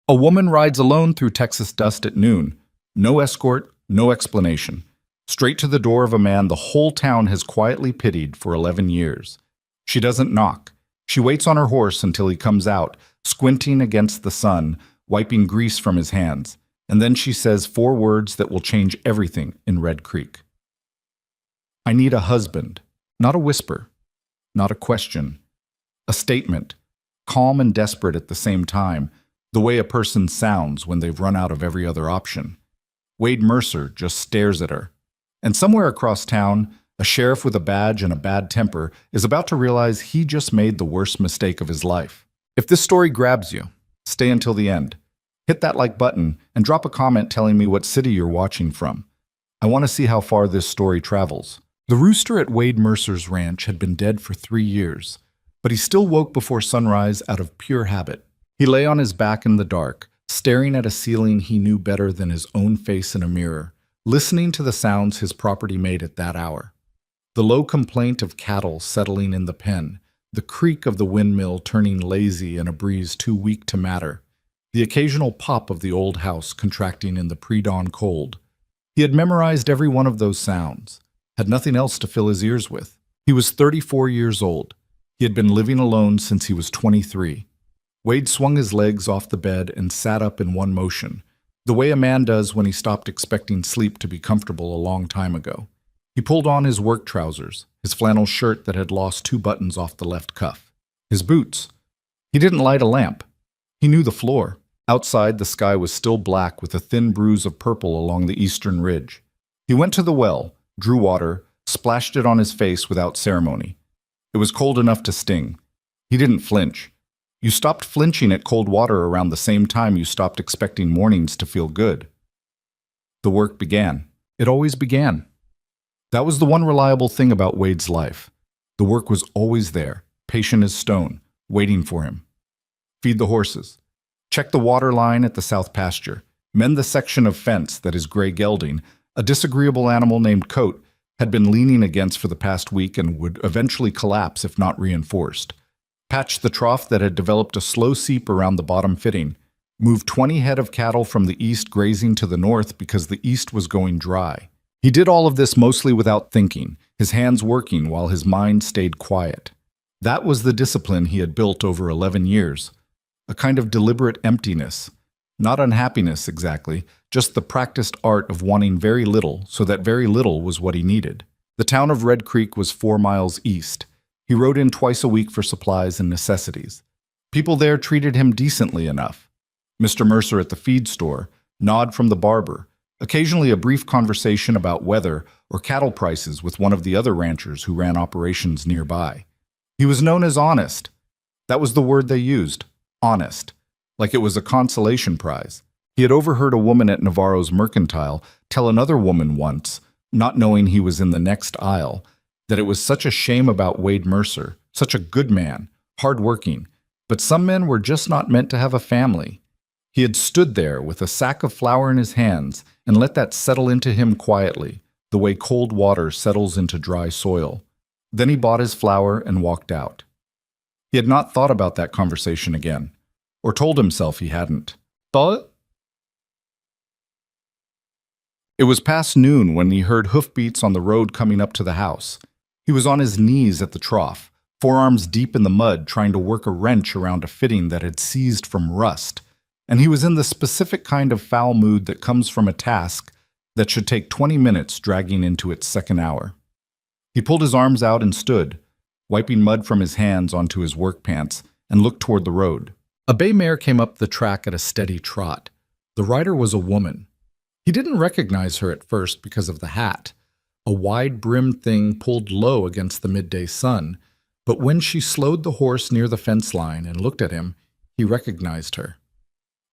A woman rides alone through Texas dust at noon. No escort, no explanation. Straight to the door of a man the whole town has quietly pitied for 11 years. She doesn't knock. She waits on her horse until he comes out, squinting against the sun, wiping grease from his hands. And then she says 4 words that will change everything in Red Creek. I need a husband. Not a whisper. Not a question. A statement. Calm and desperate at the same time, the way a person sounds when they've run out of every other option. Wade Mercer just stares at her. And somewhere across town, a sheriff with a badge and a bad temper is about to realize he just made the worst mistake of his life. If this story grabs you, stay until the end. Hit that like button and drop a comment telling me what city you're watching from. I want to see how far this story travels. The rooster at Wade Mercer's ranch had been dead for 3 years, but he still woke before sunrise out of pure habit. He lay on his back in the dark, staring at a ceiling he knew better than his own face in a mirror, listening to the sounds his property made at that hour. The low complaint of cattle settling in the pen, the creak of the windmill turning lazy in a breeze too weak to matter, the occasional pop of the old house contracting in the pre-dawn cold. He had memorized every one of those sounds, had nothing else to fill his ears with. He was 34 years old. He had been living alone since he was 23. Wade swung his legs off the bed and sat up in one motion, the way a man does when he stopped expecting sleep to be comfortable a long time ago. He pulled on his work trousers, his flannel shirt that had lost 2 buttons off the left cuff, his boots. He didn't light a lamp. He knew the floor. Outside, the sky was still black with a thin bruise of purple along the eastern ridge. He went to the well, drew water, splashed it on his face without ceremony. It was cold enough to sting. He didn't flinch. You stopped flinching at cold water around the same time you stopped expecting mornings to feel good. The work began. It always began. That was the one reliable thing about Wade's life. The work was always there, patient as stone, waiting for him. Feed the horses. Check the water line at the south pasture. Mend the section of fence that is gray gelding, a disagreeable animal named Coat, had been leaning against for the past week and would eventually collapse if not reinforced. Patch the trough that had developed a slow seep around the bottom fitting. Move 20 head of cattle from the east grazing to the north because the east was going dry. He did all of this mostly without thinking, his hands working while his mind stayed quiet. That was the discipline he had built over 11 years. A kind of deliberate emptiness. Not unhappiness exactly, just the practiced art of wanting very little so that very little was what he needed. The town of Red Creek was 4 miles east. He rode in twice a week for supplies and necessities. People there treated him decently enough. Mr. Mercer at the feed store, nod from the barber, occasionally a brief conversation about weather or cattle prices with one of the other ranchers who ran operations nearby. He was known as honest. That was the word they used, honest, like it was a consolation prize. He had overheard a woman at Navarro's Mercantile tell another woman once, not knowing he was in the next aisle, that it was such a shame about Wade Mercer, such a good man, hard-working, but some men were just not meant to have a family. He had stood there with a sack of flour in his hands and let that settle into him quietly, the way cold water settles into dry soil. Then he bought his flour and walked out. He had not thought about that conversation again, or told himself he hadn't. Thought? It was past noon when he heard hoofbeats on the road coming up to the house. He was on his knees at the trough, forearms deep in the mud trying to work a wrench around a fitting that had seized from rust, and he was in the specific kind of foul mood that comes from a task that should take 20 minutes dragging into its second hour. He pulled his arms out and stood, wiping mud from his hands onto his work pants, and looked toward the road. A bay mare came up the track at a steady trot. The rider was a woman. He didn't recognize her at first because of the hat, a wide-brimmed thing pulled low against the midday sun, but when she slowed the horse near the fence line and looked at him, he recognized her.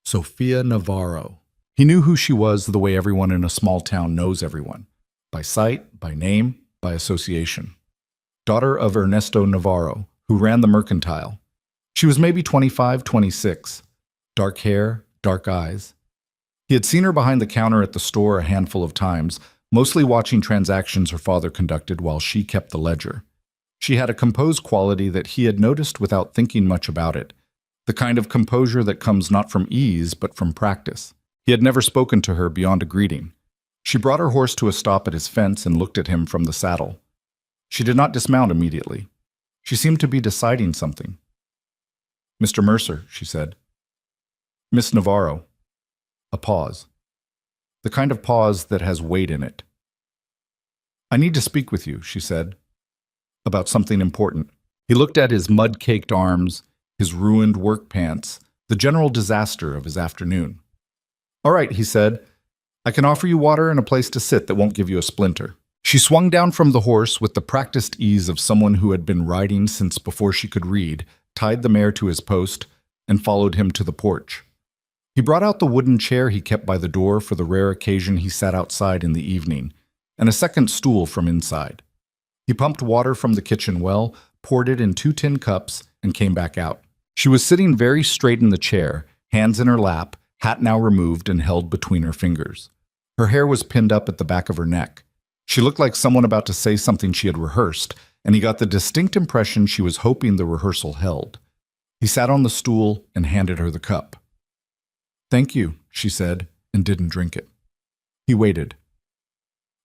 Sophia Navarro. He knew who she was the way everyone in a small town knows everyone, by sight, by name, by association. Daughter of Ernesto Navarro, who ran the Mercantile. She was maybe 25, 26. Dark hair, dark eyes. He had seen her behind the counter at the store a handful of times, mostly watching transactions her father conducted while she kept the ledger. She had a composed quality that he had noticed without thinking much about it. the kind of composure that comes not from ease but from practice. He had never spoken to her beyond a greeting. She brought her horse to a stop at his fence and looked at him from the saddle. She did not dismount immediately. She seemed to be deciding something. "Mr. Mercer," she said. "Miss Navarro." A pause. The kind of pause that has weight in it. "I need to speak with you," she said, "about something important." He looked at his mud-caked arms, his ruined work pants, the general disaster of his afternoon. "All right," he said. "I can offer you water and a place to sit that won't give you a splinter." She swung down from the horse with the practiced ease of someone who had been riding since before she could read, tied the mare to his post, and followed him to the porch. He brought out the wooden chair he kept by the door for the rare occasion he sat outside in the evening, and a second stool from inside. He pumped water from the kitchen well, poured it in 2 tin cups, and came back out. She was sitting very straight in the chair, hands in her lap, hat now removed and held between her fingers. Her hair was pinned up at the back of her neck. She looked like someone about to say something she had rehearsed, and he got the distinct impression she was hoping the rehearsal held. He sat on the stool and handed her the cup. "Thank you," she said, and didn't drink it. He waited.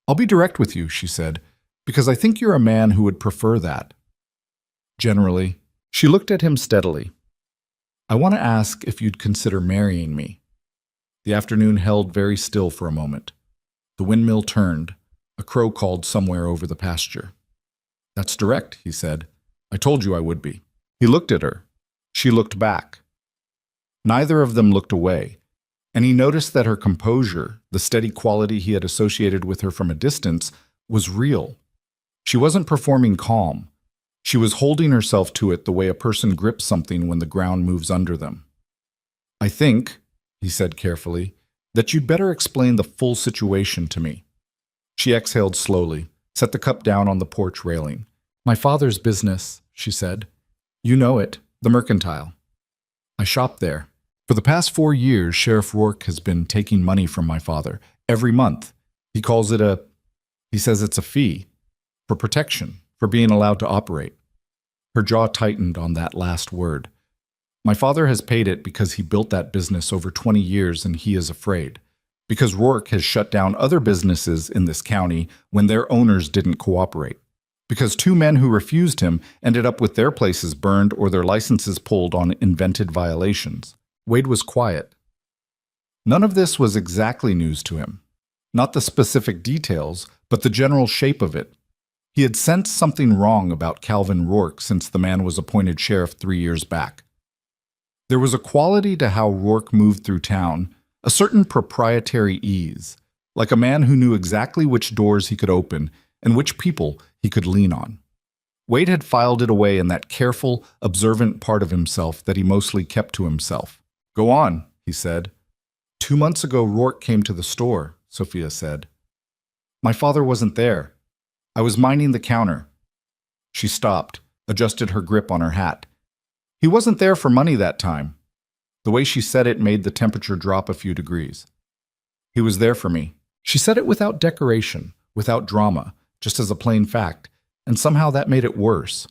"I'll be direct with you," she said, "because I think you're a man who would prefer that." "Generally." She looked at him steadily. "I want to ask if you'd consider marrying me." The afternoon held very still for a moment. The windmill turned. A crow called somewhere over the pasture. "That's direct," he said. "I told you I would be." He looked at her. She looked back. Neither of them looked away, and he noticed that her composure, the steady quality he had associated with her from a distance, was real. She wasn't performing calm. She was holding herself to it the way a person grips something when the ground moves under them. "I think," he said carefully, "that you'd better explain the full situation to me." She exhaled slowly, set the cup down on the porch railing. "My father's business," she said. "You know it, the mercantile. I shop there. For the past 4 years, Sheriff Rourke has been taking money from my father, every month. He says it's a fee, for protection, for being allowed to operate." Her jaw tightened on that last word. "My father has paid it because he built that business over 20 years and he is afraid. Because Rourke has shut down other businesses in this county when their owners didn't cooperate. Because 2 men who refused him ended up with their places burned or their licenses pulled on invented violations." Wade was quiet. None of this was exactly news to him. Not the specific details, but the general shape of it. He had sensed something wrong about Calvin Rourke since the man was appointed sheriff 3 years back. There was a quality to how Rourke moved through town, a certain proprietary ease, like a man who knew exactly which doors he could open and which people he could lean on. Wade had filed it away in that careful, observant part of himself that he mostly kept to himself. "Go on," he said. "2 months ago Rourke came to the store," Sophia said. "My father wasn't there. I was minding the counter." She stopped, adjusted her grip on her hat. "He wasn't there for money that time." The way she said it made the temperature drop a few degrees. "He was there for me." She said it without decoration, without drama, just as a plain fact, and somehow that made it worse.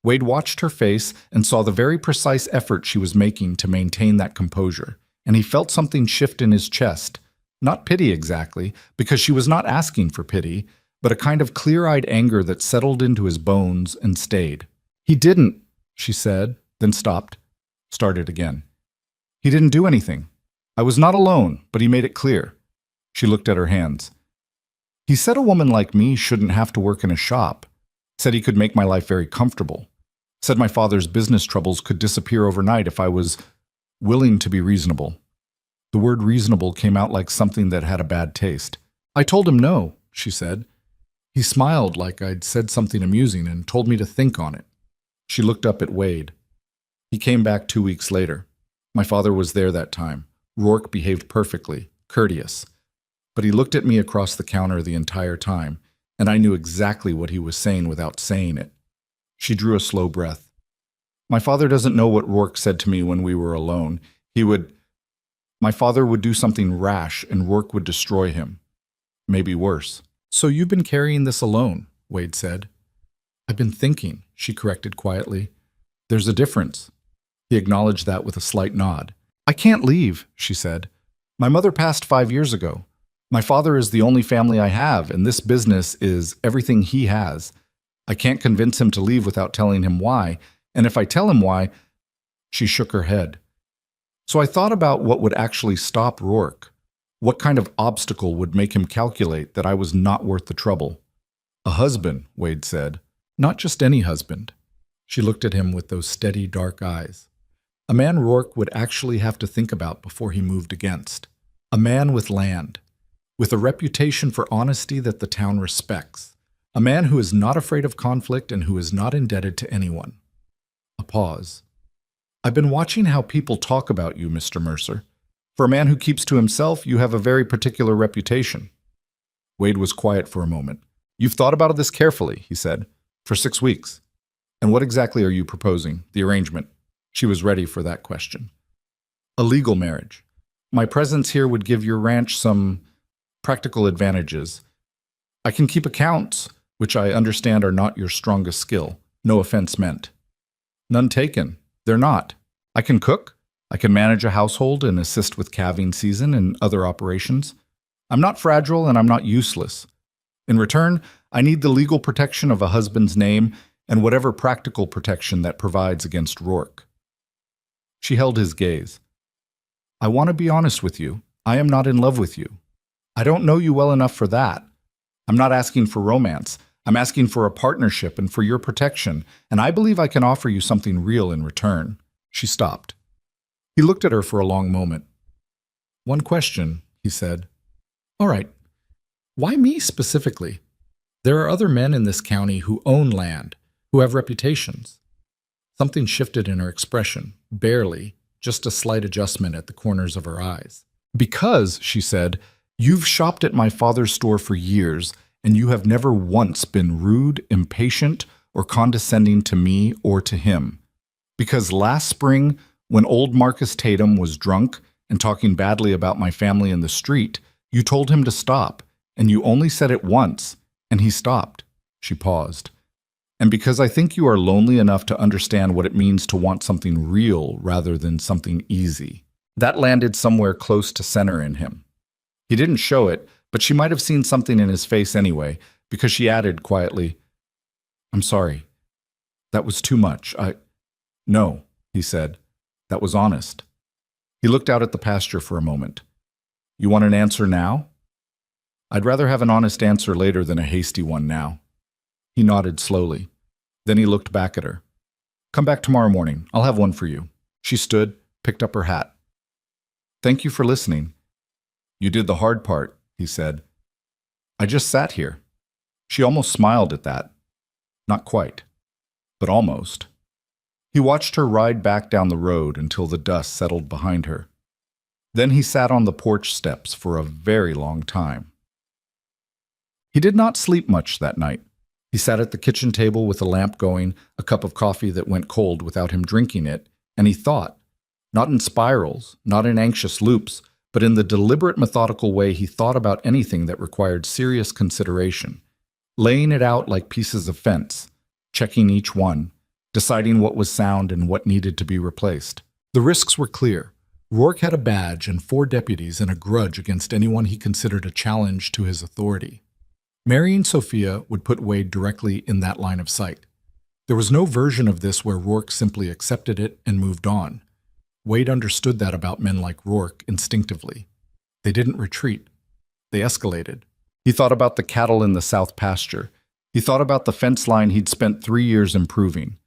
Wade watched her face and saw the very precise effort she was making to maintain that composure, and he felt something shift in his chest. Not pity exactly, because she was not asking for pity, but a kind of clear-eyed anger that settled into his bones and stayed. "He didn't," she said, then stopped, started again. "He didn't do anything. I was not alone, but he made it clear." She looked at her hands. "He said a woman like me shouldn't have to work in a shop. Said he could make my life very comfortable. Said my father's business troubles could disappear overnight if I was willing to be reasonable." The word reasonable came out like something that had a bad taste. "I told him no," she said. "He smiled like I'd said something amusing and told me to think on it." She looked up at Wade. "He came back 2 weeks later. My father was there that time. Rourke behaved perfectly, courteous. But he looked at me across the counter the entire time, and I knew exactly what he was saying without saying it." She drew a slow breath. "My father doesn't know what Rourke said to me when we were alone. My father would do something rash and Rourke would destroy him. Maybe worse." "So you've been carrying this alone," Wade said. "I've been thinking," she corrected quietly. "There's a difference." He acknowledged that with a slight nod. I can't leave, she said. My mother passed 5 years ago. My father is the only family I have, and this business is everything he has. I can't convince him to leave without telling him why, and if I tell him why, she shook her head. So I thought about what would actually stop Rourke. What kind of obstacle would make him calculate that I was not worth the trouble? A husband, Wade said. Not just any husband. She looked at him with those steady, dark eyes. A man Rourke would actually have to think about before he moved against. A man with land, with a reputation for honesty that the town respects. A man who is not afraid of conflict and who is not indebted to anyone. A pause. I've been watching how people talk about you, Mr. Mercer. For a man who keeps to himself, you have a very particular reputation. Wade was quiet for a moment. You've thought about this carefully, he said, for 6 weeks. And what exactly are you proposing, the arrangement? She was ready for that question. A legal marriage. My presence here would give your ranch some practical advantages. I can keep accounts, which I understand are not your strongest skill. No offense meant. None taken. They're not. I can cook. I can manage a household and assist with calving season and other operations. I'm not fragile and I'm not useless. In return, I need the legal protection of a husband's name and whatever practical protection that provides against Rourke. She held his gaze. I want to be honest with you. I am not in love with you. I don't know you well enough for that. I'm not asking for romance. I'm asking for a partnership and for your protection, and I believe I can offer you something real in return. She stopped. He looked at her for a long moment. One question, he said. All right. Why me specifically? There are other men in this county who own land, who have reputations. Something shifted in her expression, barely, just a slight adjustment at the corners of her eyes. Because, she said, you've shopped at my father's store for years, and you have never once been rude, impatient, or condescending to me or to him. Because last spring, when old Marcus Tatum was drunk and talking badly about my family in the street, you told him to stop, and you only said it once, and he stopped. She paused. And because I think you are lonely enough to understand what it means to want something real rather than something easy. That landed somewhere close to center in him. He didn't show it, but she might have seen something in his face anyway, because she added quietly, I'm sorry. That was too much. No, he said. That was honest. He looked out at the pasture for a moment. You want an answer now? I'd rather have an honest answer later than a hasty one now. He nodded slowly. Then he looked back at her. Come back tomorrow morning. I'll have one for you. She stood, picked up her hat. Thank you for listening. You did the hard part, he said. I just sat here. She almost smiled at that. Not quite, but almost. He watched her ride back down the road until the dust settled behind her. Then he sat on the porch steps for a very long time. He did not sleep much that night. He sat at the kitchen table with a lamp going, a cup of coffee that went cold without him drinking it, and he thought, not in spirals, not in anxious loops, but in the deliberate, methodical way he thought about anything that required serious consideration, laying it out like pieces of fence, checking each one, deciding what was sound and what needed to be replaced. The risks were clear. Rourke had a badge and 4 deputies and a grudge against anyone he considered a challenge to his authority. Marrying Sophia would put Wade directly in that line of sight. There was no version of this where Rourke simply accepted it and moved on. Wade understood that about men like Rourke instinctively. They didn't retreat. They escalated. He thought about the cattle in the south pasture. He thought about the fence line he'd spent 3 years improving.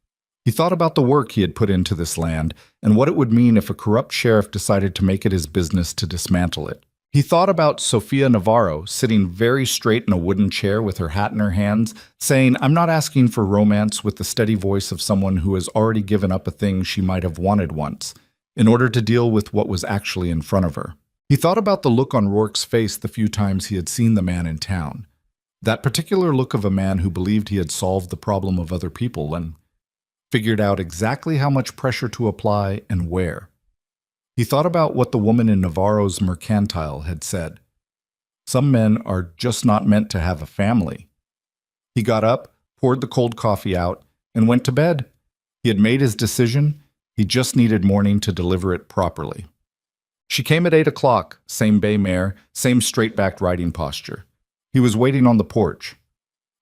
He thought about the work he had put into this land and what it would mean if a corrupt sheriff decided to make it his business to dismantle it. He thought about Sophia Navarro sitting very straight in a wooden chair with her hat in her hands, saying, I'm not asking for romance, with the steady voice of someone who has already given up a thing she might have wanted once, in order to deal with what was actually in front of her. He thought about the look on Rourke's face the few times he had seen the man in town. That particular look of a man who believed he had solved the problem of other people and figured out exactly how much pressure to apply and where. He thought about what the woman in Navarro's mercantile had said. Some men are just not meant to have a family. He got up, poured the cold coffee out, and went to bed. He had made his decision. He just needed morning to deliver it properly. She came at 8 o'clock, same bay mare, same straight-backed riding posture. He was waiting on the porch.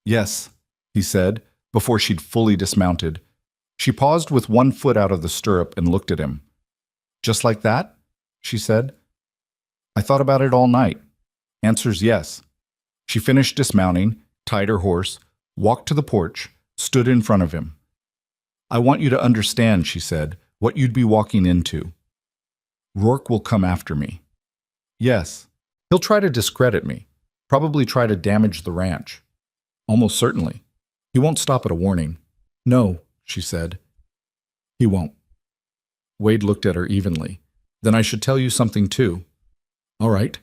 "Yes," he said, before she'd fully dismounted. She paused with one foot out of the stirrup and looked at him. "Just like that?" she said. "I thought about it all night. Answer's yes." She finished dismounting, tied her horse, walked to the porch, stood in front of him. "I want you to understand," she said, "what you'd be walking into. Rourke will come after me." "Yes. He'll try to discredit me, probably try to damage the ranch. Almost certainly. He won't stop at a warning." "No," she said. "He won't." Wade looked at her evenly. "Then I should tell you something too." "All right.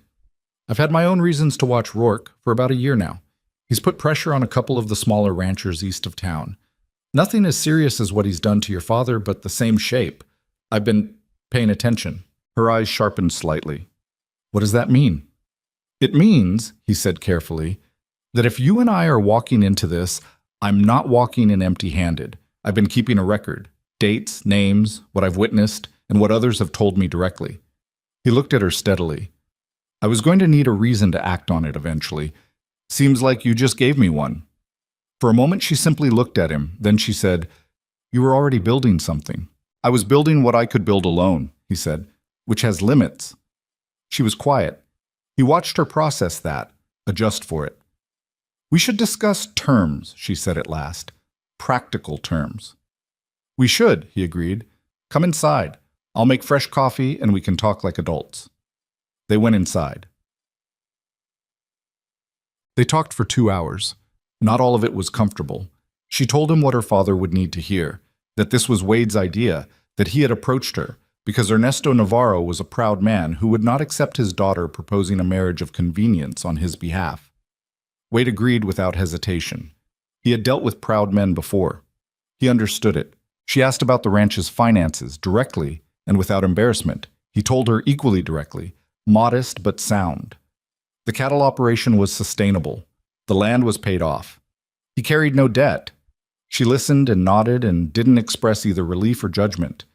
I've had my own reasons to watch Rourke for about a year now. He's put pressure on a couple of the smaller ranchers east of town. Nothing as serious as what he's done to your father, but the same shape. I've been paying attention." Her eyes sharpened slightly. "What does that mean?" "It means," he said carefully, "that if you and I are walking into this, I'm not walking in empty-handed. I've been keeping a record. Dates, names, what I've witnessed, and what others have told me directly." He looked at her steadily. "I was going to need a reason to act on it eventually. Seems like you just gave me one." For a moment she simply looked at him, then she said, "You were already building something." "I was building what I could build alone," he said, "which has limits." She was quiet. He watched her process that, adjust for it. "We should discuss terms," she said at last. "Practical terms." "We should," he agreed. "Come inside. I'll make fresh coffee and we can talk like adults." They went inside. They talked for 2 hours. Not all of it was comfortable. She told him what her father would need to hear, that this was Wade's idea, that he had approached her, because Ernesto Navarro was a proud man who would not accept his daughter proposing a marriage of convenience on his behalf. Wade agreed without hesitation. He had dealt with proud men before. He understood it. She asked about the ranch's finances, directly and without embarrassment. He told her equally directly, modest but sound. The cattle operation was sustainable. The land was paid off. He carried no debt. She listened and nodded and didn't express either relief or judgment.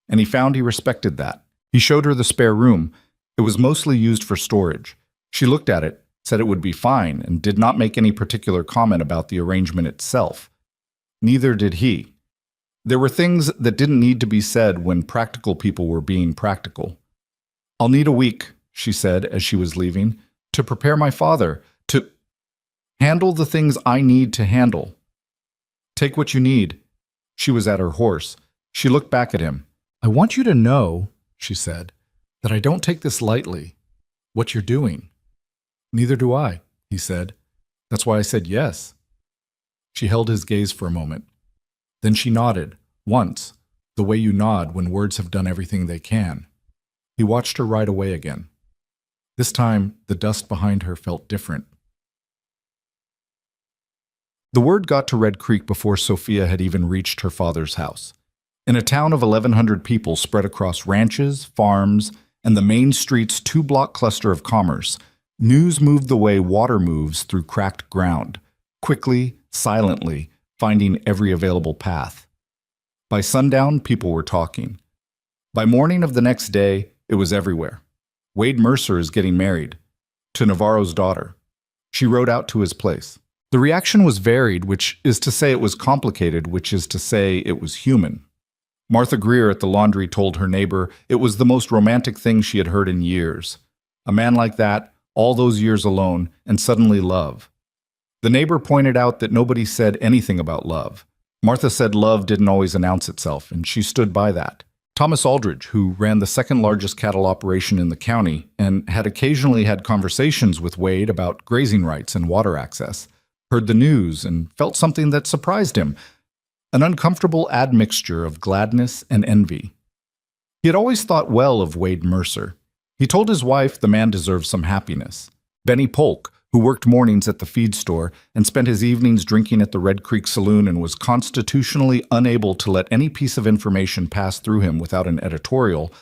And he found he respected that. He showed her the spare room. It was mostly used for storage. She looked at it, said it would be fine, and did not make any particular comment about the arrangement itself. Neither did he. There were things that didn't need to be said when practical people were being practical. "I'll need a week," she said as she was leaving, "to prepare my father, to handle the things I need to handle." "Take what you need." She was at her horse. She looked back at him. "I want you to know," she said, "that I don't take this lightly. What you're doing." "Neither do I," he said. "That's why I said yes." She held his gaze for a moment. Then she nodded, once, the way you nod when words have done everything they can. He watched her ride away again. This time, the dust behind her felt different. The word got to Red Creek before Sophia had even reached her father's house. In a town of 1,100 people spread across ranches, farms, and the main street's 2-block cluster of commerce, news moved the way water moves through cracked ground, quickly, silently, finding every available path. By sundown, people were talking. By morning of the next day, it was everywhere. Wade Mercer is getting married. To Navarro's daughter. She rode out to his place. The reaction was varied, which is to say it was complicated, which is to say it was human. Martha Greer at the laundry told her neighbor it was the most romantic thing she had heard in years. A man like that, all those years alone, and suddenly love. The neighbor pointed out that nobody said anything about love. Martha said love didn't always announce itself, and she stood by that. Thomas Aldridge, who ran the second largest cattle operation in the county and had occasionally had conversations with Wade about grazing rights and water access, heard the news and felt something that surprised him, an uncomfortable admixture of gladness and envy. He had always thought well of Wade Mercer. He told his wife the man deserved some happiness. Benny Polk, who worked mornings at the feed store and spent his evenings drinking at the Red Creek Saloon and was constitutionally unable to let any piece of information pass through him without an editorial,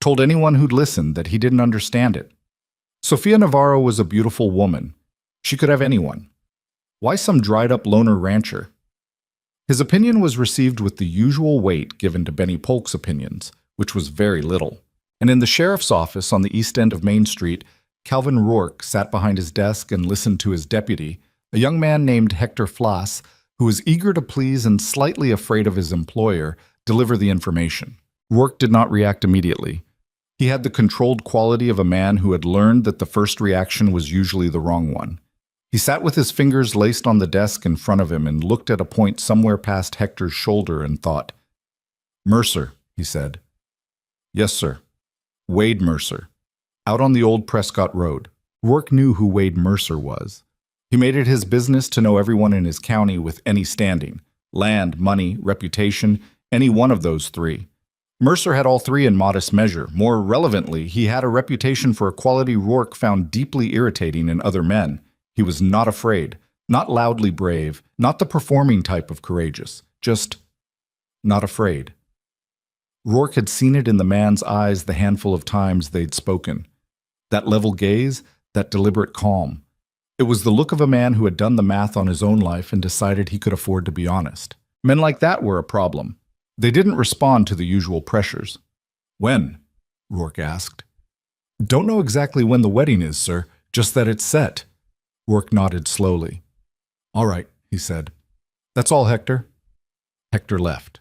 told anyone who'd listened that he didn't understand it. Sophia Navarro was a beautiful woman. She could have anyone. Why some dried-up loner rancher? His opinion was received with the usual weight given to Benny Polk's opinions, which was very little. And in the sheriff's office on the east end of Main Street, Calvin Rourke sat behind his desk and listened to his deputy, a young man named Hector Flas, who was eager to please and slightly afraid of his employer, deliver the information. Rourke did not react immediately. He had the controlled quality of a man who had learned that the first reaction was usually the wrong one. He sat with his fingers laced on the desk in front of him and looked at a point somewhere past Hector's shoulder and thought. "Mercer," he said. "Yes, sir." "Wade Mercer." Out on the old Prescott Road. Rourke knew who Wade Mercer was. He made it his business to know everyone in his county with any standing. Land, money, reputation, any one of those three. Mercer had all three in modest measure. More relevantly, he had a reputation for a quality Rourke found deeply irritating in other men. He was not afraid, not loudly brave, not the performing type of courageous, just not afraid. Rourke had seen it in the man's eyes the handful of times they'd spoken. That level gaze, that deliberate calm. It was the look of a man who had done the math on his own life and decided he could afford to be honest. Men like that were a problem. They didn't respond to the usual pressures. "When?" Rourke asked. "Don't know exactly when the wedding is, sir, just that it's set." Rourke nodded slowly. "All right," he said. "That's all, Hector." Hector left.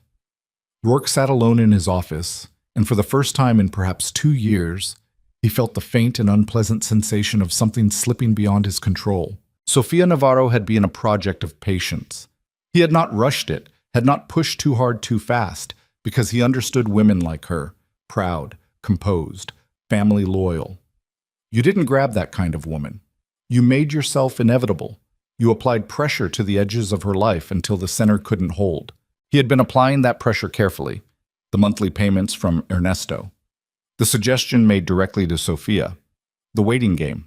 Rourke sat alone in his office, and for the first time in perhaps 2 years, he felt the faint and unpleasant sensation of something slipping beyond his control. Sofia Navarro had been a project of patience. He had not rushed it, had not pushed too hard too fast, because he understood women like her, proud, composed, family loyal. You didn't grab that kind of woman. You made yourself inevitable. You applied pressure to the edges of her life until the center couldn't hold. He had been applying that pressure carefully. The monthly payments from Ernesto. The suggestion made directly to Sofia. The waiting game.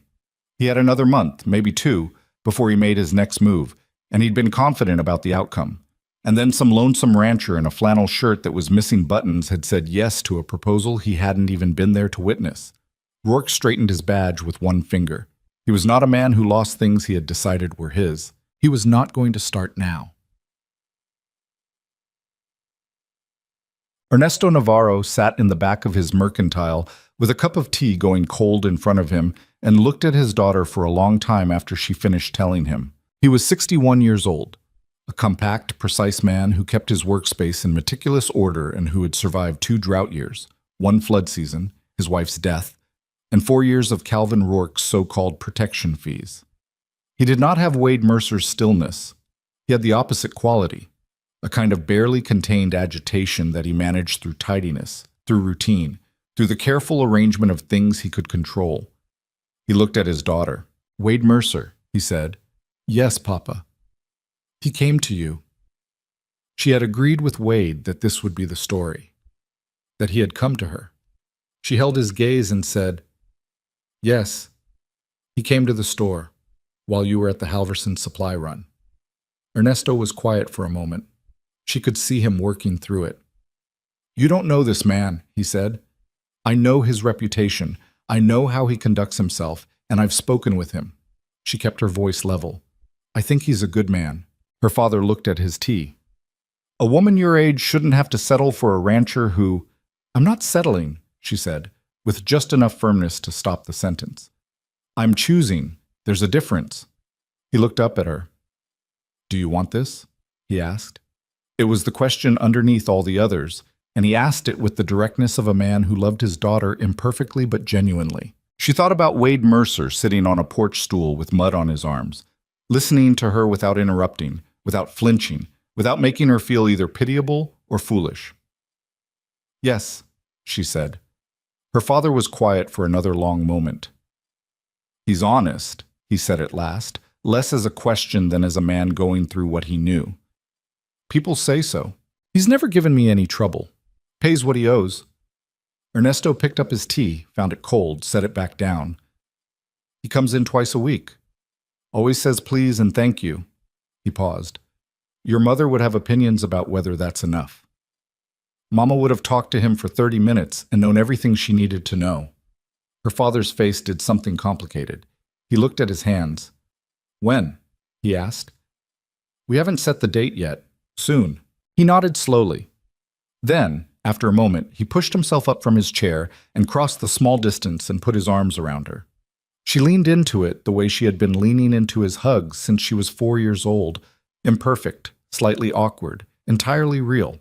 He had another month, maybe 2, before he made his next move, and he'd been confident about the outcome. And then some lonesome rancher in a flannel shirt that was missing buttons had said yes to a proposal he hadn't even been there to witness. Rourke straightened his badge with one finger. He was not a man who lost things he had decided were his. He was not going to start now. Ernesto Navarro sat in the back of his mercantile with a cup of tea going cold in front of him and looked at his daughter for a long time after she finished telling him. He was 61 years old. A compact, precise man who kept his workspace in meticulous order and who had survived 2 drought years, 1 flood season, his wife's death, and 4 years of Calvin Rourke's so-called protection fees. He did not have Wade Mercer's stillness. He had the opposite quality, a kind of barely contained agitation that he managed through tidiness, through routine, through the careful arrangement of things he could control. He looked at his daughter. "Wade Mercer," he said. "Yes, Papa." "He came to you." She had agreed with Wade that this would be the story, that he had come to her. She held his gaze and said, "Yes, he came to the store while you were at the Halverson supply run." Ernesto was quiet for a moment. She could see him working through it. "You don't know this man," he said. "I know his reputation. I know how he conducts himself, and I've spoken with him." She kept her voice level. "I think he's a good man." Her father looked at his tea. "A woman your age shouldn't have to settle for a rancher who—" "I'm not settling," she said, with just enough firmness to stop the sentence. "I'm choosing. There's a difference." He looked up at her. "Do you want this?" he asked. It was the question underneath all the others, and he asked it with the directness of a man who loved his daughter imperfectly but genuinely. She thought about Wade Mercer sitting on a porch stool with mud on his arms, listening to her without interrupting, without flinching, without making her feel either pitiable or foolish. "Yes," she said. Her father was quiet for another long moment. "He's honest," he said at last, less as a question than as a man going through what he knew. "People say so. He's never given me any trouble. Pays what he owes." Ernesto picked up his tea, found it cold, set it back down. "He comes in twice a week. Always says please and thank you." He paused. "Your mother would have opinions about whether that's enough. Mama would have talked to him for 30 minutes and known everything she needed to know." Her father's face did something complicated. He looked at his hands. "When?" he asked. "We haven't set the date yet. Soon. He nodded slowly. Then, after a moment, he pushed himself up from his chair and crossed the small distance and put his arms around her. She leaned into it the way she had been leaning into his hugs since she was 4 years old, imperfect, slightly awkward, entirely real.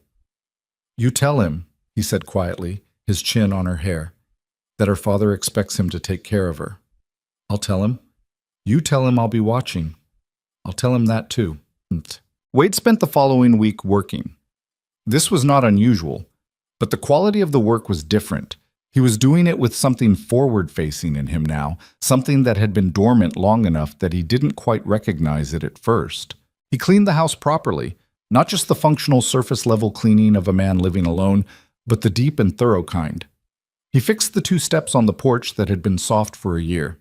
"You tell him," he said quietly, his chin on her hair, "that her father expects him to take care of her." "I'll tell him." "You tell him I'll be watching." "I'll tell him that too." Wade spent the following week working. This was not unusual, but the quality of the work was different. He was doing it with something forward-facing in him now, something that had been dormant long enough that he didn't quite recognize it at first. He cleaned the house properly, not just the functional surface-level cleaning of a man living alone, but the deep and thorough kind. He fixed the 2 steps on the porch that had been soft for a year.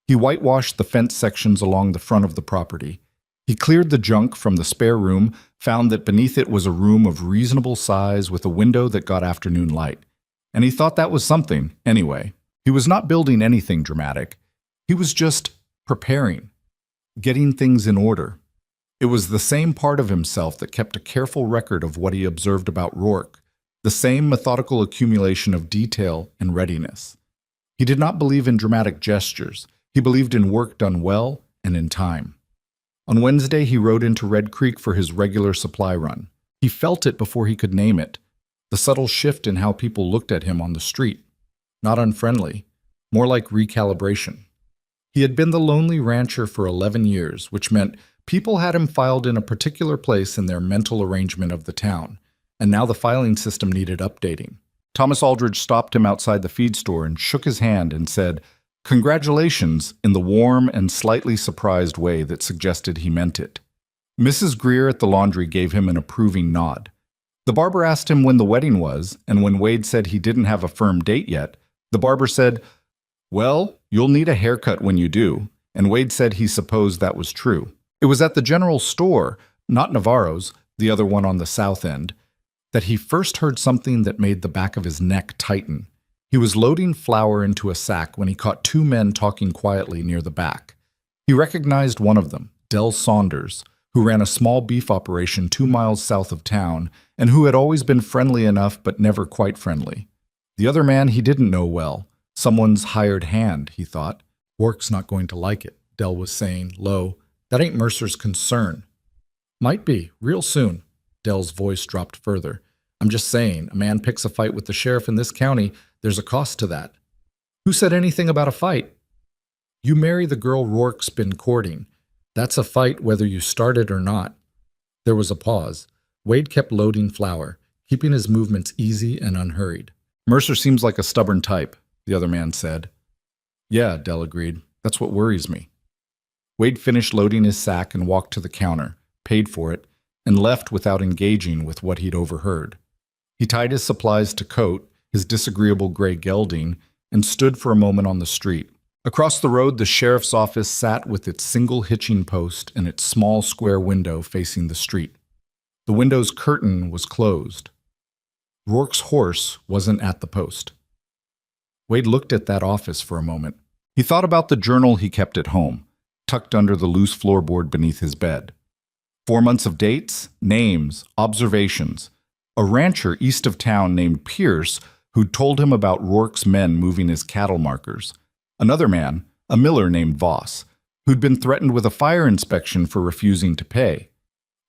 He whitewashed the fence sections along the front of the property. He cleared the junk from the spare room, found that beneath it was a room of reasonable size with a window that got afternoon light. And he thought that was something, anyway. He was not building anything dramatic. He was just preparing, getting things in order. It was the same part of himself that kept a careful record of what he observed about Rourke, the same methodical accumulation of detail and readiness. He did not believe in dramatic gestures. He believed in work done well and in time. On Wednesday, he rode into Red Creek for his regular supply run. He felt it before he could name it. The subtle shift in how people looked at him on the street. Not unfriendly, more like recalibration. He had been the lonely rancher for 11 years, which meant people had him filed in a particular place in their mental arrangement of the town, and now the filing system needed updating. Thomas Aldridge stopped him outside the feed store and shook his hand and said, "Congratulations," in the warm and slightly surprised way that suggested he meant it. Mrs. Greer at the laundry gave him an approving nod. The barber asked him when the wedding was, and when Wade said he didn't have a firm date yet, the barber said, "Well, you'll need a haircut when you do," and Wade said he supposed that was true. It was at the general store, not Navarro's, the other one on the south end, that he first heard something that made the back of his neck tighten. He was loading flour into a sack when he caught 2 men talking quietly near the back. He recognized one of them, Del Saunders, who ran a small beef operation 2 miles south of town and who had always been friendly enough but never quite friendly. The other man he didn't know well, someone's hired hand, he thought. "Rourke's not going to like it," Del was saying, low. "That ain't Mercer's concern." "Might be, real soon." Del's voice dropped further. "I'm just saying, a man picks a fight with the sheriff in this county, there's a cost to that." "Who said anything about a fight?" "You marry the girl Rourke's been courting. That's a fight whether you start it or not." There was a pause. Wade kept loading flour, keeping his movements easy and unhurried. "Mercer seems like a stubborn type," the other man said. "Yeah," Del agreed. "That's what worries me." Wade finished loading his sack and walked to the counter, paid for it, and left without engaging with what he'd overheard. He tied his supplies to coat, his disagreeable gray gelding, and stood for a moment on the street. Across the road, the sheriff's office sat with its single hitching post and its small square window facing the street. The window's curtain was closed. Rourke's horse wasn't at the post. Wade looked at that office for a moment. He thought about the journal he kept at home, tucked under the loose floorboard beneath his bed. 4 months of dates, names, observations. A rancher east of town named Pierce who'd told him about Rourke's men moving his cattle markers. Another man, a miller named Voss, who'd been threatened with a fire inspection for refusing to pay.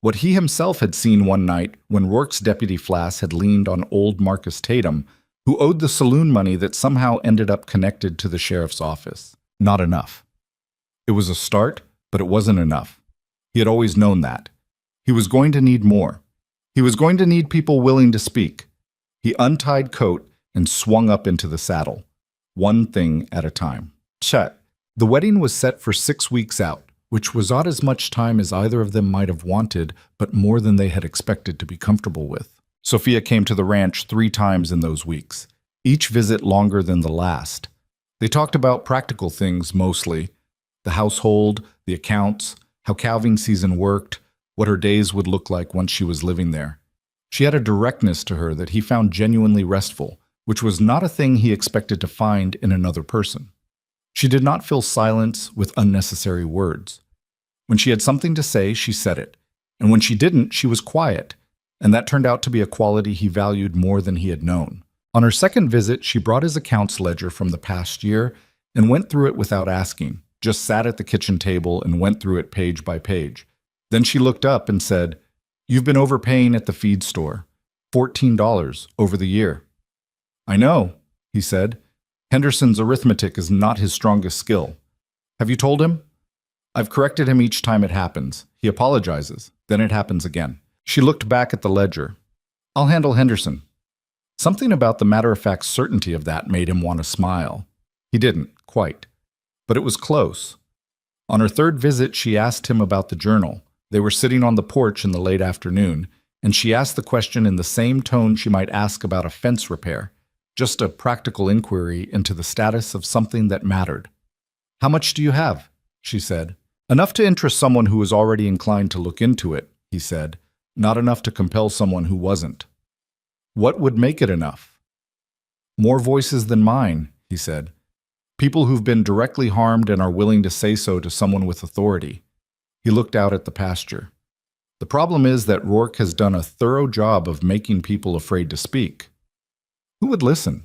What he himself had seen one night when Rourke's deputy Flass had leaned on old Marcus Tatum, who owed the saloon money that somehow ended up connected to the sheriff's office. Not enough. It was a start, but it wasn't enough. He had always known that. He was going to need more. He was going to need people willing to speak. He untied coat and swung up into the saddle. One thing at a time. Chet. The wedding was set for 6 weeks out, which was not as much time as either of them might have wanted, but more than they had expected to be comfortable with. Sophia came to the ranch 3 times in those weeks, each visit longer than the last. They talked about practical things mostly, the household, the accounts, how calving season worked, what her days would look like once she was living there. She had a directness to her that he found genuinely restful, which was not a thing he expected to find in another person. She did not fill silence with unnecessary words. When she had something to say, she said it. And when she didn't, she was quiet, and that turned out to be a quality he valued more than he had known. On her second visit, she brought his accounts ledger from the past year and went through it without asking, just sat at the kitchen table and went through it page by page. Then she looked up and said, "You've been overpaying at the feed store. $14 over the year." "I know," he said. "Henderson's arithmetic is not his strongest skill." "Have you told him?" "I've corrected him each time it happens. He apologizes. Then it happens again." She looked back at the ledger. "I'll handle Henderson." Something about the matter-of-fact certainty of that made him want to smile. He didn't, quite. But it was close. On her third visit, she asked him about the journal. They were sitting on the porch in the late afternoon, and she asked the question in the same tone she might ask about a fence repair, just a practical inquiry into the status of something that mattered. "How much do you have?" she said. "Enough to interest someone who was already inclined to look into it," he said. "Not enough to compel someone who wasn't." "What would make it enough?" "More voices than mine," he said. "People who've been directly harmed and are willing to say so to someone with authority." He looked out at the pasture. "The problem is that Rourke has done a thorough job of making people afraid to speak." "Who would listen?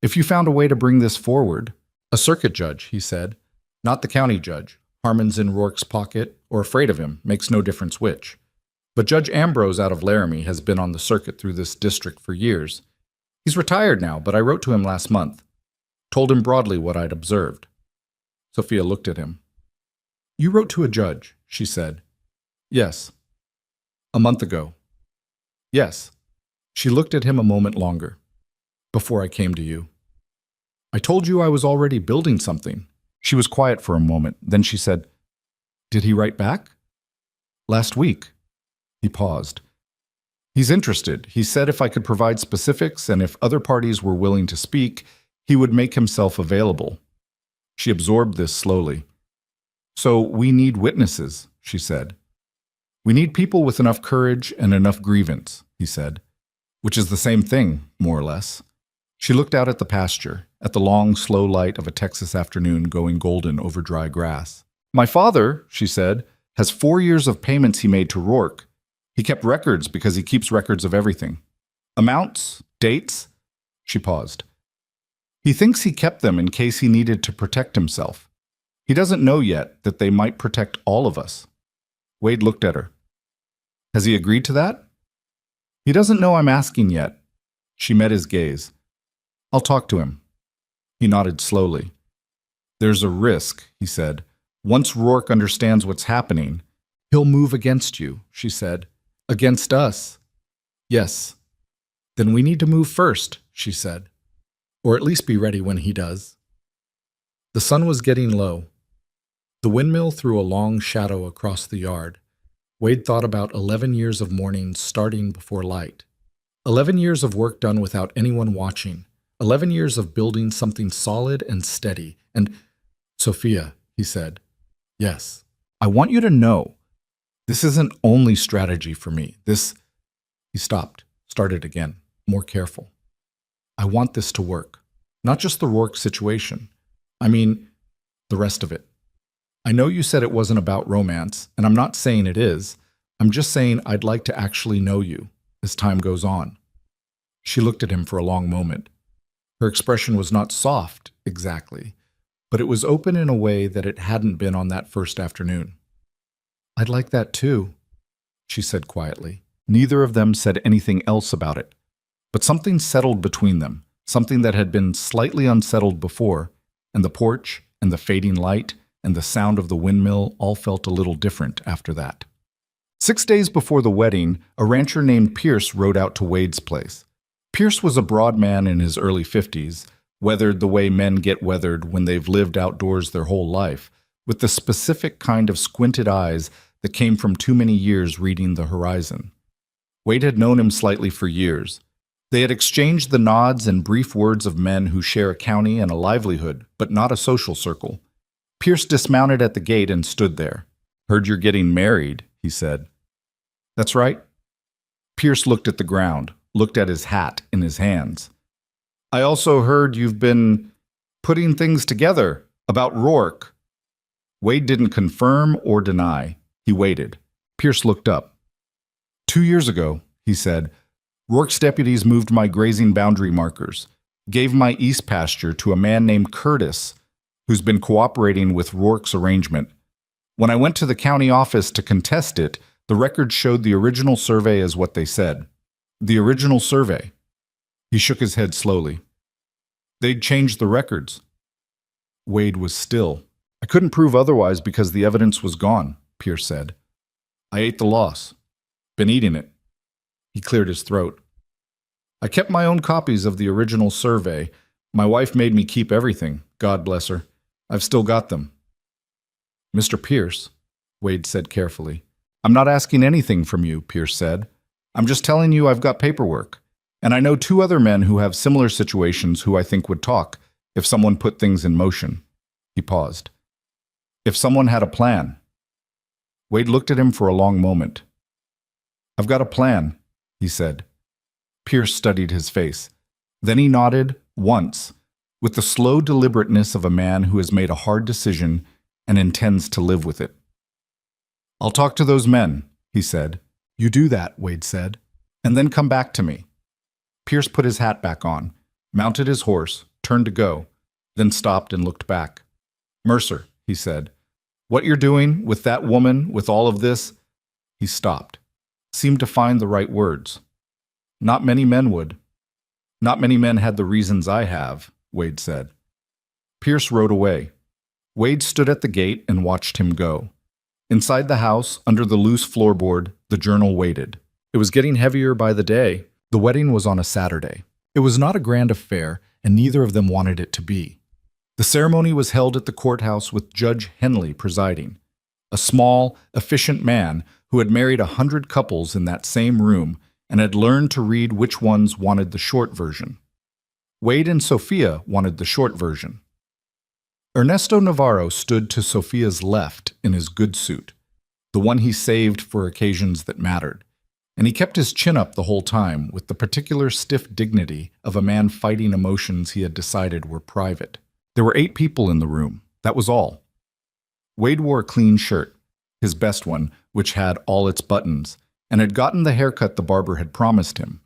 If you found a way to bring this forward—" "A circuit judge," he said. "Not the county judge. Harmon's in Rourke's pocket, or afraid of him, makes no difference which. But Judge Ambrose out of Laramie has been on the circuit through this district for years. He's retired now, but I wrote to him last month. Told him broadly what I'd observed." Sophia looked at him. "You wrote to a judge," she said. "Yes." "A month ago." "Yes." She looked at him a moment longer. "Before I came to you." "I told you I was already building something." She was quiet for a moment. Then she said, "Did he write back?" "Last week." He paused. "He's interested. He said if I could provide specifics and if other parties were willing to speak, he would make himself available." She absorbed this slowly. "So we need witnesses," she said. "We need people with enough courage and enough grievance," he said. "Which is the same thing, more or less." She looked out at the pasture, at the long, slow light of a Texas afternoon going golden over dry grass. "My father," she said, "has 4 years of payments he made to Rourke. He kept records because he keeps records of everything. Amounts, dates." She paused. "He thinks he kept them in case he needed to protect himself. He doesn't know yet that they might protect all of us." Wade looked at her. "Has he agreed to that?" "He doesn't know I'm asking yet." She met his gaze. "I'll talk to him." He nodded slowly. "There's a risk," he said. "Once Rourke understands what's happening, he'll move against you," she said. "Against us." "Yes." "Then we need to move first," she said. "Or at least be ready when he does." The sun was getting low. The windmill threw a long shadow across the yard. Wade thought about 11 years of mornings starting before light. 11 years of work done without anyone watching. 11 years of building something solid and steady. And, "Sophia," he said. "Yes. I want you to know. This isn't only strategy for me. This—" He stopped, started again, more careful. "I want this to work. Not just the Rourke situation. I mean, the rest of it. I know you said it wasn't about romance, and I'm not saying it is. I'm just saying I'd like to actually know you as time goes on." She looked at him for a long moment. Her expression was not soft, exactly, but it was open in a way that it hadn't been on that first afternoon. "I'd like that too," she said quietly. Neither of them said anything else about it, but something settled between them, something that had been slightly unsettled before, and the porch, and the fading light, and the sound of the windmill all felt a little different after that. 6 days before the wedding, a rancher named Pierce rode out to Wade's place. Pierce was a broad man in his early 50s, weathered the way men get weathered when they've lived outdoors their whole life, with the specific kind of squinted eyes that came from too many years reading the horizon. Wade had known him slightly for years. They had exchanged the nods and brief words of men who share a county and a livelihood, but not a social circle. Pierce dismounted at the gate and stood there. "Heard you're getting married," he said. "That's right." Pierce looked at the ground, looked at his hat in his hands. "I also heard you've been putting things together about Rourke." Wade didn't confirm or deny. He waited. Pierce looked up. 2 years ago, he said, Rourke's deputies moved my grazing boundary markers, gave my east pasture to a man named Curtis, who's been cooperating with Rourke's arrangement. When I went to the county office to contest it, the records showed the original survey as what they said. The original survey. He shook his head slowly. They'd changed the records. Wade was still. I couldn't prove otherwise because the evidence was gone, Pierce said. I ate the loss. Been eating it. He cleared his throat. I kept my own copies of the original survey. My wife made me keep everything, God bless her. I've still got them. Mr. Pierce, Wade said carefully. I'm not asking anything from you, Pierce said. I'm just telling you I've got paperwork. And I know 2 other men who have similar situations who I think would talk if someone put things in motion. He paused. If someone had a plan. Wade looked at him for a long moment. I've got a plan, he said. Pierce studied his face. Then he nodded once, with the slow deliberateness of a man who has made a hard decision and intends to live with it. I'll talk to those men, he said. You do that, Wade said, and then come back to me. Pierce put his hat back on, mounted his horse, turned to go, then stopped and looked back. Mercer, he said, what you're doing with that woman, with all of this? He stopped, seemed to find the right words. Not many men would. Not many men had the reasons I have, Wade said. Pierce rode away. Wade stood at the gate and watched him go. Inside the house, under the loose floorboard, the journal waited. It was getting heavier by the day. The wedding was on a Saturday. It was not a grand affair, and neither of them wanted it to be. The ceremony was held at the courthouse with Judge Henley presiding, a small, efficient man who had married 100 couples in that same room and had learned to read which ones wanted the short version. Wade and Sophia wanted the short version. Ernesto Navarro stood to Sophia's left in his good suit, the one he saved for occasions that mattered, and he kept his chin up the whole time with the particular stiff dignity of a man fighting emotions he had decided were private. There were 8 people in the room, that was all. Wade wore a clean shirt, his best one, which had all its buttons, and had gotten the haircut the barber had promised him.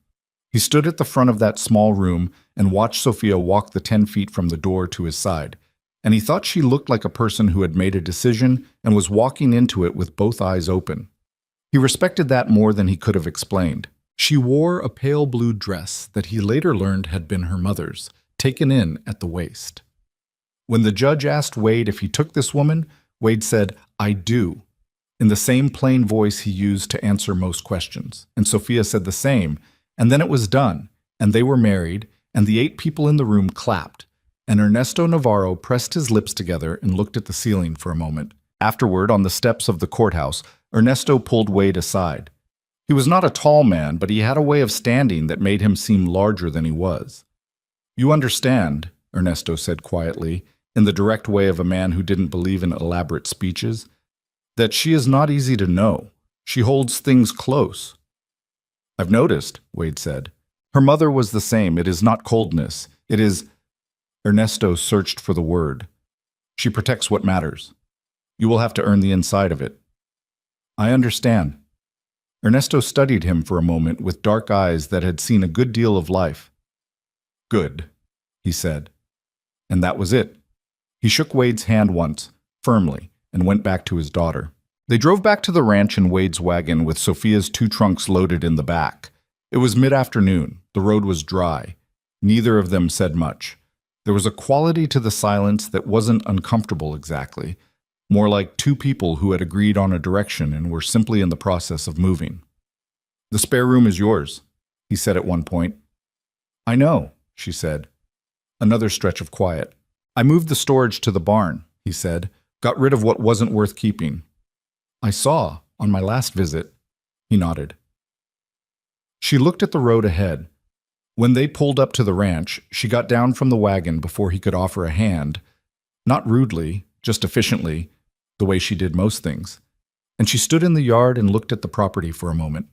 He stood at the front of that small room and watched Sophia walk the 10 feet from the door to his side, and he thought she looked like a person who had made a decision and was walking into it with both eyes open. He respected that more than he could have explained. She wore a pale blue dress that he later learned had been her mother's, taken in at the waist. When the judge asked Wade if he took this woman, Wade said, I do, in the same plain voice he used to answer most questions. And Sophia said the same, and then it was done, and they were married, and the 8 people in the room clapped, and Ernesto Navarro pressed his lips together and looked at the ceiling for a moment. Afterward, on the steps of the courthouse, Ernesto pulled Wade aside. He was not a tall man, but he had a way of standing that made him seem larger than he was. You understand, Ernesto said quietly, in the direct way of a man who didn't believe in elaborate speeches, that she is not easy to know. She holds things close. I've noticed, Wade said. Her mother was the same. It is not coldness. It is... Ernesto searched for the word. She protects what matters. You will have to earn the inside of it. I understand. Ernesto studied him for a moment with dark eyes that had seen a good deal of life. Good, he said. And that was it. He shook Wade's hand once, firmly, and went back to his daughter. They drove back to the ranch in Wade's wagon with Sophia's 2 trunks loaded in the back. It was mid-afternoon. The road was dry. Neither of them said much. There was a quality to the silence that wasn't uncomfortable exactly, more like 2 people who had agreed on a direction and were simply in the process of moving. The spare room is yours, he said at one point. I know, she said. Another stretch of quiet. I moved the storage to the barn, he said, got rid of what wasn't worth keeping. I saw, on my last visit, he nodded. She looked at the road ahead. When they pulled up to the ranch, she got down from the wagon before he could offer a hand, not rudely, just efficiently, the way she did most things. And she stood in the yard and looked at the property for a moment.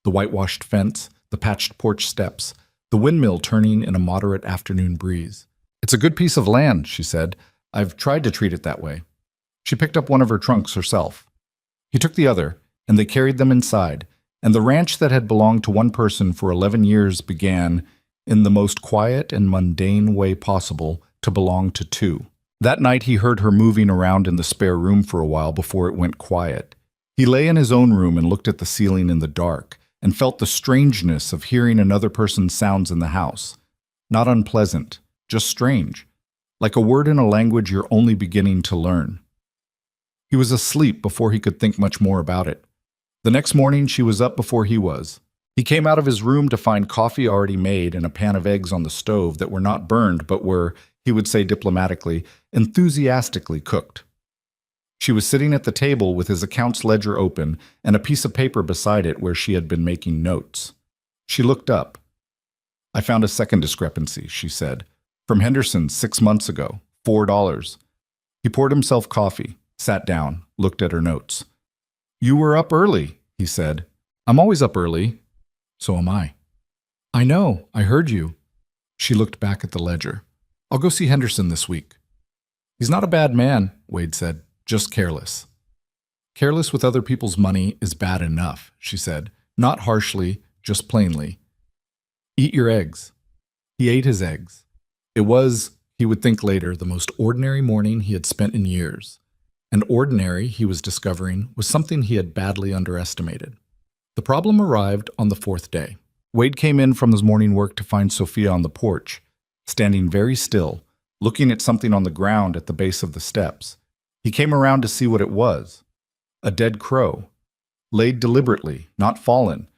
The whitewashed fence, the patched porch steps, the windmill turning in a moderate afternoon breeze. It's a good piece of land, she said. I've tried to treat it that way. She picked up one of her trunks herself. He took the other, and they carried them inside, and the ranch that had belonged to one person for 11 years began, in the most quiet and mundane way possible, to belong to two. That night he heard her moving around in the spare room for a while before it went quiet. He lay in his own room and looked at the ceiling in the dark, and felt the strangeness of hearing another person's sounds in the house. Not unpleasant, just strange, like a word in a language you're only beginning to learn. He was asleep before he could think much more about it. The next morning she was up before he was. He came out of his room to find coffee already made and a pan of eggs on the stove that were not burned but were, he would say diplomatically, enthusiastically cooked. She was sitting at the table with his accounts ledger open and a piece of paper beside it where she had been making notes. She looked up. "I found a second discrepancy," she said. "From Henderson 6 months ago, $4. He poured himself coffee, sat down, looked at her notes. "You were up early," he said. "I'm always up early." "So am I." "I know, I heard you." She looked back at the ledger. "I'll go see Henderson this week." "He's not a bad man," Wade said. "Just careless." "Careless with other people's money is bad enough," she said. Not harshly, just plainly. "Eat your eggs." He ate his eggs. It was, he would think later, the most ordinary morning he had spent in years. And ordinary, he was discovering, was something he had badly underestimated. The problem arrived on the 4th day. Wade came in from his morning work to find Sophia on the porch, standing very still, looking at something on the ground at the base of the steps. He came around to see what it was. A dead crow, laid deliberately, not fallen,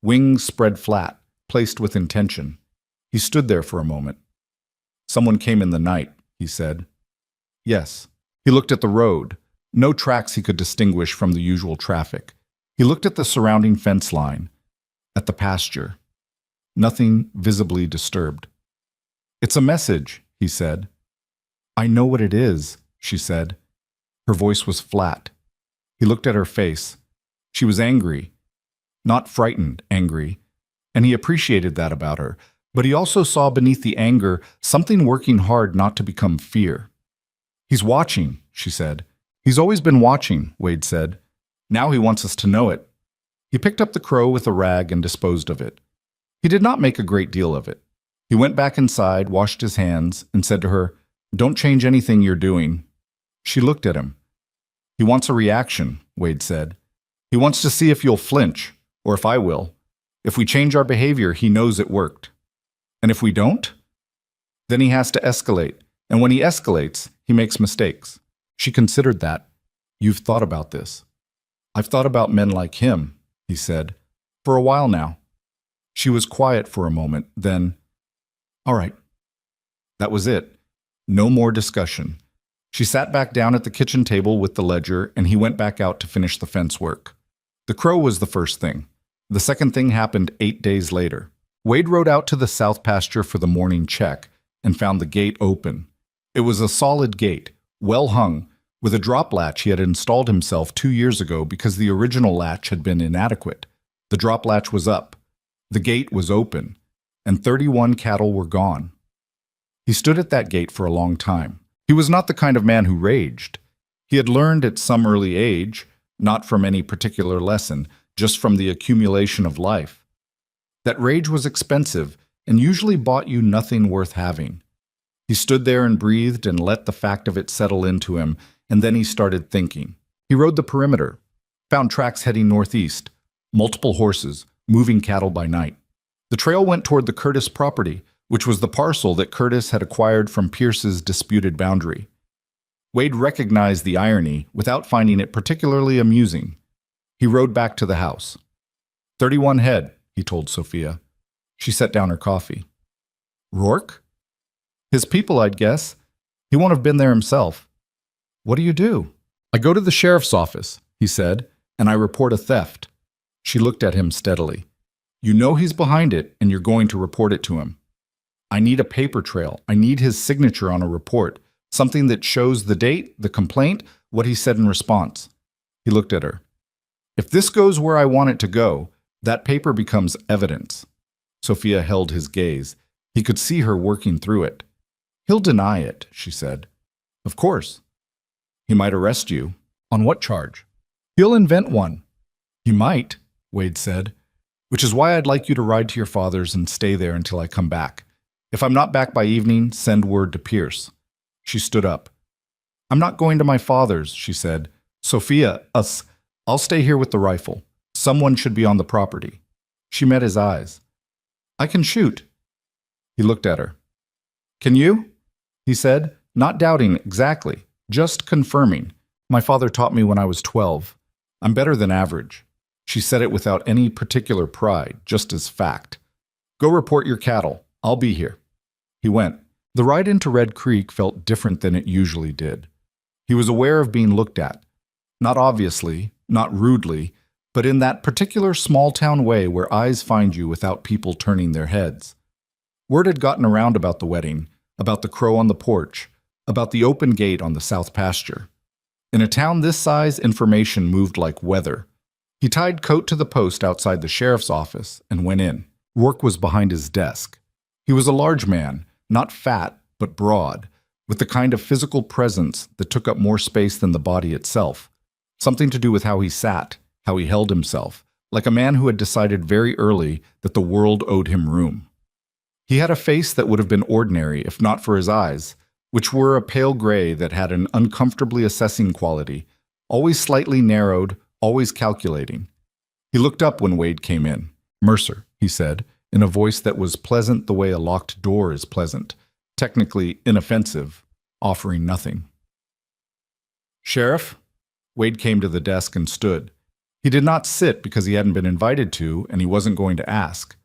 wings spread flat, placed with intention. He stood there for a moment. "Someone came in the night," he said. "Yes." He looked at the road. No tracks he could distinguish from the usual traffic. He looked at the surrounding fence line, at the pasture. Nothing visibly disturbed. "It's a message," he said. "I know what it is," she said. Her voice was flat. He looked at her face. She was angry. Not frightened, angry. And he appreciated that about her. But he also saw beneath the anger something working hard not to become fear. "He's watching," she said. "He's always been watching," Wade said. "Now he wants us to know it." He picked up the crow with a rag and disposed of it. He did not make a great deal of it. He went back inside, washed his hands, and said to her, "Don't change anything you're doing." She looked at him. "He wants a reaction," Wade said. "He wants to see if you'll flinch, or if I will. If we change our behavior, he knows it worked. And if we don't? Then he has to escalate, and when he escalates, he makes mistakes." She considered that. "You've thought about this." "I've thought about men like him," he said, "for a while now." She was quiet for a moment, then, "All right." That was it. No more discussion. She sat back down at the kitchen table with the ledger, and he went back out to finish the fence work. The crow was the first thing. The second thing happened 8 days later. Wade rode out to the south pasture for the morning check and found the gate open. It was a solid gate, well hung, with a drop latch he had installed himself 2 years ago because the original latch had been inadequate. The drop latch was up. The gate was open, and 31 cattle were gone. He stood at that gate for a long time. He was not the kind of man who raged. He had learned at some early age, not from any particular lesson, just from the accumulation of life, that rage was expensive and usually bought you nothing worth having. He stood there and breathed and let the fact of it settle into him, and then he started thinking. He rode the perimeter, found tracks heading northeast, multiple horses, moving cattle by night. The trail went toward the Curtis property, which was the parcel that Curtis had acquired from Pierce's disputed boundary. Wade recognized the irony without finding it particularly amusing. He rode back to the house. 31 head, he told Sophia. She set down her coffee. Rourke? His people, I'd guess. He won't have been there himself. What do you do? I go to the sheriff's office, he said, and I report a theft. She looked at him steadily. You know he's behind it, and you're going to report it to him. I need a paper trail. I need his signature on a report, something that shows the date, the complaint, what he said in response. He looked at her. If this goes where I want it to go, that paper becomes evidence. Sophia held his gaze. He could see her working through it. He'll deny it, she said. Of course. He might arrest you. On what charge? He'll invent one. He might. Wade said, "which is why I'd like you to ride to your father's and stay there until I come back. If I'm not back by evening, send word to Pierce." She stood up. "I'm not going to my father's," she said. "Sophia, I'll stay here with the rifle. Someone should be on the property." She met his eyes. "I can shoot." He looked at her. "Can you?" he said, not doubting exactly, just confirming. "My father taught me when I was 12. I'm better than average." She said it without any particular pride, just as fact. "Go report your cattle. I'll be here." He went. The ride into Red Creek felt different than it usually did. He was aware of being looked at. Not obviously, not rudely, but in that particular small-town way where eyes find you without people turning their heads. Word had gotten around about the wedding, about the crow on the porch, about the open gate on the south pasture. In a town this size, information moved like weather. He tied coat to the post outside the sheriff's office and went in. Rourke was behind his desk. He was a large man, not fat, but broad, with the kind of physical presence that took up more space than the body itself. Something to do with how he sat, how he held himself, like a man who had decided very early that the world owed him room. He had a face that would have been ordinary if not for his eyes, which were a pale gray that had an uncomfortably assessing quality, always slightly narrowed, always calculating. He looked up when Wade came in. "Mercer," he said, in a voice that was pleasant the way a locked door is pleasant, technically inoffensive, offering nothing. "Sheriff?" Wade came to the desk and stood. He did not sit because he hadn't been invited to, and he wasn't going to ask.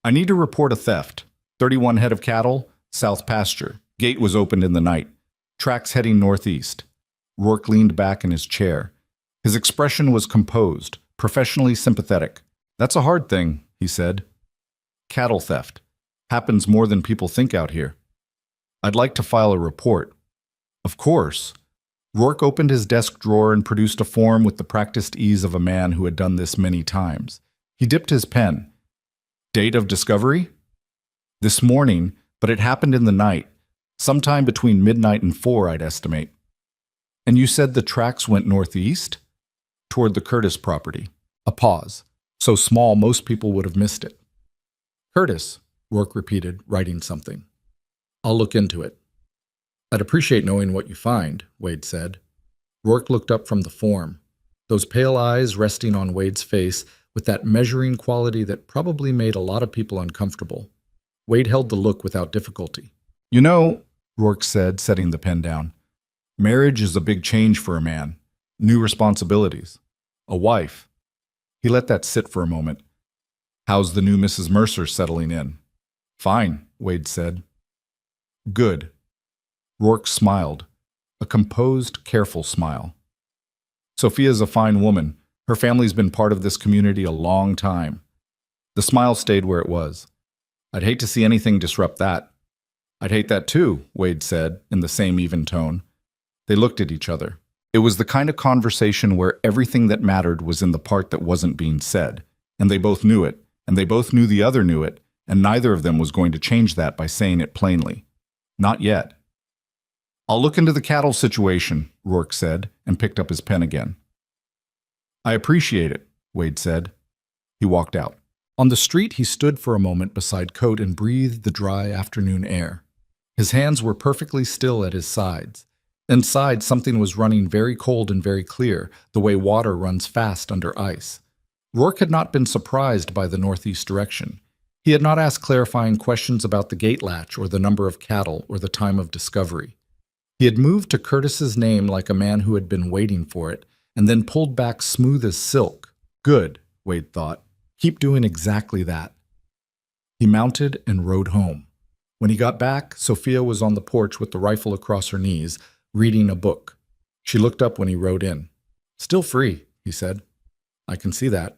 "I need to report a theft. 31 head of cattle, south pasture. Gate was opened in the night. Tracks heading northeast." Rourke leaned back in his chair. His expression was composed, professionally sympathetic. "That's a hard thing," he said. "Cattle theft. Happens more than people think out here. I'd like to file a report." "Of course." Rourke opened his desk drawer and produced a form with the practiced ease of a man who had done this many times. He dipped his pen. "Date of discovery?" "This morning, but it happened in the night. Sometime between midnight and 4, I'd estimate." "And you said the tracks went northeast?" "Toward the Curtis property." A pause. So small most people would have missed it. "Curtis," Rourke repeated, writing something. "I'll look into it." "I'd appreciate knowing what you find," Wade said. Rourke looked up from the form, those pale eyes resting on Wade's face with that measuring quality that probably made a lot of people uncomfortable. Wade held the look without difficulty. "You know," Rourke said, setting the pen down, "marriage is a big change for a man. New responsibilities. A wife." He let that sit for a moment. "How's the new Mrs. Mercer settling in?" "Fine," Wade said. "Good." Rourke smiled, a composed, careful smile. "Sophia's a fine woman. Her family's been part of this community a long time." The smile stayed where it was. "I'd hate to see anything disrupt that." "I'd hate that too," Wade said, in the same even tone. They looked at each other. It was the kind of conversation where everything that mattered was in the part that wasn't being said, and they both knew it, and they both knew the other knew it, and neither of them was going to change that by saying it plainly. Not yet. "I'll look into the cattle situation," Rourke said, and picked up his pen again. "I appreciate it," Wade said. He walked out. On the street, he stood for a moment beside Coat and breathed the dry afternoon air. His hands were perfectly still at his sides. Inside, something was running very cold and very clear, the way water runs fast under ice. Rourke had not been surprised by the northeast direction. He had not asked clarifying questions about the gate latch or the number of cattle or the time of discovery. He had moved to Curtis's name like a man who had been waiting for it, and then pulled back smooth as silk. Good, Wade thought. Keep doing exactly that. He mounted and rode home. When he got back, Sophia was on the porch with the rifle across her knees, reading a book. She looked up when he rode in. "Still free," he said. "I can see that."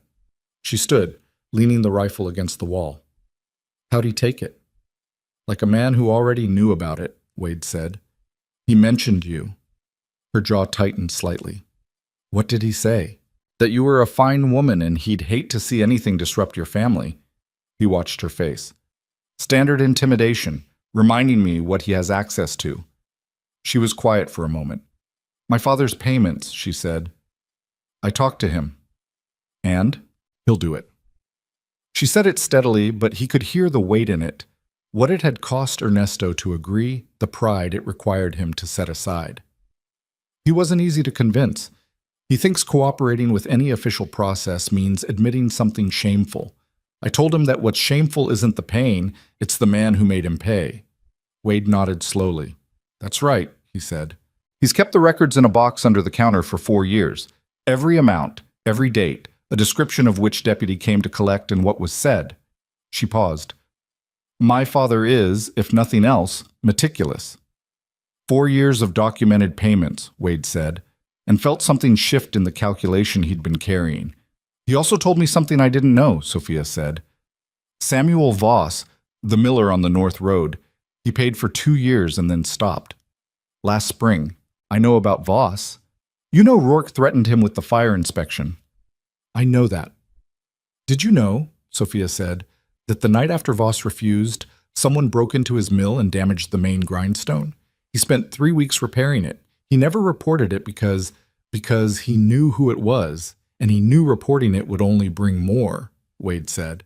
She stood, leaning the rifle against the wall. "How'd he take it?" "Like a man who already knew about it," Wade said. "He mentioned you." Her jaw tightened slightly. "What did he say?" "That you were a fine woman and he'd hate to see anything disrupt your family." He watched her face. "Standard intimidation, reminding me what he has access to." She was quiet for a moment. "My father's payments," she said. "I talked to him." "And?" He'll do it. She said it steadily, but he could hear the weight in it, what it had cost Ernesto to agree, the pride it required him to set aside. He wasn't easy to convince. He thinks cooperating with any official process means admitting something shameful. I told him that what's shameful isn't the pain, it's the man who made him pay. Wade nodded slowly. That's right, he said. He's kept the records in a box under the counter for 4 years. Every amount, every date, a description of which deputy came to collect and what was said. She paused. My father is, if nothing else, meticulous. 4 years of documented payments, Wade said, and felt something shift in the calculation he'd been carrying. He also told me something I didn't know, Sophia said. Samuel Voss, the miller on the North Road, he paid for 2 years and then stopped. Last spring. I know about Voss. You know Rourke threatened him with the fire inspection. I know that. Did you know, Sophia said, that the night after Voss refused, someone broke into his mill and damaged the main grindstone? He spent 3 weeks repairing it. He never reported it because he knew who it was, and he knew reporting it would only bring more, Wade said.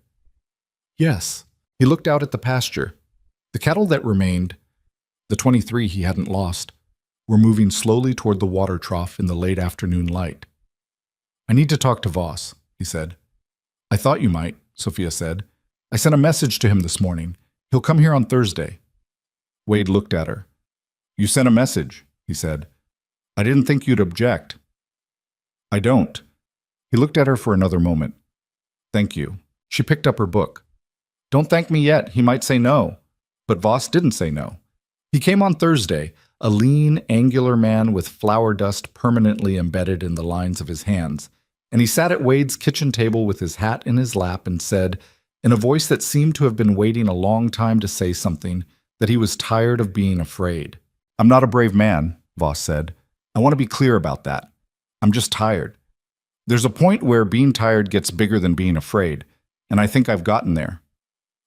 Yes. He looked out at the pasture. The cattle that remained, the 23 he hadn't lost, were moving slowly toward the water trough in the late afternoon light. I need to talk to Voss, he said. I thought you might, Sophia said. I sent a message to him this morning. He'll come here on Thursday. Wade looked at her. You sent a message, he said. I didn't think you'd object. I don't. He looked at her for another moment. Thank you. She picked up her book. Don't thank me yet. He might say no. But Voss didn't say no. He came on Thursday, a lean, angular man with flour dust permanently embedded in the lines of his hands, and he sat at Wade's kitchen table with his hat in his lap and said, in a voice that seemed to have been waiting a long time to say something, that he was tired of being afraid. I'm not a brave man, Voss said. I want to be clear about that. I'm just tired. There's a point where being tired gets bigger than being afraid, and I think I've gotten there.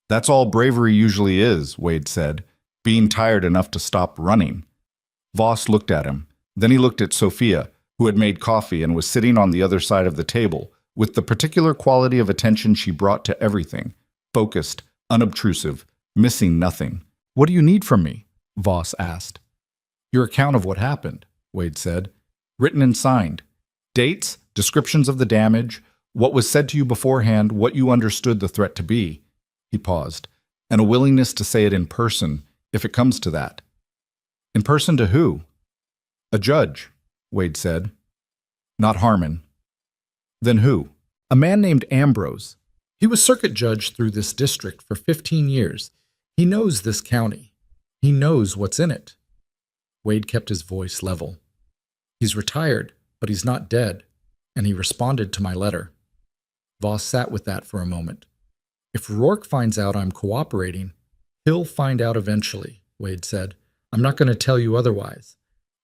That's all bravery usually is, Wade said, being tired enough to stop running. Voss looked at him. Then he looked at Sophia, who had made coffee and was sitting on the other side of the table, with the particular quality of attention she brought to everything, focused, unobtrusive, missing nothing. What do you need from me? Voss asked. Your account of what happened, Wade said. Written and signed. Dates, descriptions of the damage, what was said to you beforehand, what you understood the threat to be. He paused, and a willingness to say it in person, if it comes to that. In person to who? A judge, Wade said. Not Harmon. Then who? A man named Ambrose. He was circuit judge through this district for 15 years. He knows this county. He knows what's in it. Wade kept his voice level. He's retired, but he's not dead, and he responded to my letter. Voss sat with that for a moment. If Rourke finds out I'm cooperating, he'll find out eventually, Wade said. I'm not going to tell you otherwise.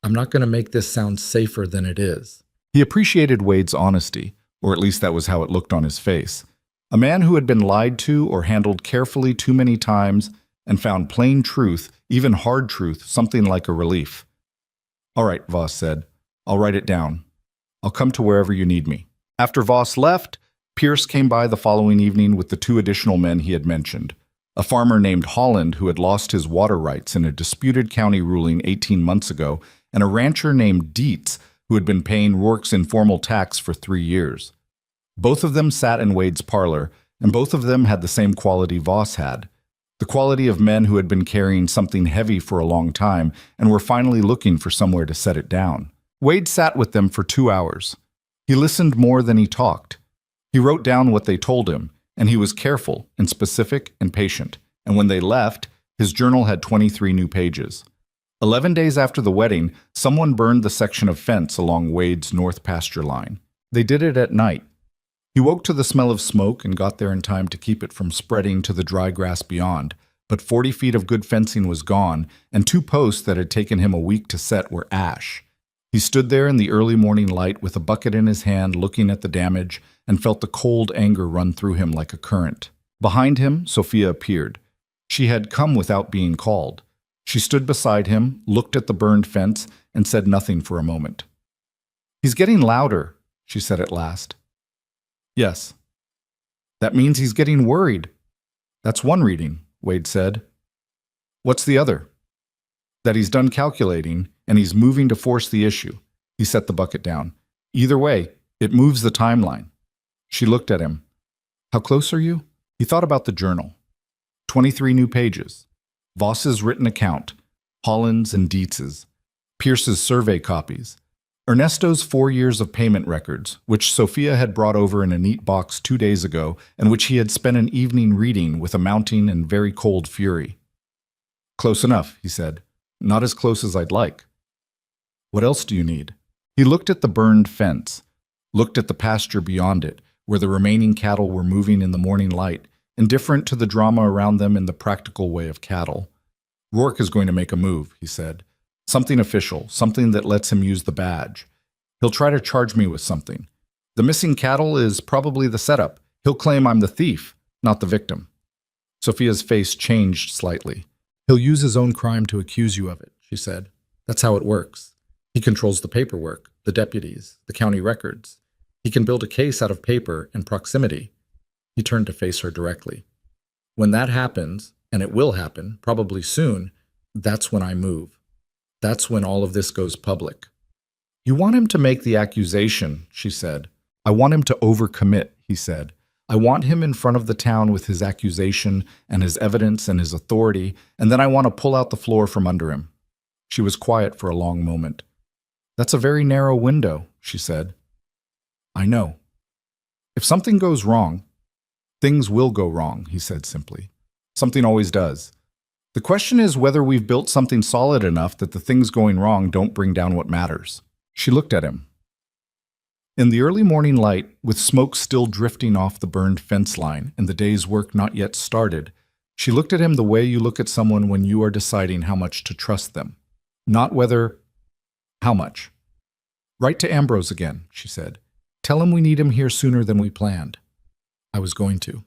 I'm not going to make this sound safer than it is. He appreciated Wade's honesty, or at least that was how it looked on his face. A man who had been lied to or handled carefully too many times and found plain truth, even hard truth, something like a relief. All right, Voss said. I'll write it down. I'll come to wherever you need me. After Voss left, Pierce came by the following evening with the 2 additional men he had mentioned. A farmer named Holland who had lost his water rights in a disputed county ruling 18 months ago, and a rancher named Dietz who had been paying Rourke's informal tax for 3 years. Both of them sat in Wade's parlor, and both of them had the same quality Voss had. The quality of men who had been carrying something heavy for a long time and were finally looking for somewhere to set it down. Wade sat with them for 2 hours. He listened more than he talked. He wrote down what they told him, and he was careful and specific and patient. And when they left, his journal had 23 new pages. 11 days after the wedding, someone burned the section of fence along Wade's north pasture line. They did it at night. He woke to the smell of smoke and got there in time to keep it from spreading to the dry grass beyond, but 40 feet of good fencing was gone, and 2 posts that had taken him a week to set were ash. He stood there in the early morning light with a bucket in his hand looking at the damage and felt the cold anger run through him like a current. Behind him, Sophia appeared. She had come without being called. She stood beside him, looked at the burned fence, and said nothing for a moment. He's getting louder, she said at last. Yes. That means he's getting worried. That's one reading, Wade said. What's the other? That he's done calculating and he's moving to force the issue. He set the bucket down. Either way, it moves the timeline. She looked at him. How close are you? He thought about the journal. 23 new pages. Voss's written account. Holland's and Dietz's. Pierce's survey copies. Ernesto's 4 years of payment records, which Sophia had brought over in a neat box 2 days ago and which he had spent an evening reading with a mounting and very cold fury. Close enough, he said. Not as close as I'd like. What else do you need? He looked at the burned fence, looked at the pasture beyond it, where the remaining cattle were moving in the morning light, indifferent to the drama around them in the practical way of cattle. Rourke is going to make a move, he said. Something official, something that lets him use the badge. He'll try to charge me with something. The missing cattle is probably the setup. He'll claim I'm the thief, not the victim. Sophia's face changed slightly. He'll use his own crime to accuse you of it, she said. That's how it works. He controls the paperwork, the deputies, the county records. He can build a case out of paper and proximity. He turned to face her directly. When that happens, and it will happen, probably soon, that's when I move. That's when all of this goes public. You want him to make the accusation, she said. I want him to overcommit, he said. I want him in front of the town with his accusation and his evidence and his authority, and then I want to pull out the floor from under him. She was quiet for a long moment. That's a very narrow window, she said. I know. If something goes wrong, things will go wrong, he said simply. Something always does. The question is whether we've built something solid enough that the things going wrong don't bring down what matters. She looked at him. In the early morning light, with smoke still drifting off the burned fence line and the day's work not yet started, she looked at him the way you look at someone when you are deciding how much to trust them. Not whether, how much. Write to Ambrose again, she said. Tell him we need him here sooner than we planned. I was going to.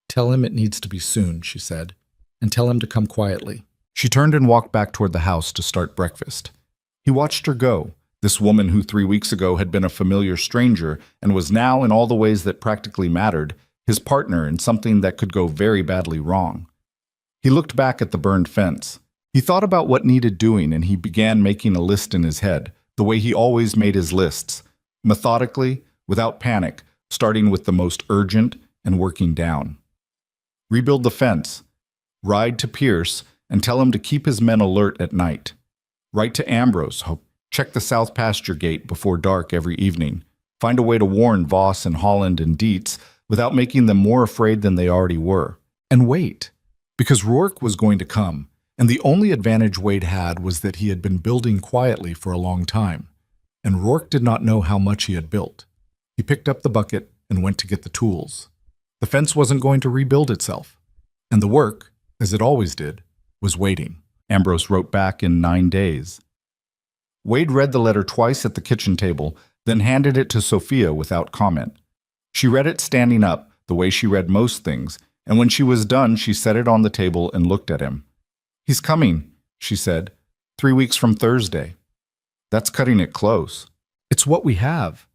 Tell him it needs to be soon, she said, and tell him to come quietly. She turned and walked back toward the house to start breakfast. He watched her go, this woman who 3 weeks ago had been a familiar stranger and was now, in all the ways that practically mattered, his partner in something that could go very badly wrong. He looked back at the burned fence. He thought about what needed doing, and he began making a list in his head, the way he always made his lists, methodically, without panic, starting with the most urgent and working down. Rebuild the fence. Ride to Pierce and tell him to keep his men alert at night. Write to Ambrose. Check the south pasture gate before dark every evening. Find a way to warn Voss and Holland and Dietz without making them more afraid than they already were. And wait, because Rourke was going to come, and the only advantage Wade had was that he had been building quietly for a long time, and Rourke did not know how much he had built. He picked up the bucket and went to get the tools. The fence wasn't going to rebuild itself, and the work, as it always did, was waiting. Ambrose wrote back in 9 days. Wade read the letter twice at the kitchen table, then handed it to Sophia without comment. She read it standing up, the way she read most things, and when she was done, she set it on the table and looked at him. He's coming, she said, 3 weeks from Thursday. That's cutting it close. It's what we have.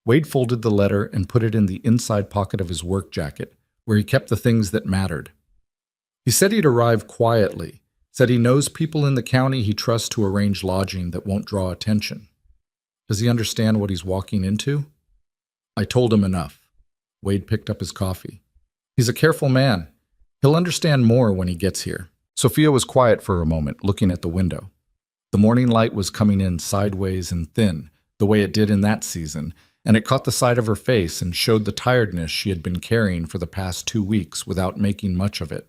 Wade folded the letter and put it in the inside pocket of his work jacket, where he kept the things that mattered. He said he'd arrive quietly, said he knows people in the county he trusts to arrange lodging that won't draw attention. Does he understand what he's walking into? I told him enough. Wade picked up his coffee. He's a careful man. He'll understand more when he gets here. Sophia was quiet for a moment, looking at the window. The morning light was coming in sideways and thin, the way it did in that season, and it caught the side of her face and showed the tiredness she had been carrying for the past 2 weeks without making much of it.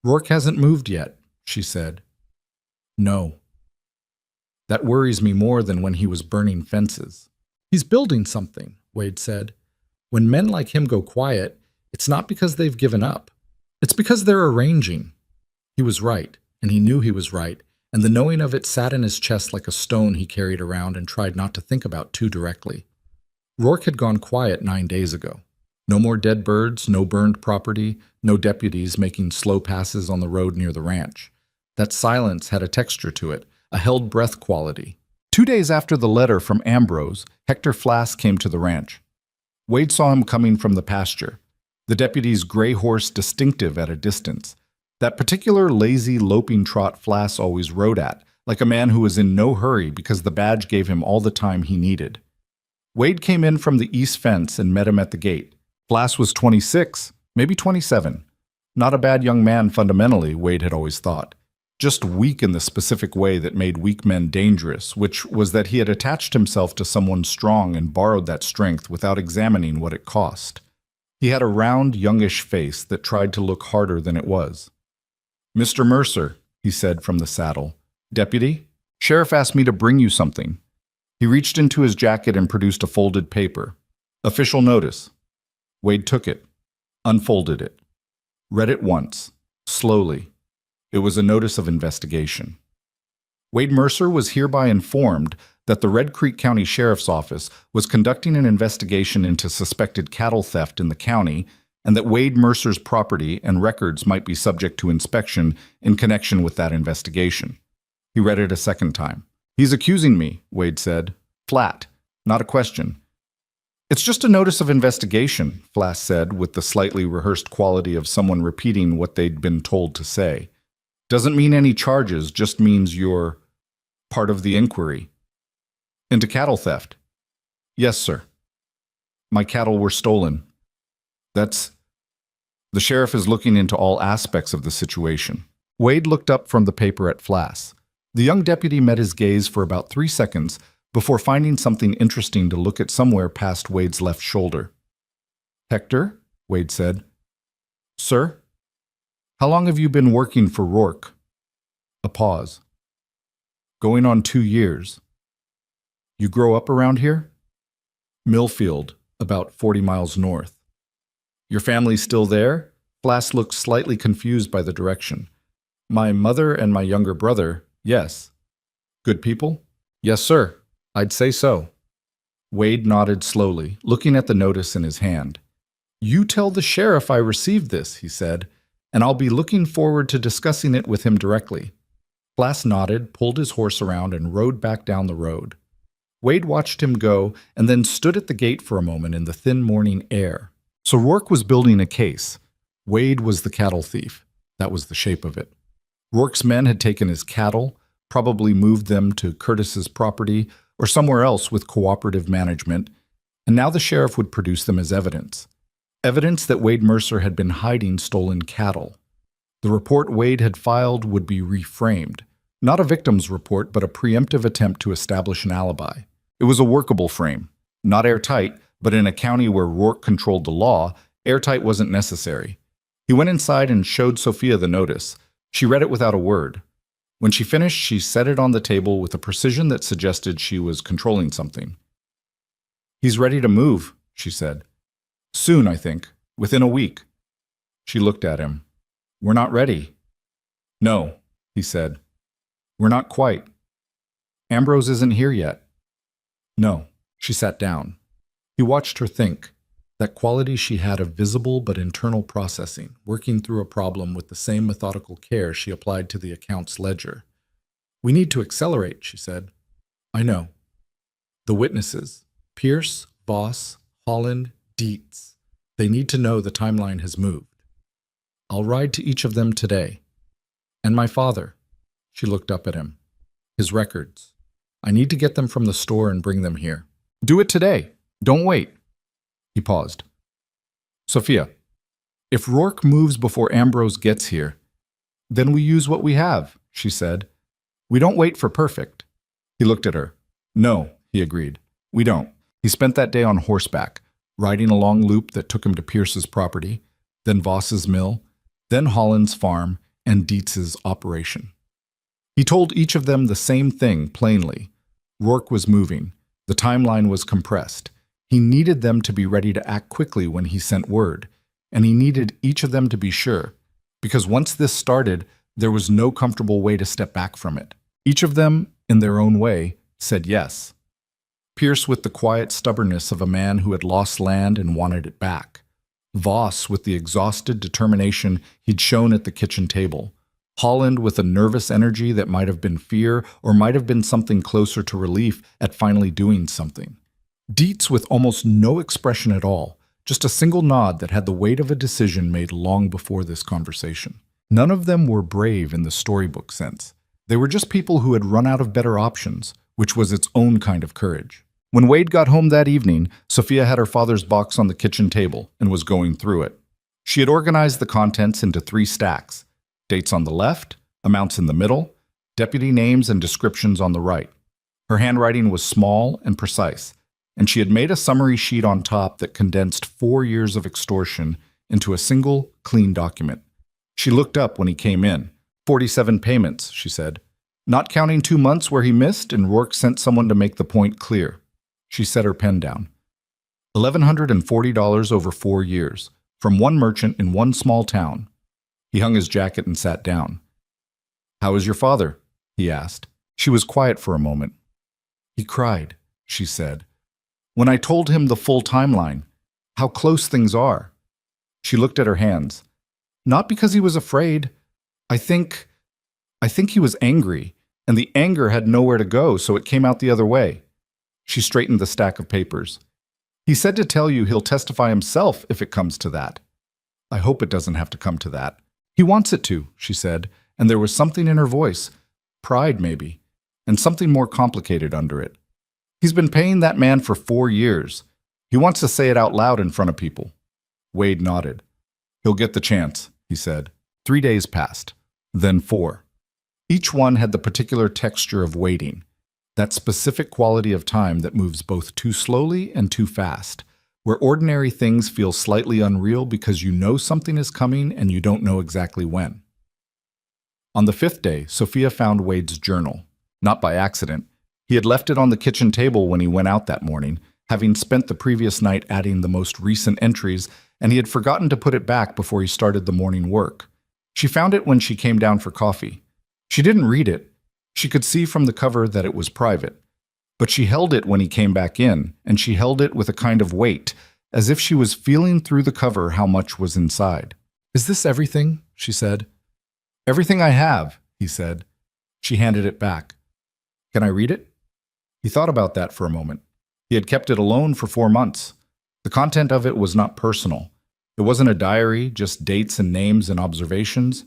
Rourke hasn't moved yet, she said. No. That worries me more than when he was burning fences. He's building something, Wade said. When men like him go quiet, it's not because they've given up. It's because they're arranging. He was right, and he knew he was right, and the knowing of it sat in his chest like a stone he carried around and tried not to think about too directly. Rourke had gone quiet 9 days ago. No more dead birds, no burned property, no deputies making slow passes on the road near the ranch. That silence had a texture to it, a held breath quality. 2 days after the letter from Ambrose, Hector Flass came to the ranch. Wade saw him coming from the pasture, the deputy's gray horse distinctive at a distance, that particular lazy, loping trot Flass always rode at, like a man who was in no hurry because the badge gave him all the time he needed. Wade came in from the east fence and met him at the gate. Flass was 26, maybe 27. Not a bad young man fundamentally, Wade had always thought. Just weak in the specific way that made weak men dangerous, which was that he had attached himself to someone strong and borrowed that strength without examining what it cost. He had a round, youngish face that tried to look harder than it was. "Mr. Mercer," he said from the saddle. "Deputy, Sheriff asked me to bring you something." He reached into his jacket and produced a folded paper. "Official notice." Wade took it, unfolded it, read it once, slowly. It was a notice of investigation. Wade Mercer was hereby informed that the Red Creek County Sheriff's Office was conducting an investigation into suspected cattle theft in the county, and that Wade Mercer's property and records might be subject to inspection in connection with that investigation. He read it a second time. "He's accusing me," Wade said. "Flat, not a question." "It's just a notice of investigation," Flass said with the slightly rehearsed quality of someone repeating what they'd been told to say. "Doesn't mean any charges, just means you're part of the inquiry." "Into cattle theft?" "Yes, sir. My cattle were stolen." "That's..." "The sheriff is looking into all aspects of the situation." Wade looked up from the paper at Flass. The young deputy met his gaze for about 3 seconds before finding something interesting to look at somewhere past Wade's left shoulder. "Hector," Wade said. "Sir?" "How long have you been working for Rourke?" A pause. "Going on 2 years. You grow up around here?" "Millfield, about 40 miles north." "Your family's still there?" Flass looked slightly confused by the direction. "My mother and my younger brother, yes." "Good people?" "Yes, sir. I'd say so." Wade nodded slowly, looking at the notice in his hand. "You tell the sheriff I received this," he said, "and I'll be looking forward to discussing it with him directly." Flass nodded, pulled his horse around, and rode back down the road. Wade watched him go and then stood at the gate for a moment in the thin morning air. So Rourke was building a case. Wade was the cattle thief. That was the shape of it. Rourke's men had taken his cattle, probably moved them to Curtis's property or somewhere else with cooperative management, and now the sheriff would produce them as evidence. Evidence that Wade Mercer had been hiding stolen cattle. The report Wade had filed would be reframed. Not a victim's report, but a preemptive attempt to establish an alibi. It was a workable frame. Not airtight, but in a county where Rourke controlled the law, airtight wasn't necessary. He went inside and showed Sophia the notice. She read it without a word. When she finished, she set it on the table with a precision that suggested she was controlling something. "He's ready to move," she said. "Soon, I think. Within a week." She looked at him. "We're not ready." "No," he said. "We're not quite. Ambrose isn't here yet." "No." She sat down. He watched her think. That quality she had of visible but internal processing, working through a problem with the same methodical care she applied to the accounts ledger. "We need to accelerate," she said. "I know." "The witnesses, Pierce, Voss, Holland, Dietz. They need to know the timeline has moved. I'll ride to each of them today. And my father." She looked up at him. "His records. I need to get them from the store and bring them here." "Do it today. Don't wait." He paused. "Sophia, if Rourke moves before Ambrose gets here, then we use what we have," she said. "We don't wait for perfect." He looked at her. "No," he agreed. "We don't." He spent that day on horseback, riding a long loop that took him to Pierce's property, then Voss's mill, then Holland's farm, and Dietz's operation. He told each of them the same thing plainly. Rourke was moving. The timeline was compressed. He needed them to be ready to act quickly when he sent word, and he needed each of them to be sure, because once this started, there was no comfortable way to step back from it. Each of them, in their own way, said yes. Pierce with the quiet stubbornness of a man who had lost land and wanted it back. Voss with the exhausted determination he'd shown at the kitchen table. Holland with a nervous energy that might have been fear or might have been something closer to relief at finally doing something. Dietz with almost no expression at all, just a single nod that had the weight of a decision made long before this conversation. None of them were brave in the storybook sense. They were just people who had run out of better options, which was its own kind of courage. When Wade got home that evening, Sophia had her father's box on the kitchen table and was going through it. She had organized the contents into 3 stacks: dates on the left, amounts in the middle, deputy names and descriptions on the right. Her handwriting was small and precise, and she had made a summary sheet on top that condensed 4 years of extortion into a single, clean document. She looked up when he came in. 47 payments, she said. Not counting 2 months where he missed and Rourke sent someone to make the point clear. She set her pen down. $1,140 over 4 years, from one merchant in one small town. He hung his jacket and sat down. "How is your father?" he asked. She was quiet for a moment. "He cried," she said. "When I told him the full timeline, how close things are." She looked at her hands. "Not because he was afraid. I think he was angry, and the anger had nowhere to go, so it came out the other way." She straightened the stack of papers. "He said to tell you he'll testify himself if it comes to that." "I hope it doesn't have to come to that." "He wants it to," she said, and there was something in her voice, pride maybe, and something more complicated under it. "He's been paying that man for 4 years. He wants to say it out loud in front of people." Wade nodded. "He'll get the chance," he said. 3 days passed, then 4. Each one had the particular texture of waiting, that specific quality of time that moves both too slowly and too fast, where ordinary things feel slightly unreal because you know something is coming and you don't know exactly when. On the 5th day, Sophia found Wade's journal. Not by accident. He had left it on the kitchen table when he went out that morning, having spent the previous night adding the most recent entries, and he had forgotten to put it back before he started the morning work. She found it when she came down for coffee. She didn't read it. She could see from the cover that it was private. But she held it when he came back in, and she held it with a kind of weight, as if she was feeling through the cover how much was inside. "Is this everything?" she said. "Everything I have," he said. She handed it back. "Can I read it?" He thought about that for a moment. He had kept it alone for 4 months. The content of it was not personal. It wasn't a diary, just dates and names and observations.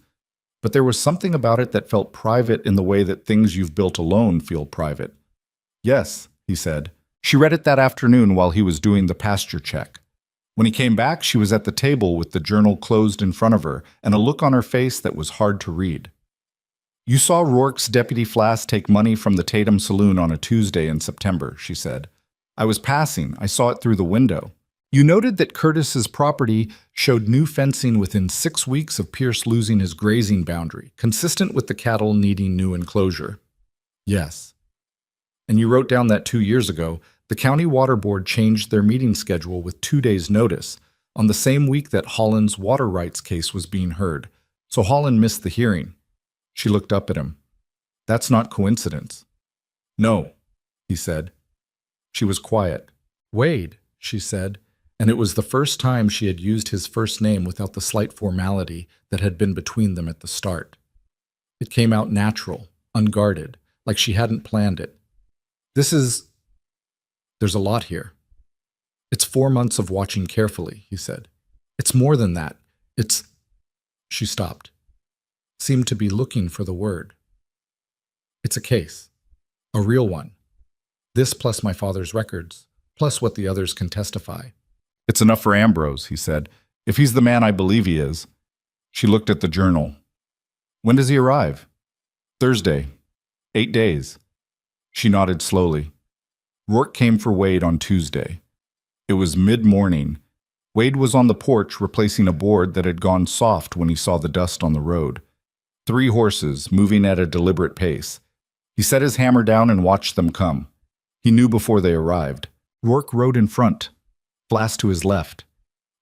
But there was something about it that felt private in the way that things you've built alone feel private. "Yes," he said. She read it that afternoon while he was doing the pasture check. When he came back, she was at the table with the journal closed in front of her and a look on her face that was hard to read. "You saw Rourke's Deputy Flass take money from the Tatum Saloon on a Tuesday in September," she said. "I was passing. I saw it through the window. You noted that Curtis's property showed new fencing within 6 weeks of Pierce losing his grazing boundary, consistent with the cattle needing new enclosure." "Yes." "And you wrote down that 2 years ago, the County Water Board changed their meeting schedule with 2 days' notice, on the same week that Holland's water rights case was being heard, so Holland missed the hearing." She looked up at him. "That's not coincidence." "No," he said. She was quiet. "Wade," she said, and it was the first time she had used his first name without the slight formality that had been between them at the start. It came out natural, unguarded, like she hadn't planned it. There's a lot here." "It's 4 months of watching carefully," he said. "It's more than that. She stopped, seemed to be looking for the word. "It's a case. A real one. This plus my father's records, plus what the others can testify." "It's enough for Ambrose," he said, "if he's the man I believe he is." She looked at the journal. "When does he arrive?" "Thursday. 8 days." She nodded slowly. Rourke came for Wade on Tuesday. It was mid-morning. Wade was on the porch replacing a board that had gone soft when he saw the dust on the road. 3 horses, moving at a deliberate pace. He set his hammer down and watched them come. He knew before they arrived. Rourke rode in front, Flass to his left.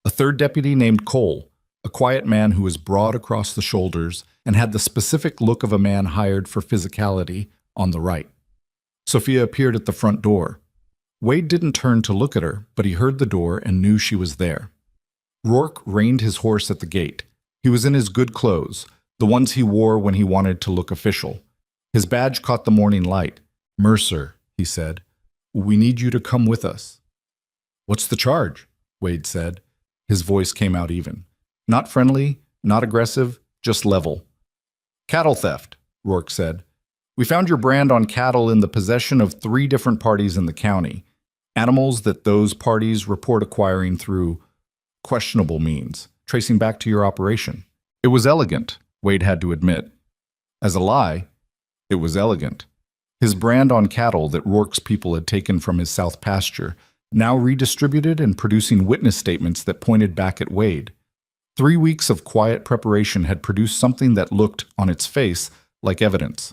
A 3rd deputy named Cole, a quiet man who was broad across the shoulders and had the specific look of a man hired for physicality, on the right. Sophia appeared at the front door. Wade didn't turn to look at her, but he heard the door and knew she was there. Rourke reined his horse at the gate. He was in his good clothes, the ones he wore when he wanted to look official. His badge caught the morning light. "Mercer," he said, "we need you to come with us." What's the charge? Wade said. His voice came out even. Not friendly, not aggressive, just level. Cattle theft, Rourke said. We found your brand on cattle in the possession of 3 different parties in the county. Animals that those parties report acquiring through questionable means, tracing back to your operation. It was elegant, Wade had to admit. As a lie, it was elegant. His brand on cattle that Rourke's people had taken from his south pasture, now redistributed and producing witness statements that pointed back at Wade. 3 weeks of quiet preparation had produced something that looked, on its face, like evidence.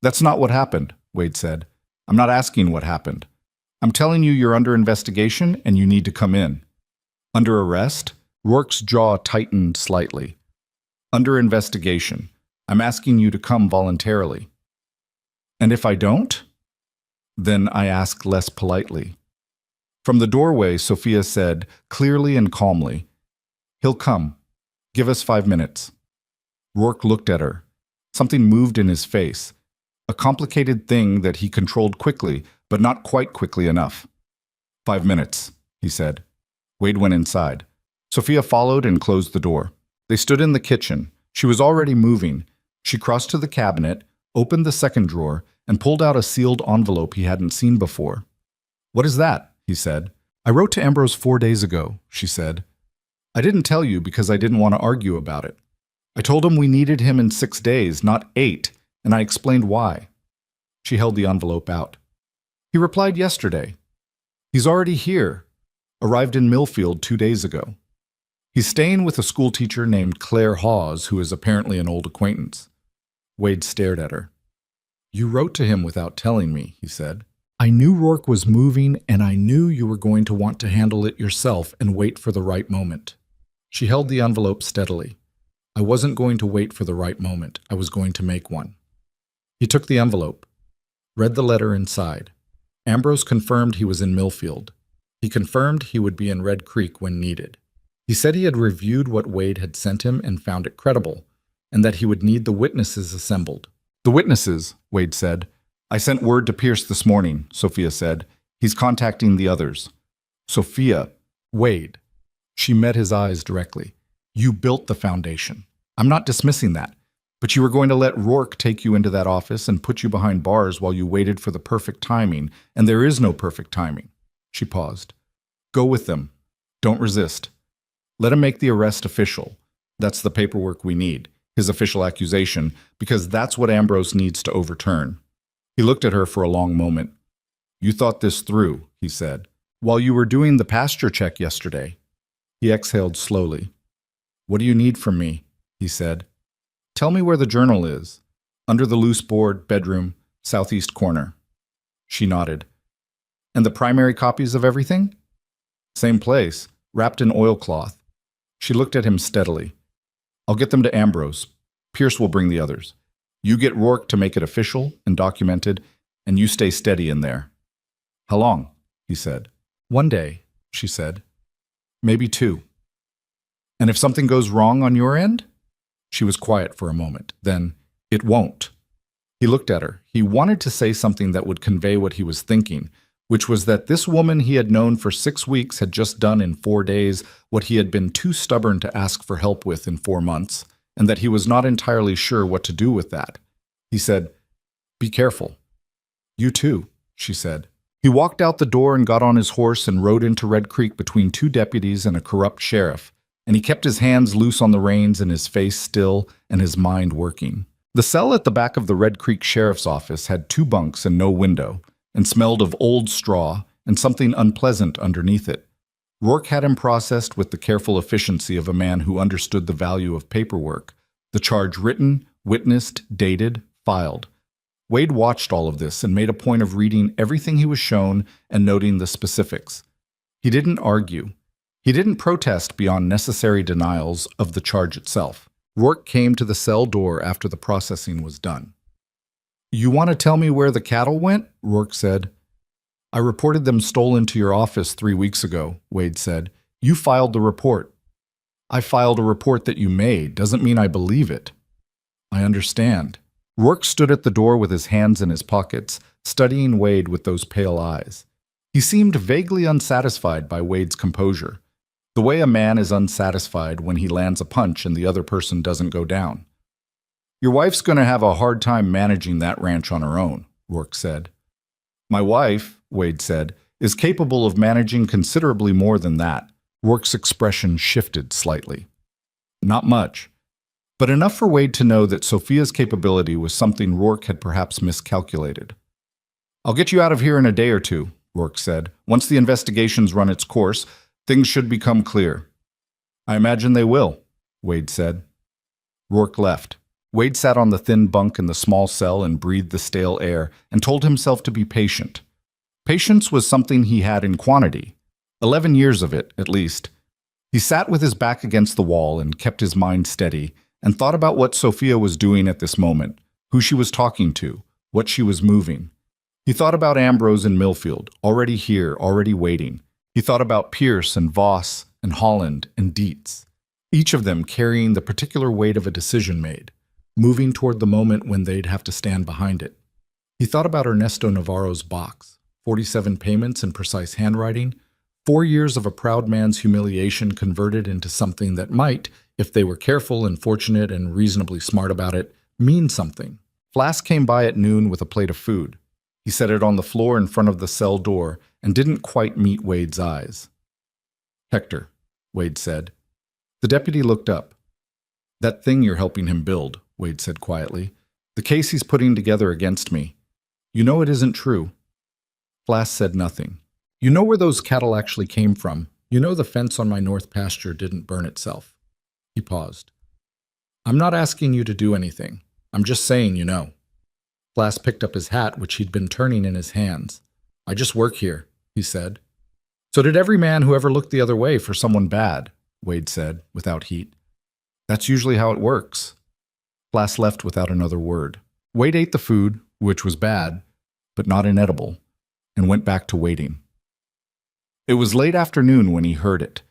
That's not what happened, Wade said. I'm not asking what happened. I'm telling you you're under investigation and you need to come in. Under arrest? Rourke's jaw tightened slightly. Under investigation. I'm asking you to come voluntarily. And if I don't? Then I ask less politely. From the doorway, Sophia said, clearly and calmly, He'll come. Give us 5 minutes. Rourke looked at her. Something moved in his face. A complicated thing that he controlled quickly, but not quite quickly enough. 5 minutes, he said. Wade went inside. Sophia followed and closed the door. They stood in the kitchen. She was already moving. She crossed to the cabinet, opened the second drawer, and pulled out a sealed envelope he hadn't seen before. What is that? He said. I wrote to Ambrose 4 days ago, she said. I didn't tell you because I didn't want to argue about it. I told him we needed him in 6 days, not 8, and I explained why. She held the envelope out. He replied yesterday. He's already here. Arrived in Millfield 2 days ago. He's staying with a schoolteacher named Claire Hawes, who is apparently an old acquaintance. Wade stared at her. You wrote to him without telling me, he said. I knew Rourke was moving, and I knew you were going to want to handle it yourself and wait for the right moment. She held the envelope steadily. I wasn't going to wait for the right moment. I was going to make one. He took the envelope, read the letter inside. Ambrose confirmed he was in Millfield. He confirmed he would be in Red Creek when needed. He said he had reviewed what Wade had sent him and found it credible, and that he would need the witnesses assembled. The witnesses, Wade said. I sent word to Pierce this morning, Sophia said. He's contacting the others. Sophia, Wade. She met his eyes directly. You built the foundation. I'm not dismissing that. But you were going to let Rourke take you into that office and put you behind bars while you waited for the perfect timing, and there is no perfect timing. She paused. Go with them. Don't resist. Let him make the arrest official. That's the paperwork we need, his official accusation, because that's what Ambrose needs to overturn. He looked at her for a long moment. You thought this through, he said, while you were doing the pasture check yesterday. He exhaled slowly. What do you need from me? He said. Tell me where the journal is. Under the loose board, bedroom, southeast corner. She nodded. And the primary copies of everything? Same place, wrapped in oilcloth. She looked at him steadily. I'll get them to Ambrose. Pierce will bring the others. You get Rourke to make it official and documented, and you stay steady in there. How long? He said. 1 day, she said. Maybe 2. And if something goes wrong on your end? She was quiet for a moment. Then, it won't. He looked at her. He wanted to say something that would convey what he was thinking, which was that this woman he had known for 6 weeks had just done in 4 days what he had been too stubborn to ask for help with in 4 months, and that he was not entirely sure what to do with that. He said, Be careful. You too, she said. He walked out the door and got on his horse and rode into Red Creek between 2 deputies and a corrupt sheriff, and he kept his hands loose on the reins and his face still and his mind working. The cell at the back of the Red Creek Sheriff's office had 2 bunks and no window, and smelled of old straw and something unpleasant underneath it. Rourke had him processed with the careful efficiency of a man who understood the value of paperwork, the charge written, witnessed, dated, filed. Wade watched all of this and made a point of reading everything he was shown and noting the specifics. He didn't argue. He didn't protest beyond necessary denials of the charge itself. Rourke came to the cell door after the processing was done. You want to tell me where the cattle went? Rourke said. I reported them stolen to your office 3 weeks ago, Wade said. You filed the report. I filed a report that you made. Doesn't mean I believe it. I understand. Rourke stood at the door with his hands in his pockets, studying Wade with those pale eyes. He seemed vaguely unsatisfied by Wade's composure, the way a man is unsatisfied when he lands a punch and the other person doesn't go down. "Your wife's going to have a hard time managing that ranch on her own," Rourke said. "My wife," Wade said, "is capable of managing considerably more than that." Rourke's expression shifted slightly. Not much, but enough for Wade to know that Sophia's capability was something Rourke had perhaps miscalculated. "I'll get you out of here in a day or two," Rourke said. "Once the investigation's run its course, things should become clear." "I imagine they will," Wade said. Rourke left. Wade sat on the thin bunk in the small cell and breathed the stale air and told himself to be patient. Patience was something he had in quantity. 11 years of it, at least. He sat with his back against the wall and kept his mind steady and thought about what Sophia was doing at this moment, who she was talking to, what she was moving. He thought about Ambrose and Millfield, already here, already waiting. He thought about Pierce and Voss and Holland and Dietz, each of them carrying the particular weight of a decision made, moving toward the moment when they'd have to stand behind it. He thought about Ernesto Navarro's box, 47 payments in precise handwriting, 4 years of a proud man's humiliation converted into something that might, if they were careful and fortunate and reasonably smart about it, mean something. Flask came by at noon with a plate of food. He set it on the floor in front of the cell door and didn't quite meet Wade's eyes. "Hector," Wade said. The deputy looked up. "That thing you're helping him build," Wade said quietly. "The case he's putting together against me. You know it isn't true." Flask said nothing. "You know where those cattle actually came from. You know the fence on my north pasture didn't burn itself." He paused. "I'm not asking you to do anything. I'm just saying you know." Flask picked up his hat, which he'd been turning in his hands. "I just work here," he said. "So did every man who ever looked the other way for someone bad," Wade said, without heat. "That's usually how it works." Flask left without another word. Wade ate the food, which was bad, but not inedible, and went back to waiting. It was late afternoon when he heard it,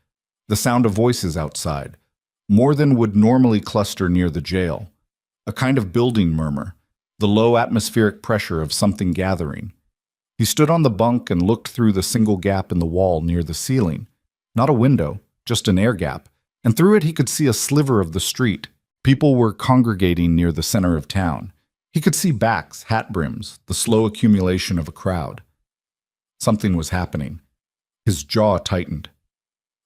the sound of voices outside, more than would normally cluster near the jail, a kind of building murmur, the low atmospheric pressure of something gathering. He stood on the bunk and looked through the single gap in the wall near the ceiling, not a window, just an air gap, and through it he could see a sliver of the street. People were congregating near the center of town. He could see backs, hat brims, the slow accumulation of a crowd. Something was happening. His jaw tightened.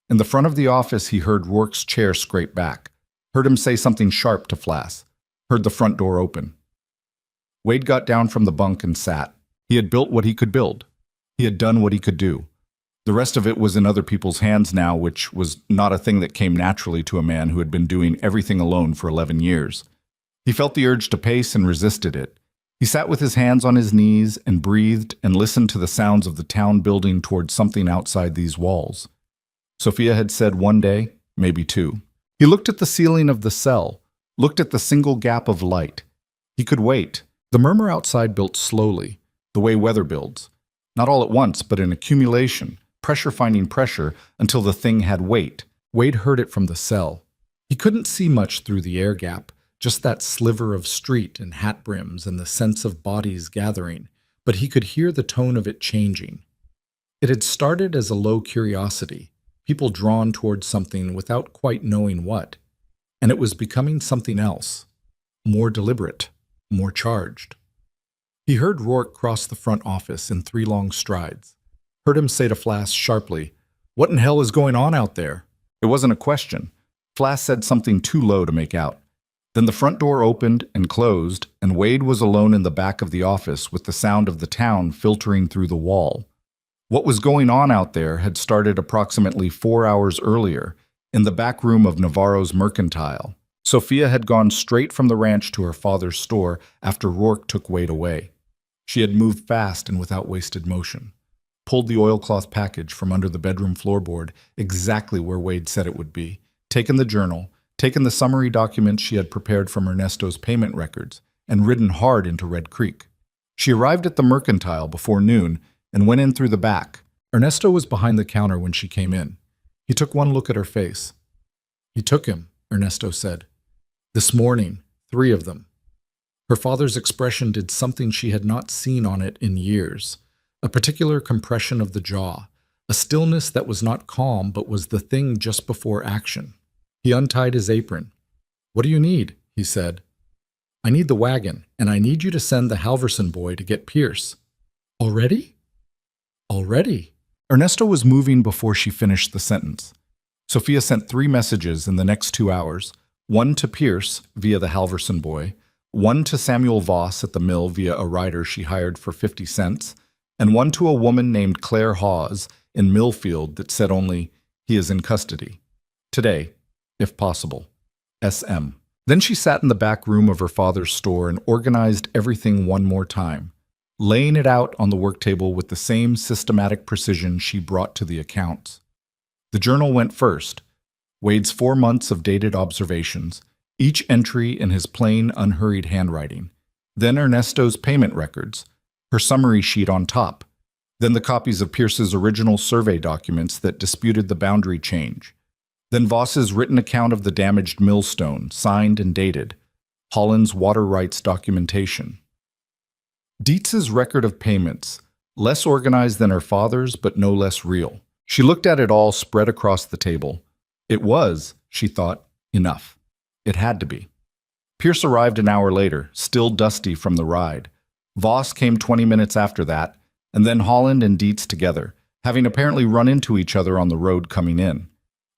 In the front of the office, he heard Rourke's chair scrape back, heard him say something sharp to Flask, heard the front door open. Wade got down from the bunk and sat. He had built what he could build. He had done what he could do. The rest of it was in other people's hands now, which was not a thing that came naturally to a man who had been doing everything alone for 11 years. He felt the urge to pace and resisted it. He sat with his hands on his knees and breathed and listened to the sounds of the town building towards something outside these walls. Sophia had said one day, maybe two. He looked at the ceiling of the cell, looked at the single gap of light. He could wait. The murmur outside built slowly, the way weather builds. Not all at once, but in accumulation, pressure finding pressure until the thing had weight. Wade heard it from the cell. He couldn't see much through the air gap, just that sliver of street and hat brims and the sense of bodies gathering, but he could hear the tone of it changing. It had started as a low curiosity, people drawn towards something without quite knowing what, and it was becoming something else, more deliberate, more charged. He heard Rourke cross the front office in 3 long strides, heard him say to Flask sharply, "What in hell is going on out there?" It wasn't a question. Flask said something too low to make out. Then the front door opened and closed, and Wade was alone in the back of the office with the sound of the town filtering through the wall. What was going on out there had started approximately 4 hours earlier, in the back room of Navarro's Mercantile. Sophia had gone straight from the ranch to her father's store after Rourke took Wade away. She had moved fast and without wasted motion, pulled the oilcloth package from under the bedroom floorboard exactly where Wade said it would be, taken the journal, taken the summary documents she had prepared from Ernesto's payment records, and ridden hard into Red Creek. She arrived at the Mercantile before noon and went in through the back. Ernesto was behind the counter when she came in. He took one look at her face. "He took him," Ernesto said. "This morning, 3 of them." Her father's expression did something she had not seen on it in years, a particular compression of the jaw, a stillness that was not calm but was the thing just before action. He untied his apron. "What do you need?" he said. "I need the wagon, and I need you to send the Halverson boy to get Pierce." "Already?" "Already." Ernesto was moving before she finished the sentence. Sophia sent 3 messages in the next 2 hours, one to Pierce via the Halverson boy, one to Samuel Voss at the mill via a rider she hired for 50 cents, and one to a woman named Claire Hawes in Millfield that said only, "He is in custody. Today, if possible. SM." Then she sat in the back room of her father's store and organized everything one more time, laying it out on the work table with the same systematic precision she brought to the accounts. The journal went first, Wade's 4 months of dated observations, each entry in his plain, unhurried handwriting. Then Ernesto's payment records, her summary sheet on top. Then the copies of Pierce's original survey documents that disputed the boundary change. Then Voss's written account of the damaged millstone, signed and dated. Holland's water rights documentation. Dietz's record of payments, less organized than her father's but no less real. She looked at it all spread across the table. It was, she thought, enough. It had to be. Pierce arrived an hour later, still dusty from the ride. Voss came 20 minutes after that, and then Holland and Dietz together, having apparently run into each other on the road coming in.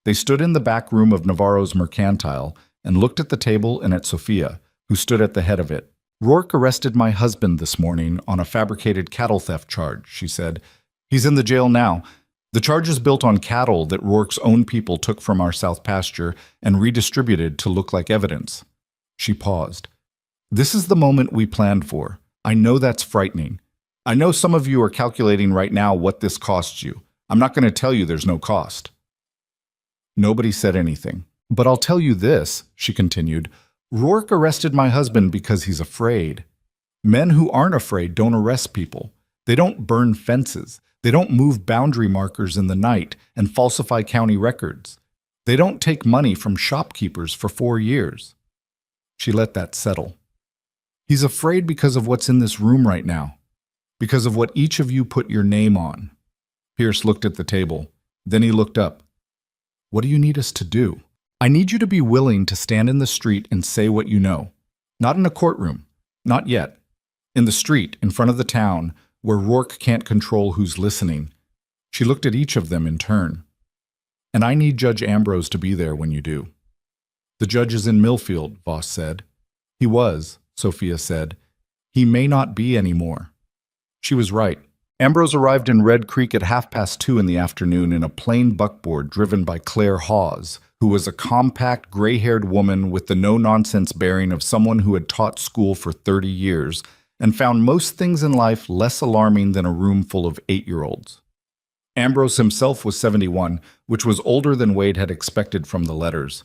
They stood in the back room of Navarro's Mercantile and looked at the table and at Sophia, who stood at the head of it. "Rourke arrested my husband this morning on a fabricated cattle theft charge," she said. "He's in the jail now. The charge is built on cattle that Rourke's own people took from our south pasture and redistributed to look like evidence." She paused. "This is the moment we planned for. I know that's frightening. I know some of you are calculating right now what this costs you. I'm not going to tell you there's no cost." Nobody said anything. "But I'll tell you this," she continued. "Rourke arrested my husband because he's afraid. Men who aren't afraid don't arrest people. They don't burn fences. They don't move boundary markers in the night and falsify county records. They don't take money from shopkeepers for 4 years." She let that settle. "He's afraid because of what's in this room right now, because of what each of you put your name on." Pierce looked at the table. Then he looked up. "What do you need us to do?" "I need you to be willing to stand in the street and say what you know. Not in a courtroom. Not yet. In the street, in front of the town, where Rourke can't control who's listening." She looked at each of them in turn. "And I need Judge Ambrose to be there when you do." "The judge is in Millfield," Voss said. "He was," Sophia said. "He may not be anymore." She was right. Ambrose arrived in Red Creek at 2:30 in the afternoon in a plain buckboard driven by Claire Hawes, who was a compact, gray-haired woman with the no-nonsense bearing of someone who had taught school for 30 years and found most things in life less alarming than a room full of 8-year-olds. Ambrose himself was 71, which was older than Wade had expected from the letters.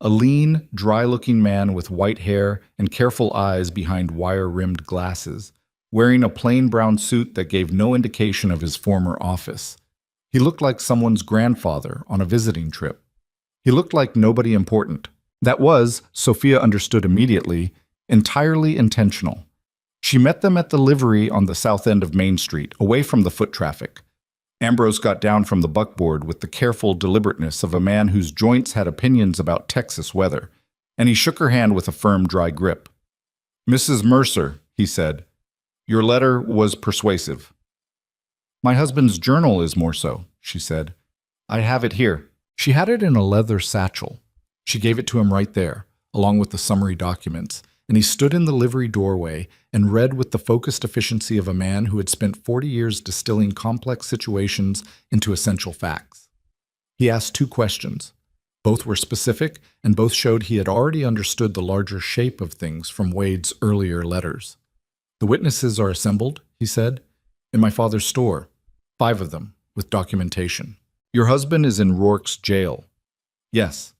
A lean, dry-looking man with white hair and careful eyes behind wire-rimmed glasses, wearing a plain brown suit that gave no indication of his former office. He looked like someone's grandfather on a visiting trip. He looked like nobody important. That was, Sophia understood immediately, entirely intentional. She met them at the livery on the south end of Main Street, away from the foot traffic. Ambrose got down from the buckboard with the careful deliberateness of a man whose joints had opinions about Texas weather, and he shook her hand with a firm, dry grip. "Mrs. Mercer," he said, "your letter was persuasive." "My husband's journal is more so," she said. "I have it here." She had it in a leather satchel. She gave it to him right there, along with the summary documents, and he stood in the livery doorway and read with the focused efficiency of a man who had spent 40 years distilling complex situations into essential facts. He asked 2 questions. Both were specific, and both showed he had already understood the larger shape of things from Wade's earlier letters. "The witnesses are assembled," he said, "in my father's store. 5 of them, with documentation. Your husband is in Rourke's jail." "Yes."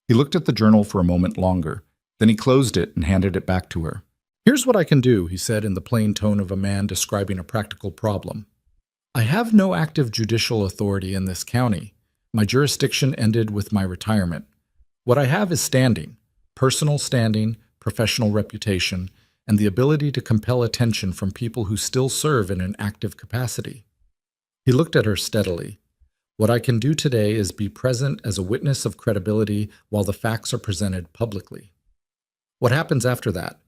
He looked at the journal for a moment longer. Then he closed it and handed it back to her. "Here's what I can do," he said in the plain tone of a man describing a practical problem. "I have no active judicial authority in this county. My jurisdiction ended with my retirement. What I have is standing, personal standing, professional reputation, and the ability to compel attention from people who still serve in an active capacity. He looked at her steadily. What I can do today is be present as a witness of credibility while the facts are presented publicly. What happens after that?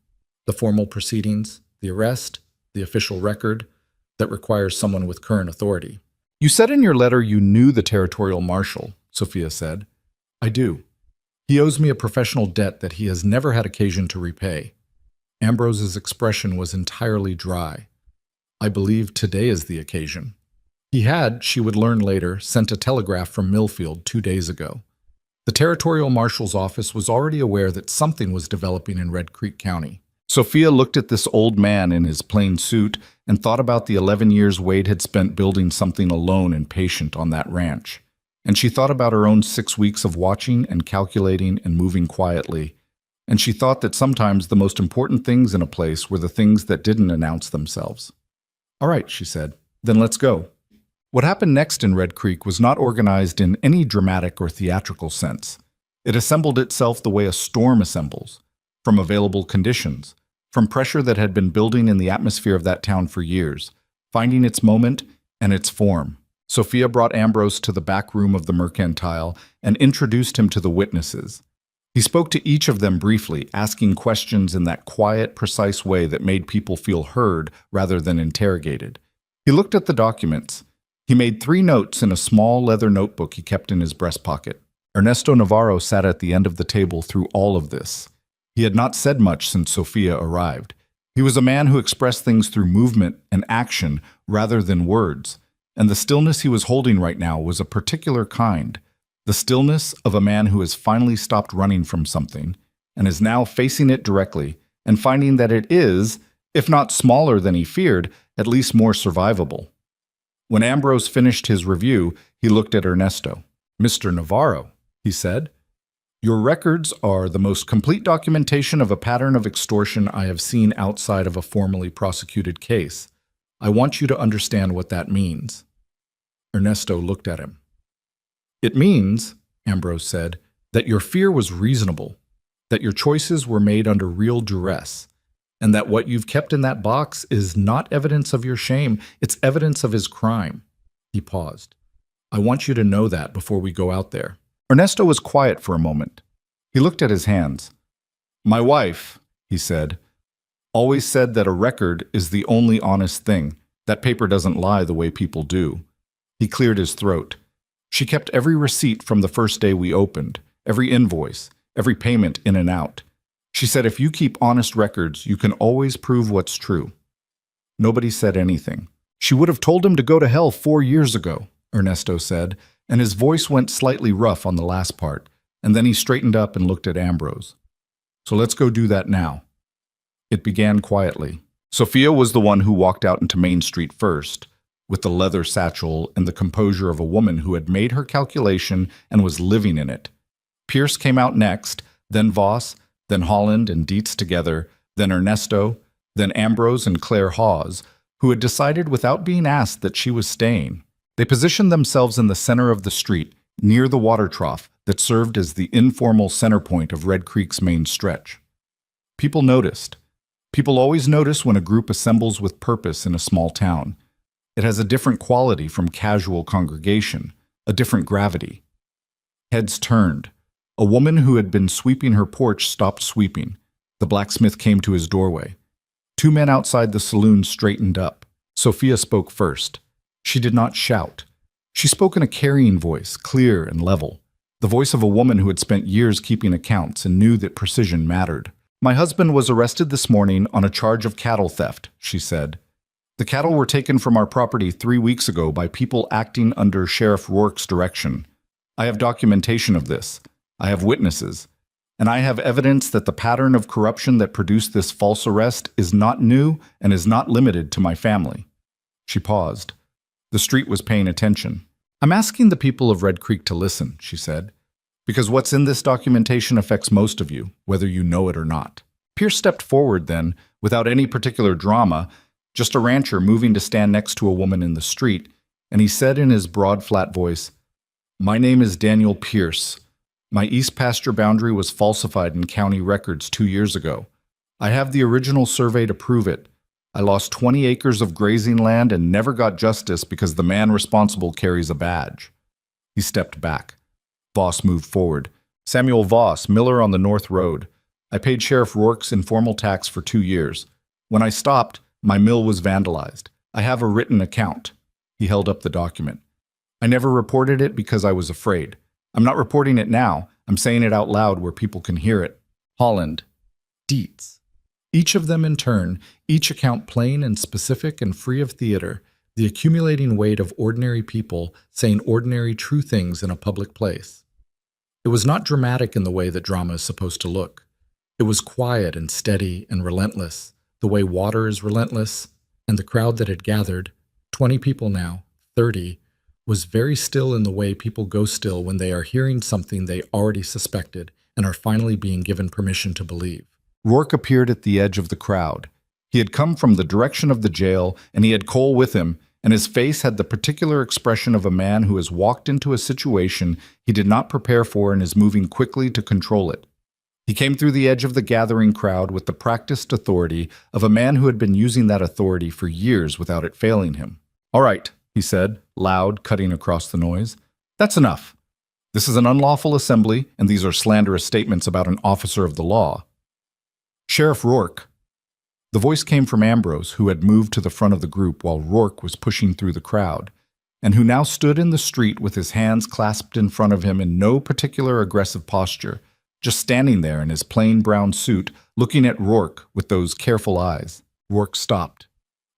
The formal proceedings, the arrest, the official record that requires someone with current authority. You said in your letter you knew the territorial marshal, Sophia said. I do. He owes me a professional debt that he has never had occasion to repay. Ambrose's expression was entirely dry. I believe today is the occasion. He had, she would learn later, sent a telegraph from Millfield 2 days ago. The territorial marshal's office was already aware that something was developing in Red Creek County. Sophia looked at this old man in his plain suit and thought about the 11 years Wade had spent building something alone and patient on that ranch. And she thought about her own 6 weeks of watching and calculating and moving quietly. And she thought that sometimes the most important things in a place were the things that didn't announce themselves. All right, she said, then let's go. What happened next in Red Creek was not organized in any dramatic or theatrical sense. It assembled itself the way a storm assembles, from available conditions, from pressure that had been building in the atmosphere of that town for years, finding its moment and its form. Sophia brought Ambrose to the back room of the Mercantile and introduced him to the witnesses. He spoke to each of them briefly, asking questions in that quiet, precise way that made people feel heard rather than interrogated. He looked at the documents. He made 3 notes in a small leather notebook he kept in his breast pocket. Ernesto Navarro sat at the end of the table through all of this. He had not said much since Sophia arrived. He was a man who expressed things through movement and action rather than words, and the stillness he was holding right now was a particular kind. The stillness of a man who has finally stopped running from something and is now facing it directly and finding that it is, if not smaller than he feared, at least more survivable. When Ambrose finished his review, he looked at Ernesto. Mr. Navarro, he said, your records are the most complete documentation of a pattern of extortion I have seen outside of a formally prosecuted case. I want you to understand what that means. Ernesto looked at him. It means, Ambrose said, that your fear was reasonable, that your choices were made under real duress, and that what you've kept in that box is not evidence of your shame, it's evidence of his crime. He paused. I want you to know that before we go out there. Ernesto was quiet for a moment. He looked at his hands. My wife, he said, always said that a record is the only honest thing. That paper doesn't lie the way people do. He cleared his throat. She kept every receipt from the first day we opened, every invoice, every payment in and out. She said if you keep honest records, you can always prove what's true. Nobody said anything. She would have told him to go to hell 4 years ago, Ernesto said, and his voice went slightly rough on the last part, and then he straightened up and looked at Ambrose. So let's go do that now. It began quietly. Sophia was the one who walked out into Main Street first, with the leather satchel and the composure of a woman who had made her calculation and was living in it. Pierce came out next, then Voss, then Holland and Dietz together, then Ernesto, then Ambrose and Claire Hawes, who had decided without being asked that she was staying. They positioned themselves in the center of the street, near the water trough that served as the informal center point of Red Creek's main stretch. People noticed. People always notice when a group assembles with purpose in a small town. It has a different quality from casual congregation, a different gravity. Heads turned. A woman who had been sweeping her porch stopped sweeping. The blacksmith came to his doorway. 2 men outside the saloon straightened up. Sophia spoke first. She did not shout. She spoke in a carrying voice, clear and level. The voice of a woman who had spent years keeping accounts and knew that precision mattered. My husband was arrested this morning on a charge of cattle theft, she said. The cattle were taken from our property 3 weeks ago by people acting under Sheriff Rourke's direction. I have documentation of this. I have witnesses. And I have evidence that the pattern of corruption that produced this false arrest is not new and is not limited to my family. She paused. The street was paying attention. I'm asking the people of Red Creek to listen, she said, because what's in this documentation affects most of you, whether you know it or not. Pierce stepped forward then, without any particular drama, just a rancher moving to stand next to a woman in the street, and he said in his broad, flat voice, My name is Daniel Pierce. My east pasture boundary was falsified in county records 2 years ago. I have the original survey to prove it. I lost 20 acres of grazing land and never got justice because the man responsible carries a badge." He stepped back. Voss moved forward. "Samuel Voss, miller on the North Road. I paid Sheriff Rourke's informal tax for 2 years. When I stopped, my mill was vandalized. I have a written account." He held up the document. "I never reported it because I was afraid. I'm not reporting it now. I'm saying it out loud where people can hear it. Holland. Dietz." Each of them in turn, each account plain and specific and free of theater, the accumulating weight of ordinary people saying ordinary true things in a public place. It was not dramatic in the way that drama is supposed to look. It was quiet and steady and relentless, the way water is relentless, and the crowd that had gathered, 20 people now, 30, was very still in the way people go still when they are hearing something they already suspected and are finally being given permission to believe. Rourke appeared at the edge of the crowd. He had come from the direction of the jail, and he had Cole with him, and his face had the particular expression of a man who has walked into a situation he did not prepare for and is moving quickly to control it. He came through the edge of the gathering crowd with the practiced authority of a man who had been using that authority for years without it failing him. "All right," he said, loud, cutting across the noise. "That's enough. This is an unlawful assembly, and these are slanderous statements about an officer of the law. Sheriff Rourke." The voice came from Ambrose, who had moved to the front of the group while Rourke was pushing through the crowd, and who now stood in the street with his hands clasped in front of him in no particular aggressive posture, just standing there in his plain brown suit, looking at Rourke with those careful eyes. Rourke stopped.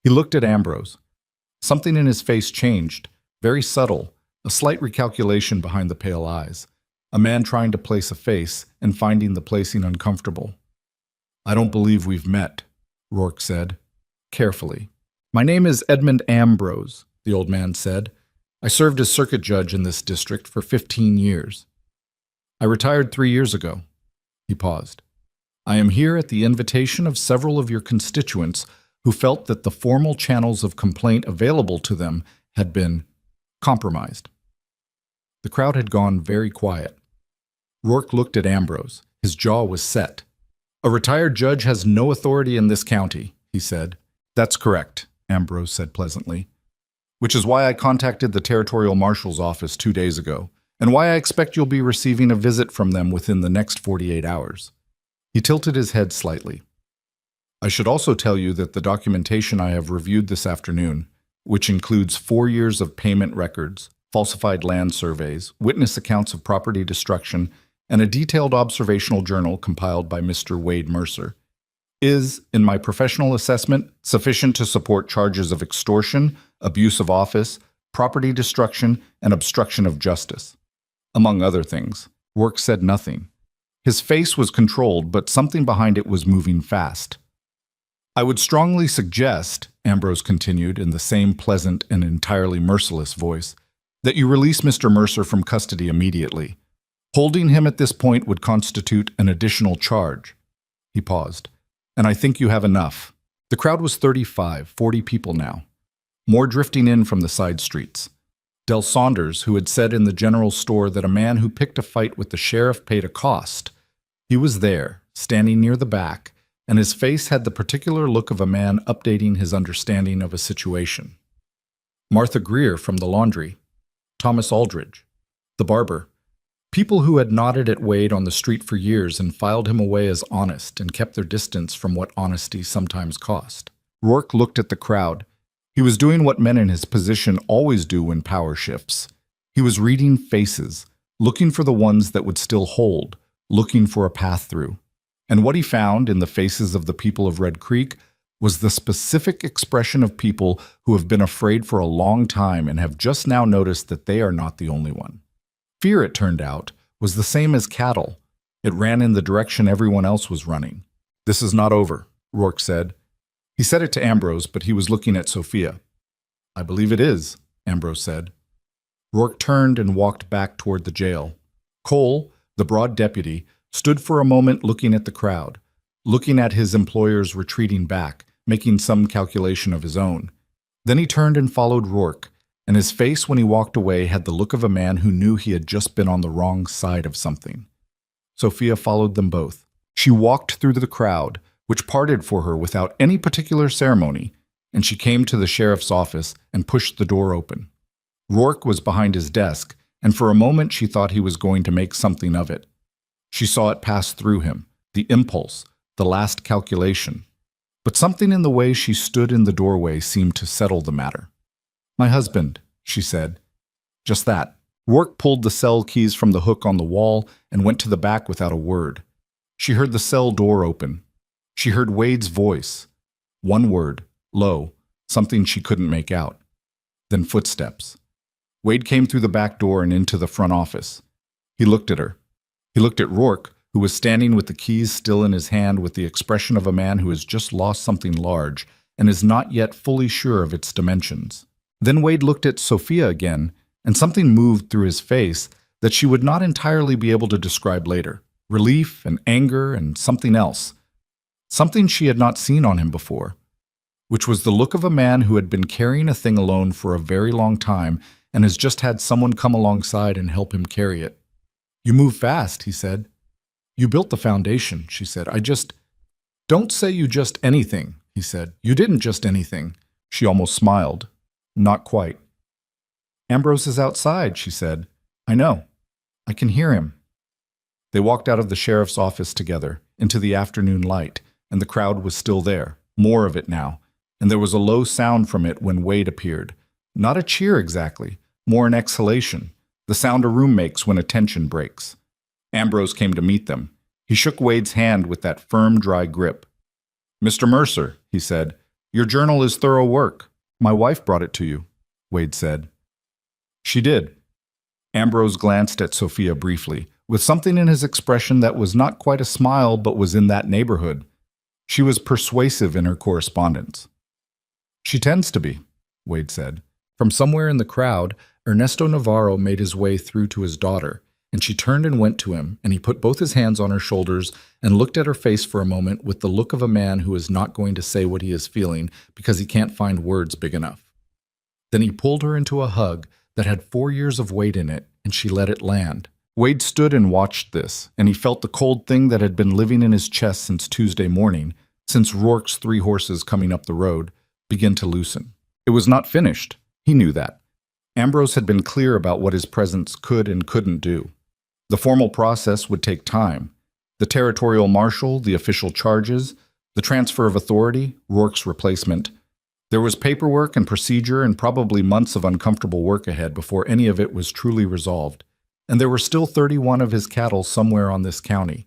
He looked at Ambrose. Something in his face changed, very subtle, a slight recalculation behind the pale eyes. A man trying to place a face and finding the placing uncomfortable. "I don't believe we've met," Rourke said, carefully. "My name is Edmund Ambrose," the old man said. "I served as circuit judge in this district for 15 years. I retired 3 years ago." He paused. "I am here at the invitation of several of your constituents who felt that the formal channels of complaint available to them had been compromised." The crowd had gone very quiet. Rourke looked at Ambrose. His jaw was set. "A retired judge has no authority in this county," he said. "That's correct," Ambrose said pleasantly. "Which is why I contacted the Territorial Marshal's office 2 days ago, and why I expect you'll be receiving a visit from them within the next 48 hours. He tilted his head slightly. "I should also tell you that the documentation I have reviewed this afternoon, which includes 4 years of payment records, falsified land surveys, witness accounts of property destruction, and a detailed observational journal compiled by Mr. Wade Mercer, is, in my professional assessment, sufficient to support charges of extortion, abuse of office, property destruction, and obstruction of justice. Among other things." Rourke said nothing. His face was controlled, but something behind it was moving fast. "I would strongly suggest," Ambrose continued in the same pleasant and entirely merciless voice, "that you release Mr. Mercer from custody immediately. Holding him at this point would constitute an additional charge." He paused. "And I think you have enough." The crowd was 35, 40 people now, more drifting in from the side streets. Del Saunders, who had said in the general store that a man who picked a fight with the sheriff paid a cost, he was there, standing near the back, and his face had the particular look of a man updating his understanding of a situation. Martha Greer from the laundry, Thomas Aldridge, the barber, people who had nodded at Wade on the street for years and filed him away as honest and kept their distance from what honesty sometimes cost. Rourke looked at the crowd. He was doing what men in his position always do when power shifts. He was reading faces, looking for the ones that would still hold, looking for a path through. And what he found in the faces of the people of Red Creek was the specific expression of people who have been afraid for a long time and have just now noticed that they are not the only one. Fear, it turned out, was the same as cattle. It ran in the direction everyone else was running. "This is not over," Rourke said. He said it to Ambrose, but he was looking at Sophia. "I believe it is," Ambrose said. Rourke turned and walked back toward the jail. Cole, the broad deputy, stood for a moment looking at the crowd, looking at his employers retreating back, making some calculation of his own. Then he turned and followed Rourke, and his face when he walked away had the look of a man who knew he had just been on the wrong side of something. Sophia followed them both. She walked through the crowd, which parted for her without any particular ceremony, and she came to the sheriff's office and pushed the door open. Rourke was behind his desk, and for a moment she thought he was going to make something of it. She saw it pass through him, the impulse, the last calculation. But something in the way she stood in the doorway seemed to settle the matter. "My husband," she said. Just that. Rourke pulled the cell keys from the hook on the wall and went to the back without a word. She heard the cell door open. She heard Wade's voice. One word, low, something she couldn't make out. Then footsteps. Wade came through the back door and into the front office. He looked at her. He looked at Rourke, who was standing with the keys still in his hand with the expression of a man who has just lost something large and is not yet fully sure of its dimensions. Then Wade looked at Sophia again, and something moved through his face that she would not entirely be able to describe later. Relief and anger and something else. Something she had not seen on him before, which was the look of a man who had been carrying a thing alone for a very long time and has just had someone come alongside and help him carry it. "You move fast," he said. "You built the foundation," she said. Don't say you just anything," he said. "You didn't just anything." She almost smiled. Not quite. "Ambrose is outside," she said. "I know. I can hear him." They walked out of the sheriff's office together, into the afternoon light, and the crowd was still there, more of it now, and there was a low sound from it when Wade appeared. Not a cheer exactly, more an exhalation, the sound a room makes when a tension breaks. Ambrose came to meet them. He shook Wade's hand with that firm, dry grip. "Mr. Mercer," he said, "your journal is thorough work. My wife brought it to you," Wade said. She did. Ambrose glanced at Sophia briefly, with something in his expression that was not quite a smile but was in that neighborhood. She was persuasive in her correspondence. "She tends to be," Wade said. From somewhere in the crowd, Ernesto Navarro made his way through to his daughter, and she turned and went to him, and he put both his hands on her shoulders and looked at her face for a moment with the look of a man who is not going to say what he is feeling because he can't find words big enough. Then he pulled her into a hug that had 4 years of weight in it, and she let it land. Wade stood and watched this, and he felt the cold thing that had been living in his chest since Tuesday morning, since Rourke's 3 horses coming up the road, begin to loosen. It was not finished. He knew that. Ambrose had been clear about what his presence could and couldn't do. The formal process would take time. The territorial marshal, the official charges, the transfer of authority, Rourke's replacement. There was paperwork and procedure and probably months of uncomfortable work ahead before any of it was truly resolved. And there were still 31 of his cattle somewhere on this county.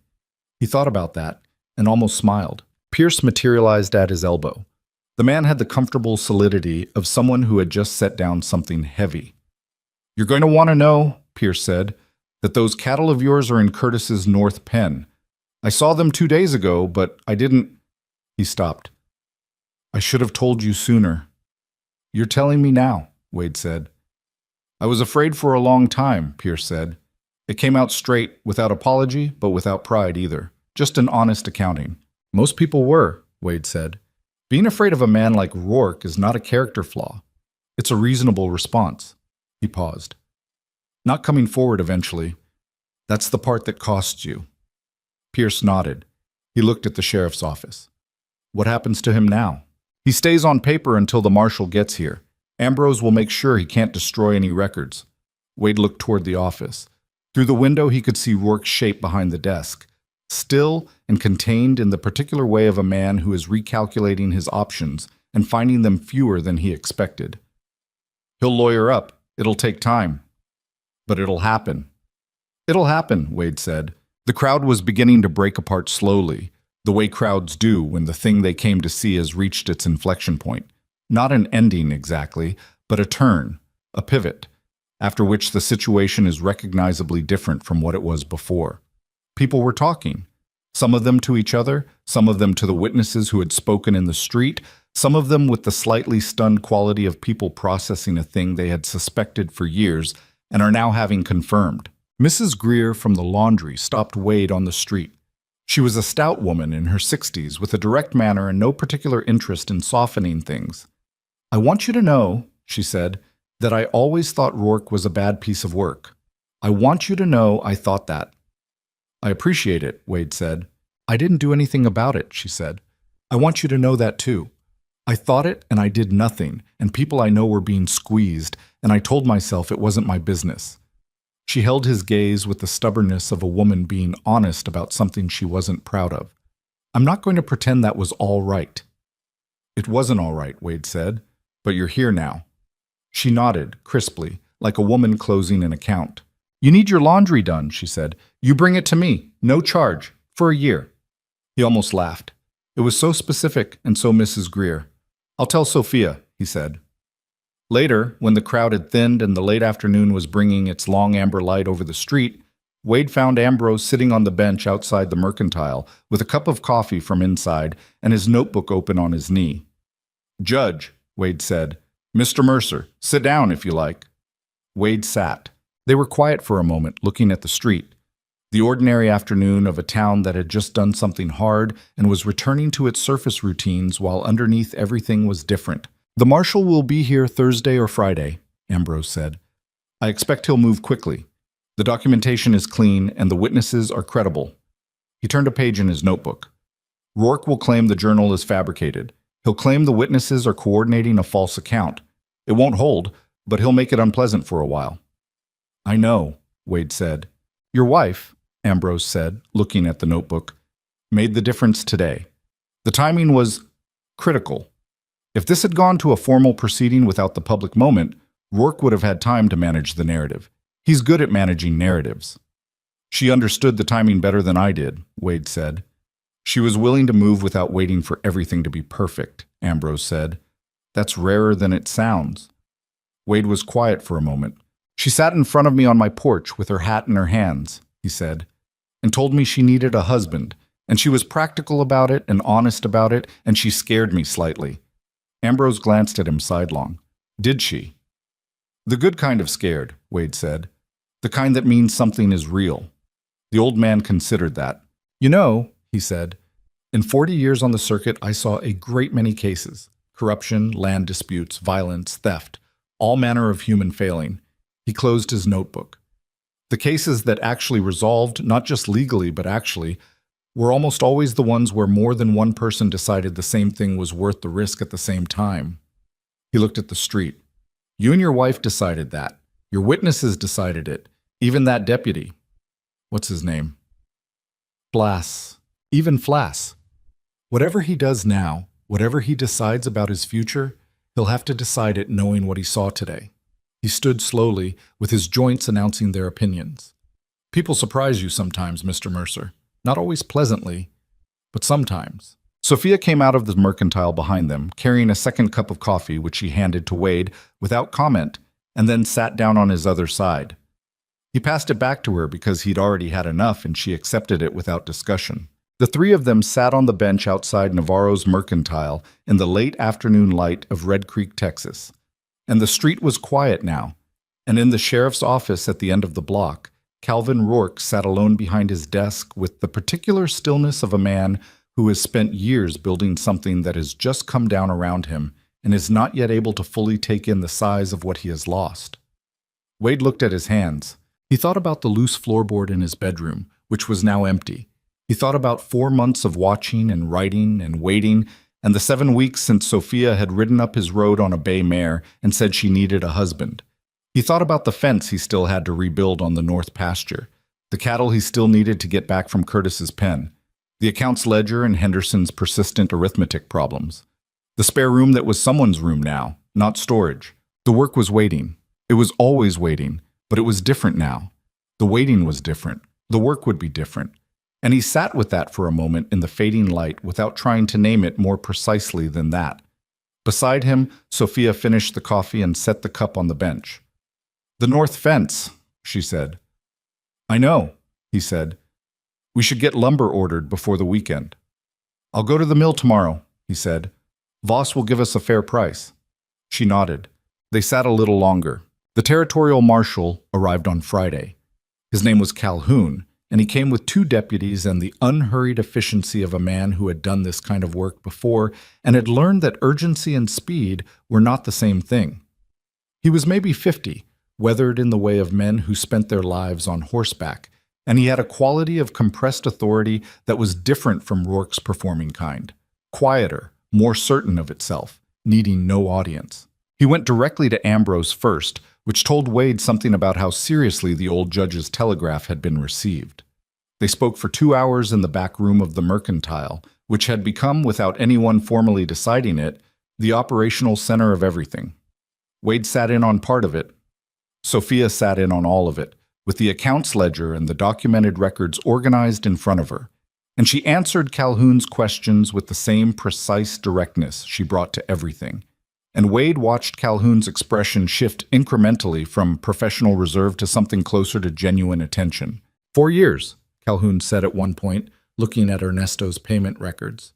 He thought about that and almost smiled. Pierce materialized at his elbow. The man had the comfortable solidity of someone who had just set down something heavy. "You're going to want to know," Pierce said, "that those cattle of yours are in Curtis's North Pen. I saw them 2 days ago, but I didn't—" He stopped. "I should have told you sooner." "You're telling me now," Wade said. "I was afraid for a long time," Pierce said. "It came out straight, without apology, but without pride either. Just an honest accounting." "Most people were," Wade said. "Being afraid of a man like Rourke is not a character flaw. It's a reasonable response." He paused. "Not coming forward eventually. That's the part that costs you." Pierce nodded. He looked at the sheriff's office. "What happens to him now?" "He stays on paper until the marshal gets here. Ambrose will make sure he can't destroy any records." Wade looked toward the office. Through the window he could see Rourke's shape behind the desk, still and contained in the particular way of a man who is recalculating his options and finding them fewer than he expected. "He'll lawyer up. It'll take time. But it'll happen." "It'll happen," Wade said. The crowd was beginning to break apart slowly, the way crowds do when the thing they came to see has reached its inflection point. Not an ending exactly, but a turn, a pivot, after which the situation is recognizably different from what it was before. People were talking, some of them to each other, some of them to the witnesses who had spoken in the street, some of them with the slightly stunned quality of people processing a thing they had suspected for years and are now having confirmed. Mrs. Greer from the laundry stopped Wade on the street. She was a stout woman in her 60s with a direct manner and no particular interest in softening things. "I want you to know," she said, "that I always thought Rourke was a bad piece of work. I want you to know I thought that." "I appreciate it," Wade said. "I didn't do anything about it," she said. I want you to know that too. I thought it and I did nothing, and people I know were being squeezed, and I told myself it wasn't my business. She held his gaze with the stubbornness of a woman being honest about something she wasn't proud of. I'm not going to pretend that was all right. It wasn't all right, Wade said, but you're here now. She nodded, crisply, like a woman closing an account. You need your laundry done, she said. You bring it to me, no charge, for a year. He almost laughed. It was so specific and so Mrs. Greer. I'll tell Sophia, he said. Later, when the crowd had thinned and the late afternoon was bringing its long amber light over the street, Wade found Ambrose sitting on the bench outside the Mercantile with a cup of coffee from inside and his notebook open on his knee. Judge, Wade said, Mr. Mercer, sit down if you like. Wade sat. They were quiet for a moment, looking at the street. The ordinary afternoon of a town that had just done something hard and was returning to its surface routines while underneath everything was different. The marshal will be here Thursday or Friday, Ambrose said. I expect he'll move quickly. The documentation is clean and the witnesses are credible. He turned a page in his notebook. Rourke will claim the journal is fabricated. He'll claim the witnesses are coordinating a false account. It won't hold, but he'll make it unpleasant for a while. I know, Wade said. Your wife, Ambrose said, looking at the notebook, made the difference today. The timing was critical. If this had gone to a formal proceeding without the public moment, Rourke would have had time to manage the narrative. He's good at managing narratives. She understood the timing better than I did, Wade said. She was willing to move without waiting for everything to be perfect, Ambrose said. That's rarer than it sounds. Wade was quiet for a moment. She sat in front of me on my porch with her hat in her hands, he said, and told me she needed a husband, and she was practical about it and honest about it, and she scared me slightly. Ambrose glanced at him sidelong. Did she? The good kind of scared, Wade said. The kind that means something is real. The old man considered that. You know, he said, in 40 years on the circuit, I saw a great many cases. Corruption, land disputes, violence, theft, all manner of human failing. He closed his notebook. The cases that actually resolved, not just legally, but actually, were almost always the ones where more than one person decided the same thing was worth the risk at the same time. He looked at the street. You and your wife decided that. Your witnesses decided it. Even that deputy. What's his name? Flass. Even Flass. Whatever he does now, whatever he decides about his future, he'll have to decide it knowing what he saw today. He stood slowly, with his joints announcing their opinions. People surprise you sometimes, Mr. Mercer. Not always pleasantly, but sometimes. Sophia came out of the Mercantile behind them, carrying a second cup of coffee, which she handed to Wade without comment, and then sat down on his other side. He passed it back to her because he'd already had enough, and she accepted it without discussion. The three of them sat on the bench outside Navarro's Mercantile in the late afternoon light of Red Creek, Texas. And the street was quiet now, and in the sheriff's office at the end of the block, Calvin Rourke sat alone behind his desk with the particular stillness of a man who has spent years building something that has just come down around him and is not yet able to fully take in the size of what he has lost. Wade looked at his hands. He thought about the loose floorboard in his bedroom, which was now empty. He thought about 4 months of watching and writing and waiting, and the 7 weeks since Sophia had ridden up his road on a bay mare and said she needed a husband. He thought about the fence he still had to rebuild on the north pasture, the cattle he still needed to get back from Curtis's pen, the accounts ledger and Henderson's persistent arithmetic problems, the spare room that was someone's room now, not storage. The work was waiting. It was always waiting, but it was different now. The waiting was different. The work would be different. And he sat with that for a moment in the fading light without trying to name it more precisely than that. Beside him, Sophia finished the coffee and set the cup on the bench. The north fence, she said. I know, he said. We should get lumber ordered before the weekend. I'll go to the mill tomorrow, he said. Voss will give us a fair price. She nodded. They sat a little longer. The territorial marshal arrived on Friday. His name was Calhoun, and he came with 2 deputies and the unhurried efficiency of a man who had done this kind of work before and had learned that urgency and speed were not the same thing. He was maybe 50, weathered in the way of men who spent their lives on horseback, and he had a quality of compressed authority that was different from Rourke's performing kind. quieter, more certain of itself, needing no audience. He went directly to Ambrose first, which told Wade something about how seriously the old judge's telegraph had been received. They spoke for 2 hours in the back room of the Mercantile, which had become, without anyone formally deciding it, the operational center of everything. Wade sat in on part of it. Sophia sat in on all of it, with the accounts ledger and the documented records organized in front of her, and she answered Calhoun's questions with the same precise directness she brought to everything. And Wade watched Calhoun's expression shift incrementally from professional reserve to something closer to genuine attention. 4 years, Calhoun said at one point, looking at Ernesto's payment records.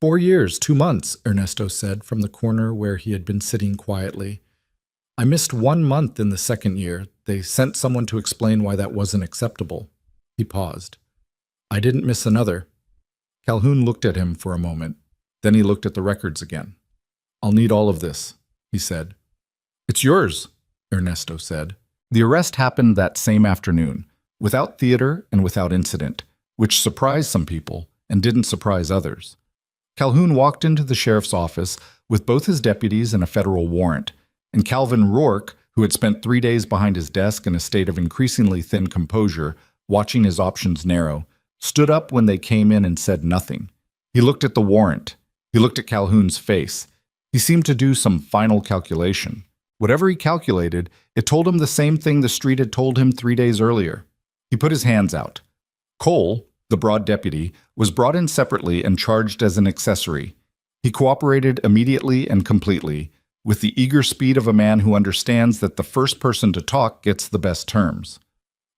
4 years, 2 months, Ernesto said from the corner where he had been sitting quietly. I missed 1 month in the second year. They sent someone to explain why that wasn't acceptable. He paused. I didn't miss another. Calhoun looked at him for a moment. Then he looked at the records again. I'll need all of this, he said. It's yours, Ernesto said. The arrest happened that same afternoon, without theater and without incident, which surprised some people and didn't surprise others. Calhoun walked into the sheriff's office with both his deputies and a federal warrant, and Calvin Rourke, who had spent 3 days behind his desk in a state of increasingly thin composure, watching his options narrow, stood up when they came in and said nothing. He looked at the warrant. He looked at Calhoun's face. He seemed to do some final calculation. Whatever he calculated, it told him the same thing the street had told him 3 days earlier. He put his hands out. Cole, the broad deputy, was brought in separately and charged as an accessory. He cooperated immediately and completely, with the eager speed of a man who understands that the first person to talk gets the best terms.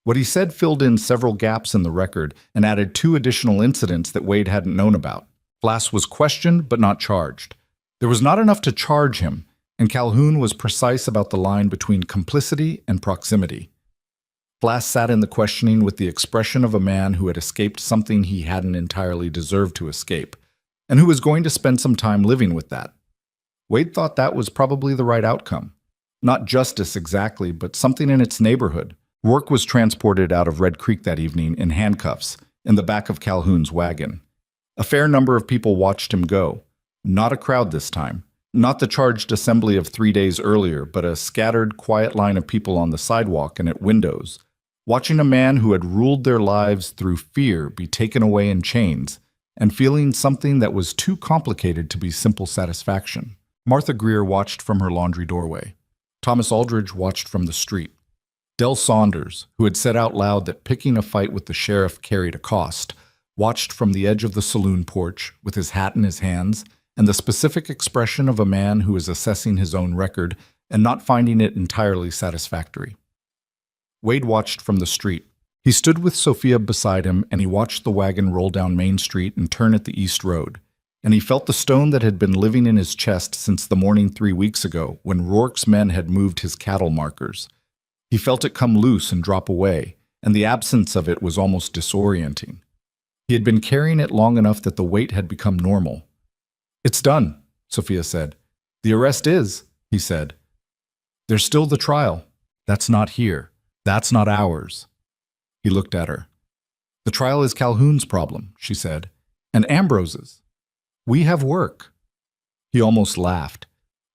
What he said filled in several gaps in the record and added 2 additional incidents that Wade hadn't known about. Glass was questioned but not charged. There was not enough to charge him, and Calhoun was precise about the line between complicity and proximity. Glass sat in the questioning with the expression of a man who had escaped something he hadn't entirely deserved to escape, and who was going to spend some time living with that. Wade thought that was probably the right outcome. Not justice exactly, but something in its neighborhood. Rourke was transported out of Red Creek that evening in handcuffs, in the back of Calhoun's wagon. A fair number of people watched him go. Not a crowd this time. Not the charged assembly of 3 days earlier, but a scattered, quiet line of people on the sidewalk and at windows, watching a man who had ruled their lives through fear be taken away in chains, and feeling something that was too complicated to be simple satisfaction. Martha Greer watched from her laundry doorway. Thomas Aldridge watched from the street. Del Saunders, who had said out loud that picking a fight with the sheriff carried a cost, watched from the edge of the saloon porch with his hat in his hands and the specific expression of a man who is assessing his own record and not finding it entirely satisfactory. Wade watched from the street. He stood with Sophia beside him, and he watched the wagon roll down Main Street and turn at the East Road. And he felt the stone that had been living in his chest since the morning 3 weeks ago when Rourke's men had moved his cattle markers. He felt it come loose and drop away, and the absence of it was almost disorienting. He had been carrying it long enough that the weight had become normal. It's done, Sophia said. The arrest is, he said. There's still the trial. That's not here. That's not ours. He looked at her. The trial is Calhoun's problem, she said, and Ambrose's. We have work. He almost laughed.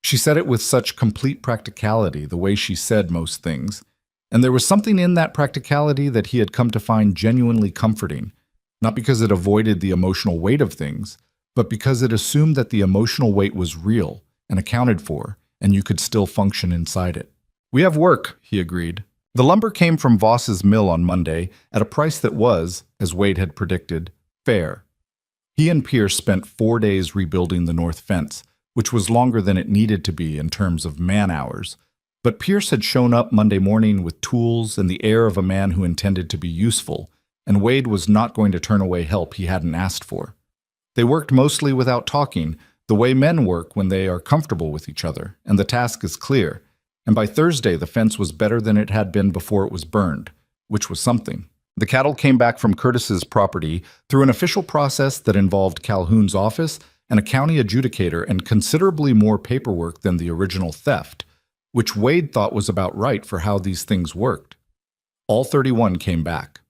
She said it with such complete practicality, the way she said most things, and there was something in that practicality that he had come to find genuinely comforting, not because it avoided the emotional weight of things, but because it assumed that the emotional weight was real and accounted for, and you could still function inside it. We have work, he agreed. The lumber came from Voss's mill on Monday at a price that was, as Wade had predicted, fair. He and Pierce spent 4 days rebuilding the north fence, which was longer than it needed to be in terms of man-hours. But Pierce had shown up Monday morning with tools and the air of a man who intended to be useful, and Wade was not going to turn away help he hadn't asked for. They worked mostly without talking, the way men work when they are comfortable with each other, and the task is clear. And by Thursday, the fence was better than it had been before it was burned, which was something. The cattle came back from Curtis's property through an official process that involved Calhoun's office and a county adjudicator and considerably more paperwork than the original theft, which Wade thought was about right for how these things worked. All 31 came back.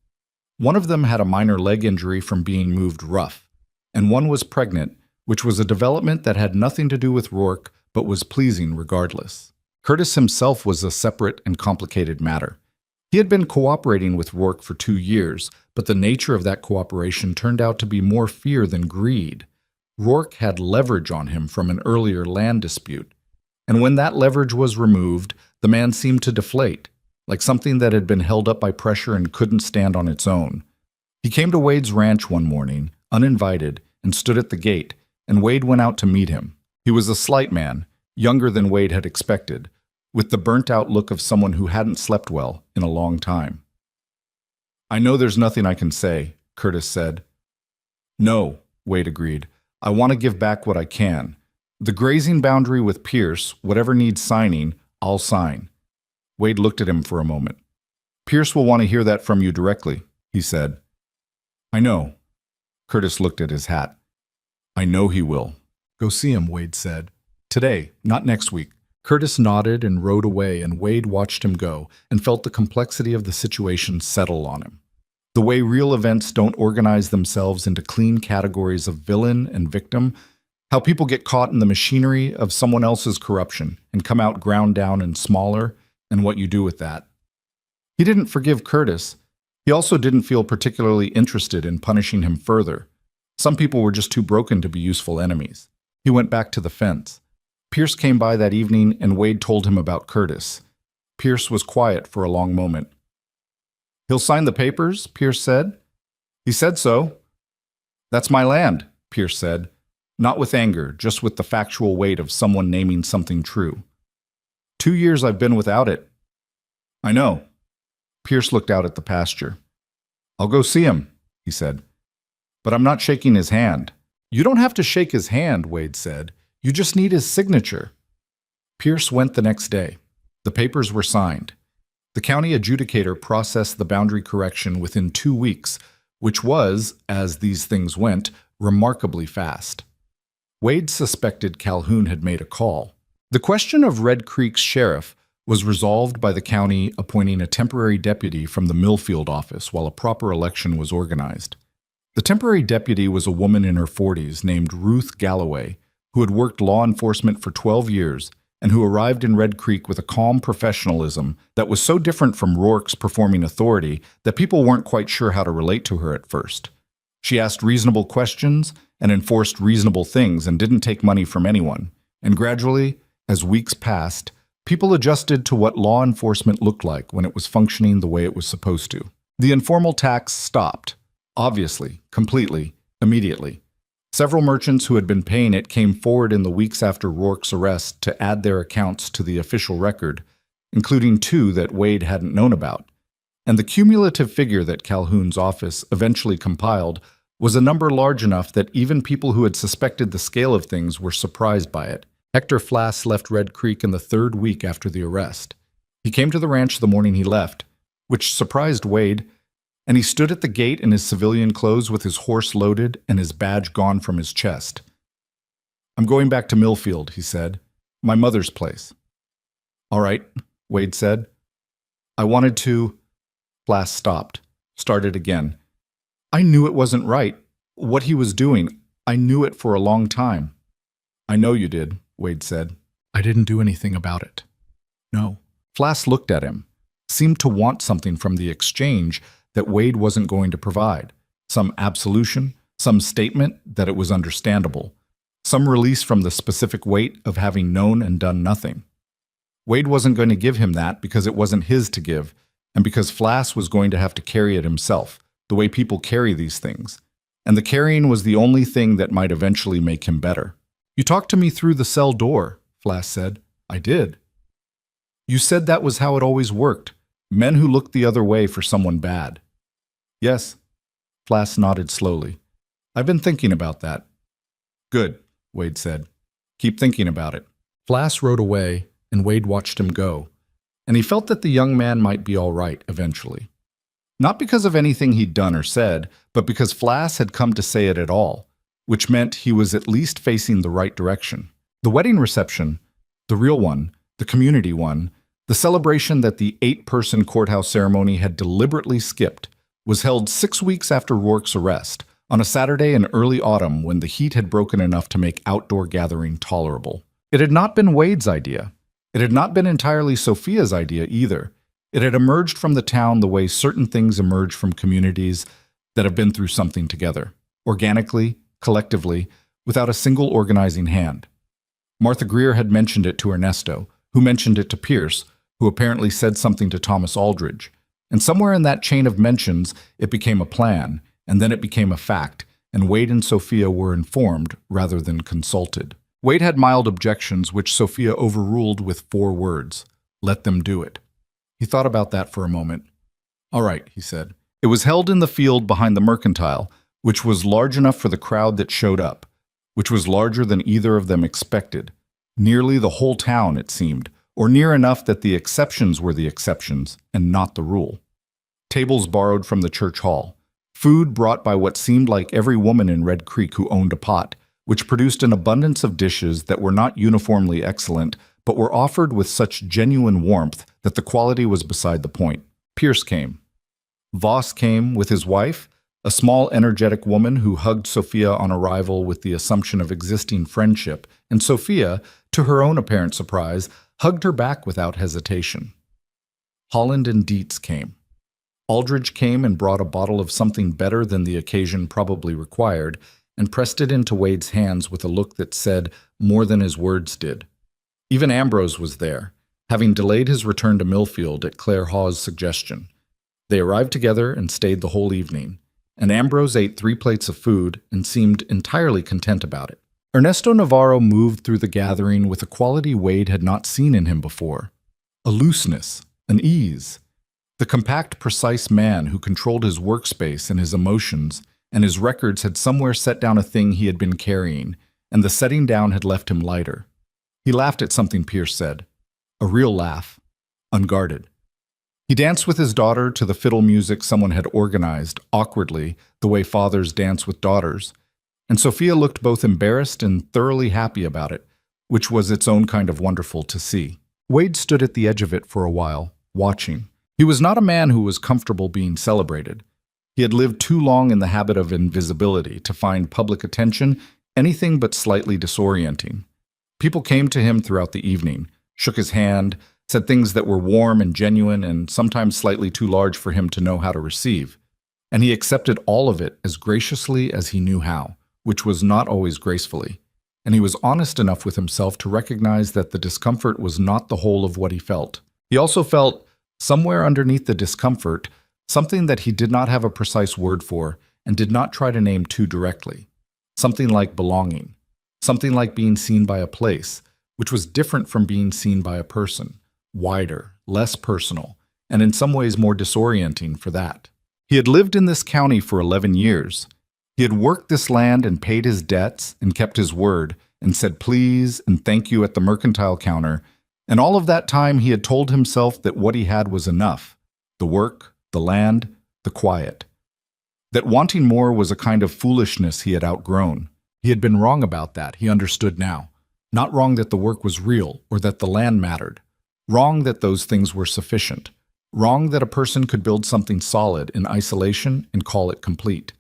One of them had a minor leg injury from being moved rough, and one was pregnant, which was a development that had nothing to do with Rourke but was pleasing regardless. Curtis himself was a separate and complicated matter. He had been cooperating with Rourke for 2 years, but the nature of that cooperation turned out to be more fear than greed. Rourke had leverage on him from an earlier land dispute, and when that leverage was removed, the man seemed to deflate, like something that had been held up by pressure and couldn't stand on its own. He came to Wade's ranch one morning, uninvited, and stood at the gate, and Wade went out to meet him. He was a slight man, younger than Wade had expected, with the burnt-out look of someone who hadn't slept well in a long time. "I know there's nothing I can say," Curtis said. "No," Wade agreed. "I want to give back what I can. The grazing boundary with Pierce, whatever needs signing, I'll sign." Wade looked at him for a moment. "Pierce will want to hear that from you directly," he said. "I know." Curtis looked at his hat. "I know he will." "Go see him," Wade said. "Today, not next week." Curtis nodded and rode away, and Wade watched him go and felt the complexity of the situation settle on him. The way real events don't organize themselves into clean categories of villain and victim, how people get caught in the machinery of someone else's corruption and come out ground down and smaller, and what you do with that. He didn't forgive Curtis. He also didn't feel particularly interested in punishing him further. Some people were just too broken to be useful enemies. He went back to the fence. Pierce came by that evening, and Wade told him about Curtis. Pierce was quiet for a long moment. "He'll sign the papers?" Pierce said. "He said so." "That's my land," Pierce said, not with anger, just with the factual weight of someone naming something true. 2 years I've been without it." "I know." Pierce looked out at the pasture. "I'll go see him," he said. "But I'm not shaking his hand." "You don't have to shake his hand," Wade said. "You just need his signature." Pierce went the next day. The papers were signed. The county adjudicator processed the boundary correction within 2 weeks, which was, as these things went, remarkably fast. Wade suspected Calhoun had made a call. The question of Red Creek's sheriff was resolved by the county appointing a temporary deputy from the Millfield office while a proper election was organized. The temporary deputy was a woman in her 40s named Ruth Galloway, who had worked law enforcement for 12 years and who arrived in Red Creek with a calm professionalism that was so different from Rourke's performing authority that people weren't quite sure how to relate to her at first. She asked reasonable questions and enforced reasonable things and didn't take money from anyone. And gradually, as weeks passed, people adjusted to what law enforcement looked like when it was functioning the way it was supposed to. The informal tax stopped, obviously, completely, immediately. Several merchants who had been paying it came forward in the weeks after Rourke's arrest to add their accounts to the official record, including 2 that Wade hadn't known about. And the cumulative figure that Calhoun's office eventually compiled was a number large enough that even people who had suspected the scale of things were surprised by it. Hector Flass left Red Creek in the 3rd week after the arrest. He came to the ranch the morning he left, which surprised Wade, and he stood at the gate in his civilian clothes with his horse loaded and his badge gone from his chest. "I'm going back to Millfield," he said. "My mother's place." "All right," Wade said. "I wanted to—" Flass stopped, started again. "I knew it wasn't right. What he was doing, I knew it for a long time." "I know you did," Wade said. "I didn't do anything about it." "No." Flass looked at him, seemed to want something from the exchange that Wade wasn't going to provide. Some absolution, some statement that it was understandable, some release from the specific weight of having known and done nothing. Wade wasn't going to give him that because it wasn't his to give, and because Flass was going to have to carry it himself, the way people carry these things. And the carrying was the only thing that might eventually make him better. "You talked to me through the cell door," Flass said. "I did." "You said that was how it always worked. Men who looked the other way for someone bad." "Yes." Flass nodded slowly. "I've been thinking about that." "Good," Wade said. "Keep thinking about it." Flass rode away, and Wade watched him go, and he felt that the young man might be all right eventually. Not because of anything he'd done or said, but because Flass had come to say it at all, which meant he was at least facing the right direction. The wedding reception, the real one, the community one, the celebration that the 8-person courthouse ceremony had deliberately skipped, was held 6 weeks after Rourke's arrest, on a Saturday in early autumn when the heat had broken enough to make outdoor gathering tolerable. It had not been Wade's idea. It had not been entirely Sophia's idea either. It had emerged from the town the way certain things emerge from communities that have been through something together, organically, collectively, without a single organizing hand. Martha Greer had mentioned it to Ernesto, who mentioned it to Pierce, who apparently said something to Thomas Aldridge. And somewhere in that chain of mentions, it became a plan, and then it became a fact, and Wade and Sophia were informed rather than consulted. Wade had mild objections which Sophia overruled with 4 words: let them do it. He thought about that for a moment. All right, he said. It was held in the field behind the mercantile, which was large enough for the crowd that showed up, which was larger than either of them expected. Nearly the whole town, it seemed, or near enough that the exceptions were the exceptions and not the rule. Tables borrowed from the church hall. Food brought by what seemed like every woman in Red Creek who owned a pot, which produced an abundance of dishes that were not uniformly excellent, but were offered with such genuine warmth that the quality was beside the point. Pierce came. Voss came with his wife, a small, energetic woman who hugged Sophia on arrival with the assumption of existing friendship, and Sophia, to her own apparent surprise, hugged her back without hesitation. Holland and Dietz came. Aldridge came and brought a bottle of something better than the occasion probably required, and pressed it into Wade's hands with a look that said more than his words did. Even Ambrose was there, having delayed his return to Millfield at Claire Hawes' suggestion. They arrived together and stayed the whole evening, and Ambrose ate 3 plates of food and seemed entirely content about it. Ernesto Navarro moved through the gathering with a quality Wade had not seen in him before: a looseness, an ease. The compact, precise man who controlled his workspace and his emotions, and his records had somewhere set down a thing he had been carrying, and the setting down had left him lighter. He laughed at something Pierce said. A real laugh, unguarded. He danced with his daughter to the fiddle music someone had organized, awkwardly, the way fathers dance with daughters. And Sophia looked both embarrassed and thoroughly happy about it, which was its own kind of wonderful to see. Wade stood at the edge of it for a while, watching. He was not a man who was comfortable being celebrated. He had lived too long in the habit of invisibility to find public attention anything but slightly disorienting. People came to him throughout the evening, shook his hand, said things that were warm and genuine and sometimes slightly too large for him to know how to receive. And he accepted all of it as graciously as he knew how, which was not always gracefully. And he was honest enough with himself to recognize that the discomfort was not the whole of what he felt. He also felt, somewhere underneath the discomfort, something that he did not have a precise word for and did not try to name too directly. Something like belonging. Something like being seen by a place, which was different from being seen by a person. Wider, less personal, and in some ways more disorienting for that. He had lived in this county for 11 years. He had worked this land and paid his debts and kept his word and said please and thank you at the mercantile counter, and all of that time he had told himself that what he had was enough: the work, the land, the quiet. That wanting more was a kind of foolishness he had outgrown. He had been wrong about that, he understood now. Not wrong that the work was real or that the land mattered. Wrong that those things were sufficient. Wrong that a person could build something solid in isolation and call it complete.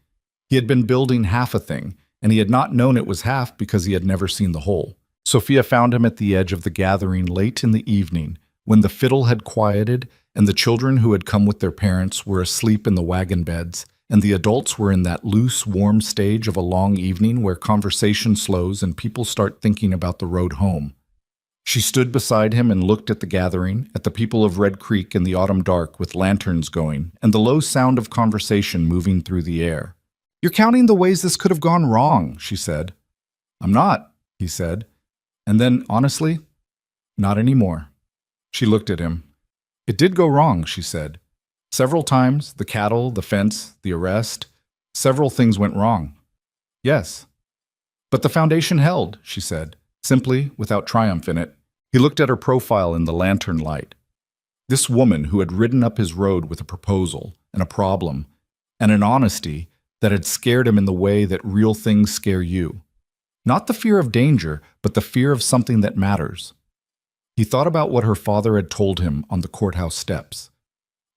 He had been building half a thing, and he had not known it was half because he had never seen the whole. Sophia found him at the edge of the gathering late in the evening, when the fiddle had quieted and the children who had come with their parents were asleep in the wagon beds, and the adults were in that loose, warm stage of a long evening where conversation slows and people start thinking about the road home. She stood beside him and looked at the gathering, at the people of Red Creek in the autumn dark with lanterns going, and the low sound of conversation moving through the air. "You're counting the ways this could have gone wrong," she said. "I'm not," he said. And then, honestly, "Not anymore." She looked at him. "It did go wrong," she said. "Several times, the cattle, the fence, the arrest, several things went wrong." "Yes." "But the foundation held," she said, simply, without triumph in it. He looked at her profile in the lantern light. This woman who had ridden up his road with a proposal and a problem and an honesty that had scared him in the way that real things scare you. Not the fear of danger, but the fear of something that matters. He thought about what her father had told him on the courthouse steps.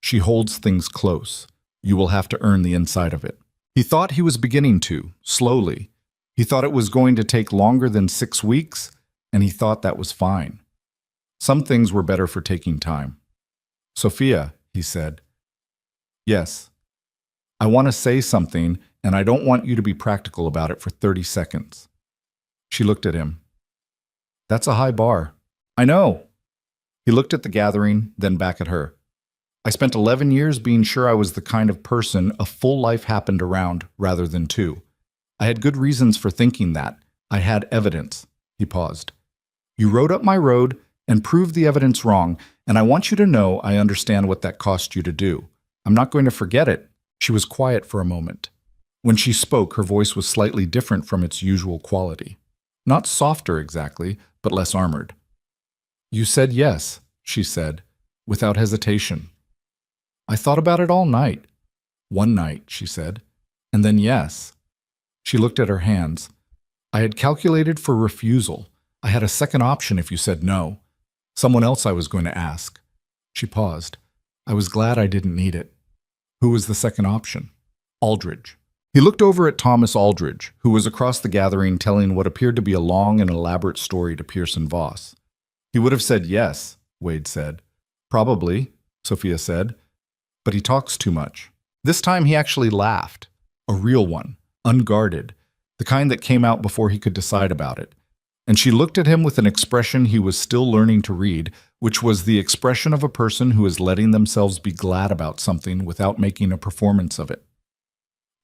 "She holds things close. You will have to earn the inside of it." He thought he was beginning to, slowly. He thought it was going to take longer than 6 weeks, and he thought that was fine. Some things were better for taking time. Sophia, he said. Yes. I want to say something, and I don't want you to be practical about it for 30 seconds. She looked at him. That's a high bar. I know. He looked at the gathering, then back at her. I spent 11 years being sure I was the kind of person a full life happened around rather than 2. I had good reasons for thinking that. I had evidence. He paused. You rode up my road and proved the evidence wrong, and I want you to know I understand what that cost you to do. I'm not going to forget it. She was quiet for a moment. When she spoke, her voice was slightly different from its usual quality. Not softer exactly, but less armored. You said yes, she said, without hesitation. I thought about it all night. One night, she said, and then yes. She looked at her hands. I had calculated for refusal. I had a second option if you said no. Someone else I was going to ask. She paused. I was glad I didn't need it. Who was the second option? Aldridge. He looked over at Thomas Aldridge, who was across the gathering telling what appeared to be a long and elaborate story to Pearson Voss. He would have said yes, Wade said. Probably, Sophia said. But he talks too much. This time he actually laughed. A real one, unguarded, the kind that came out before he could decide about it. And she looked at him with an expression he was still learning to read, which was the expression of a person who is letting themselves be glad about something without making a performance of it.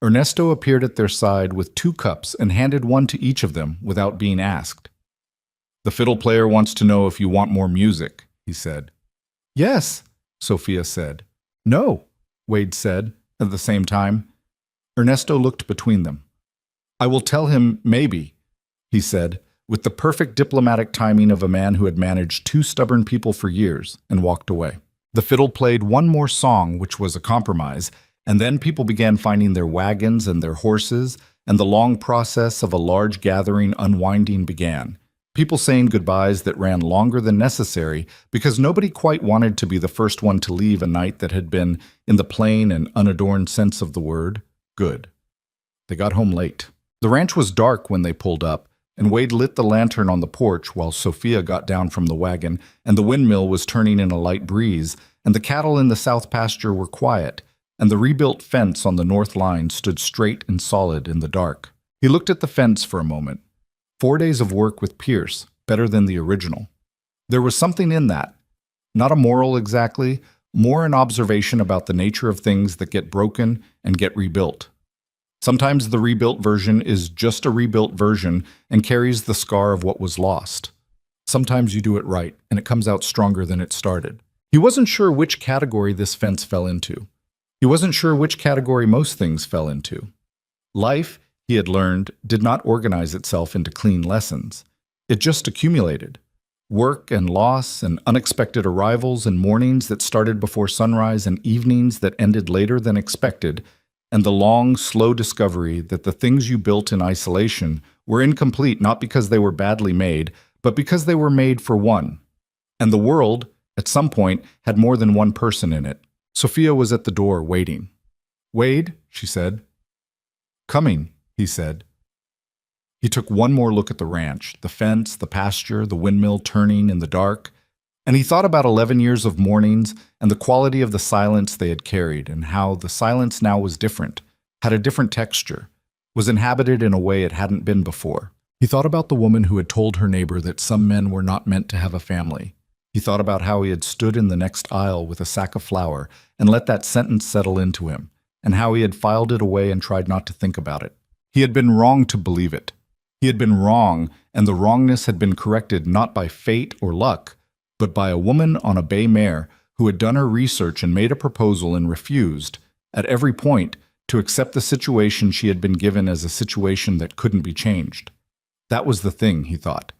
Ernesto appeared at their side with 2 cups and handed one to each of them without being asked. The fiddle player wants to know if you want more music, he said. Yes, Sophia said. No, Wade said, at the same time. Ernesto looked between them. I will tell him maybe, he said, with the perfect diplomatic timing of a man who had managed 2 stubborn people for years, and walked away. The fiddle played one more song, which was a compromise, and then people began finding their wagons and their horses, and the long process of a large gathering unwinding began. People saying goodbyes that ran longer than necessary because nobody quite wanted to be the first one to leave a night that had been, in the plain and unadorned sense of the word, good. They got home late. The ranch was dark when they pulled up, and Wade lit the lantern on the porch while Sophia got down from the wagon, and the windmill was turning in a light breeze, and the cattle in the south pasture were quiet, and the rebuilt fence on the north line stood straight and solid in the dark. He looked at the fence for a moment. 4 days of work with Pierce, better than the original. There was something in that. Not a moral exactly, more an observation about the nature of things that get broken and get rebuilt. Sometimes the rebuilt version is just a rebuilt version and carries the scar of what was lost. Sometimes you do it right, and it comes out stronger than it started. He wasn't sure which category this fence fell into. He wasn't sure which category most things fell into. Life, he had learned, did not organize itself into clean lessons. It just accumulated. Work and loss and unexpected arrivals and mornings that started before sunrise and evenings that ended later than expected, and the long, slow discovery that the things you built in isolation were incomplete not because they were badly made, but because they were made for one. And the world, at some point, had more than one person in it. Sophia was at the door, waiting. Wade, she said. Coming, he said. He took one more look at the ranch, the fence, the pasture, the windmill turning in the dark, and he thought about 11 years of mornings and the quality of the silence they had carried and how the silence now was different, had a different texture, was inhabited in a way it hadn't been before. He thought about the woman who had told her neighbor that some men were not meant to have a family. He thought about how he had stood in the next aisle with a sack of flour and let that sentence settle into him, and how he had filed it away and tried not to think about it. He had been wrong to believe it. He had been wrong, and the wrongness had been corrected not by fate or luck, but by a woman on a bay mare who had done her research and made a proposal and refused, at every point, to accept the situation she had been given as a situation that couldn't be changed. That was the thing, he thought.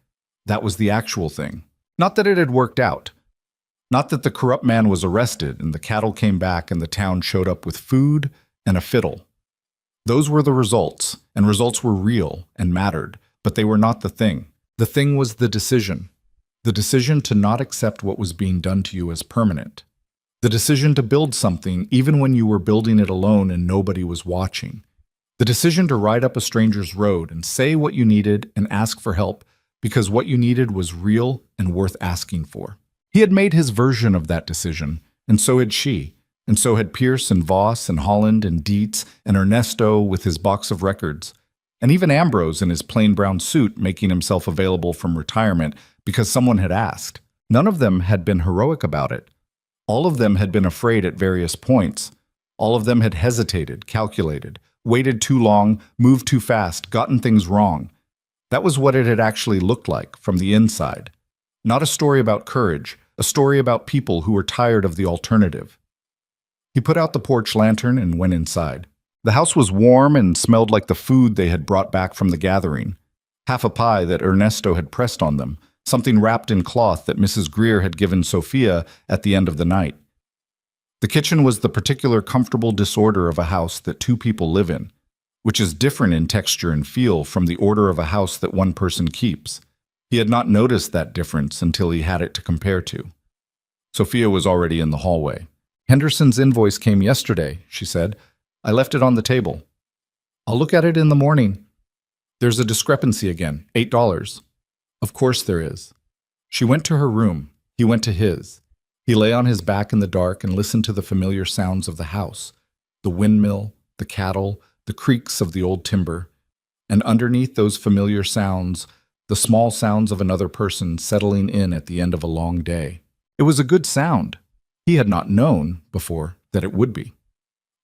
That was the actual thing. Not that it had worked out. Not that the corrupt man was arrested and the cattle came back and the town showed up with food and a fiddle. Those were the results, and results were real and mattered, but they were not the thing. The thing was the decision to not accept what was being done to you as permanent. The decision to build something even when you were building it alone and nobody was watching. The decision to ride up a stranger's road and say what you needed and ask for help because what you needed was real and worth asking for. He had made his version of that decision, and so had she, and so had Pierce and Voss and Holland and Dietz and Ernesto with his box of records, and even Ambrose in his plain brown suit making himself available from retirement because someone had asked. None of them had been heroic about it. All of them had been afraid at various points. All of them had hesitated, calculated, waited too long, moved too fast, gotten things wrong. That was what it had actually looked like from the inside. Not a story about courage, a story about people who were tired of the alternative. He put out the porch lantern and went inside. The house was warm and smelled like the food they had brought back from the gathering. Half a pie that Ernesto had pressed on them, something wrapped in cloth that Mrs. Greer had given Sophia at the end of the night. The kitchen was the particular comfortable disorder of a house that two people live in, which is different in texture and feel from the order of a house that one person keeps. He had not noticed that difference until he had it to compare to. Sophia was already in the hallway. "Henderson's invoice came yesterday," she said. "I left it on the table." "I'll look at it in the morning." "There's a discrepancy again, $8. "Of course there is." She went to her room. He went to his. He lay on his back in the dark and listened to the familiar sounds of the house, the windmill, the cattle, the creaks of the old timber. And underneath those familiar sounds, the small sounds of another person settling in at the end of a long day. It was a good sound. He had not known, before, that it would be.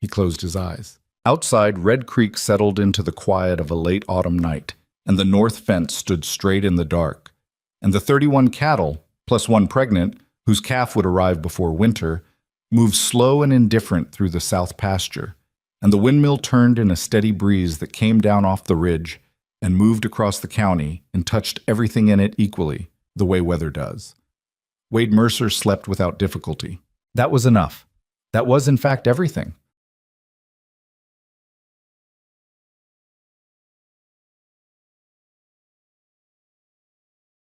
He closed his eyes. Outside, Red Creek settled into the quiet of a late autumn night, and the north fence stood straight in the dark. And the 31 cattle, plus one pregnant, whose calf would arrive before winter, moved slow and indifferent through the south pasture, and the windmill turned in a steady breeze that came down off the ridge and moved across the county and touched everything in it equally, the way weather does. Wade Mercer slept without difficulty. That was enough. That was, in fact, everything.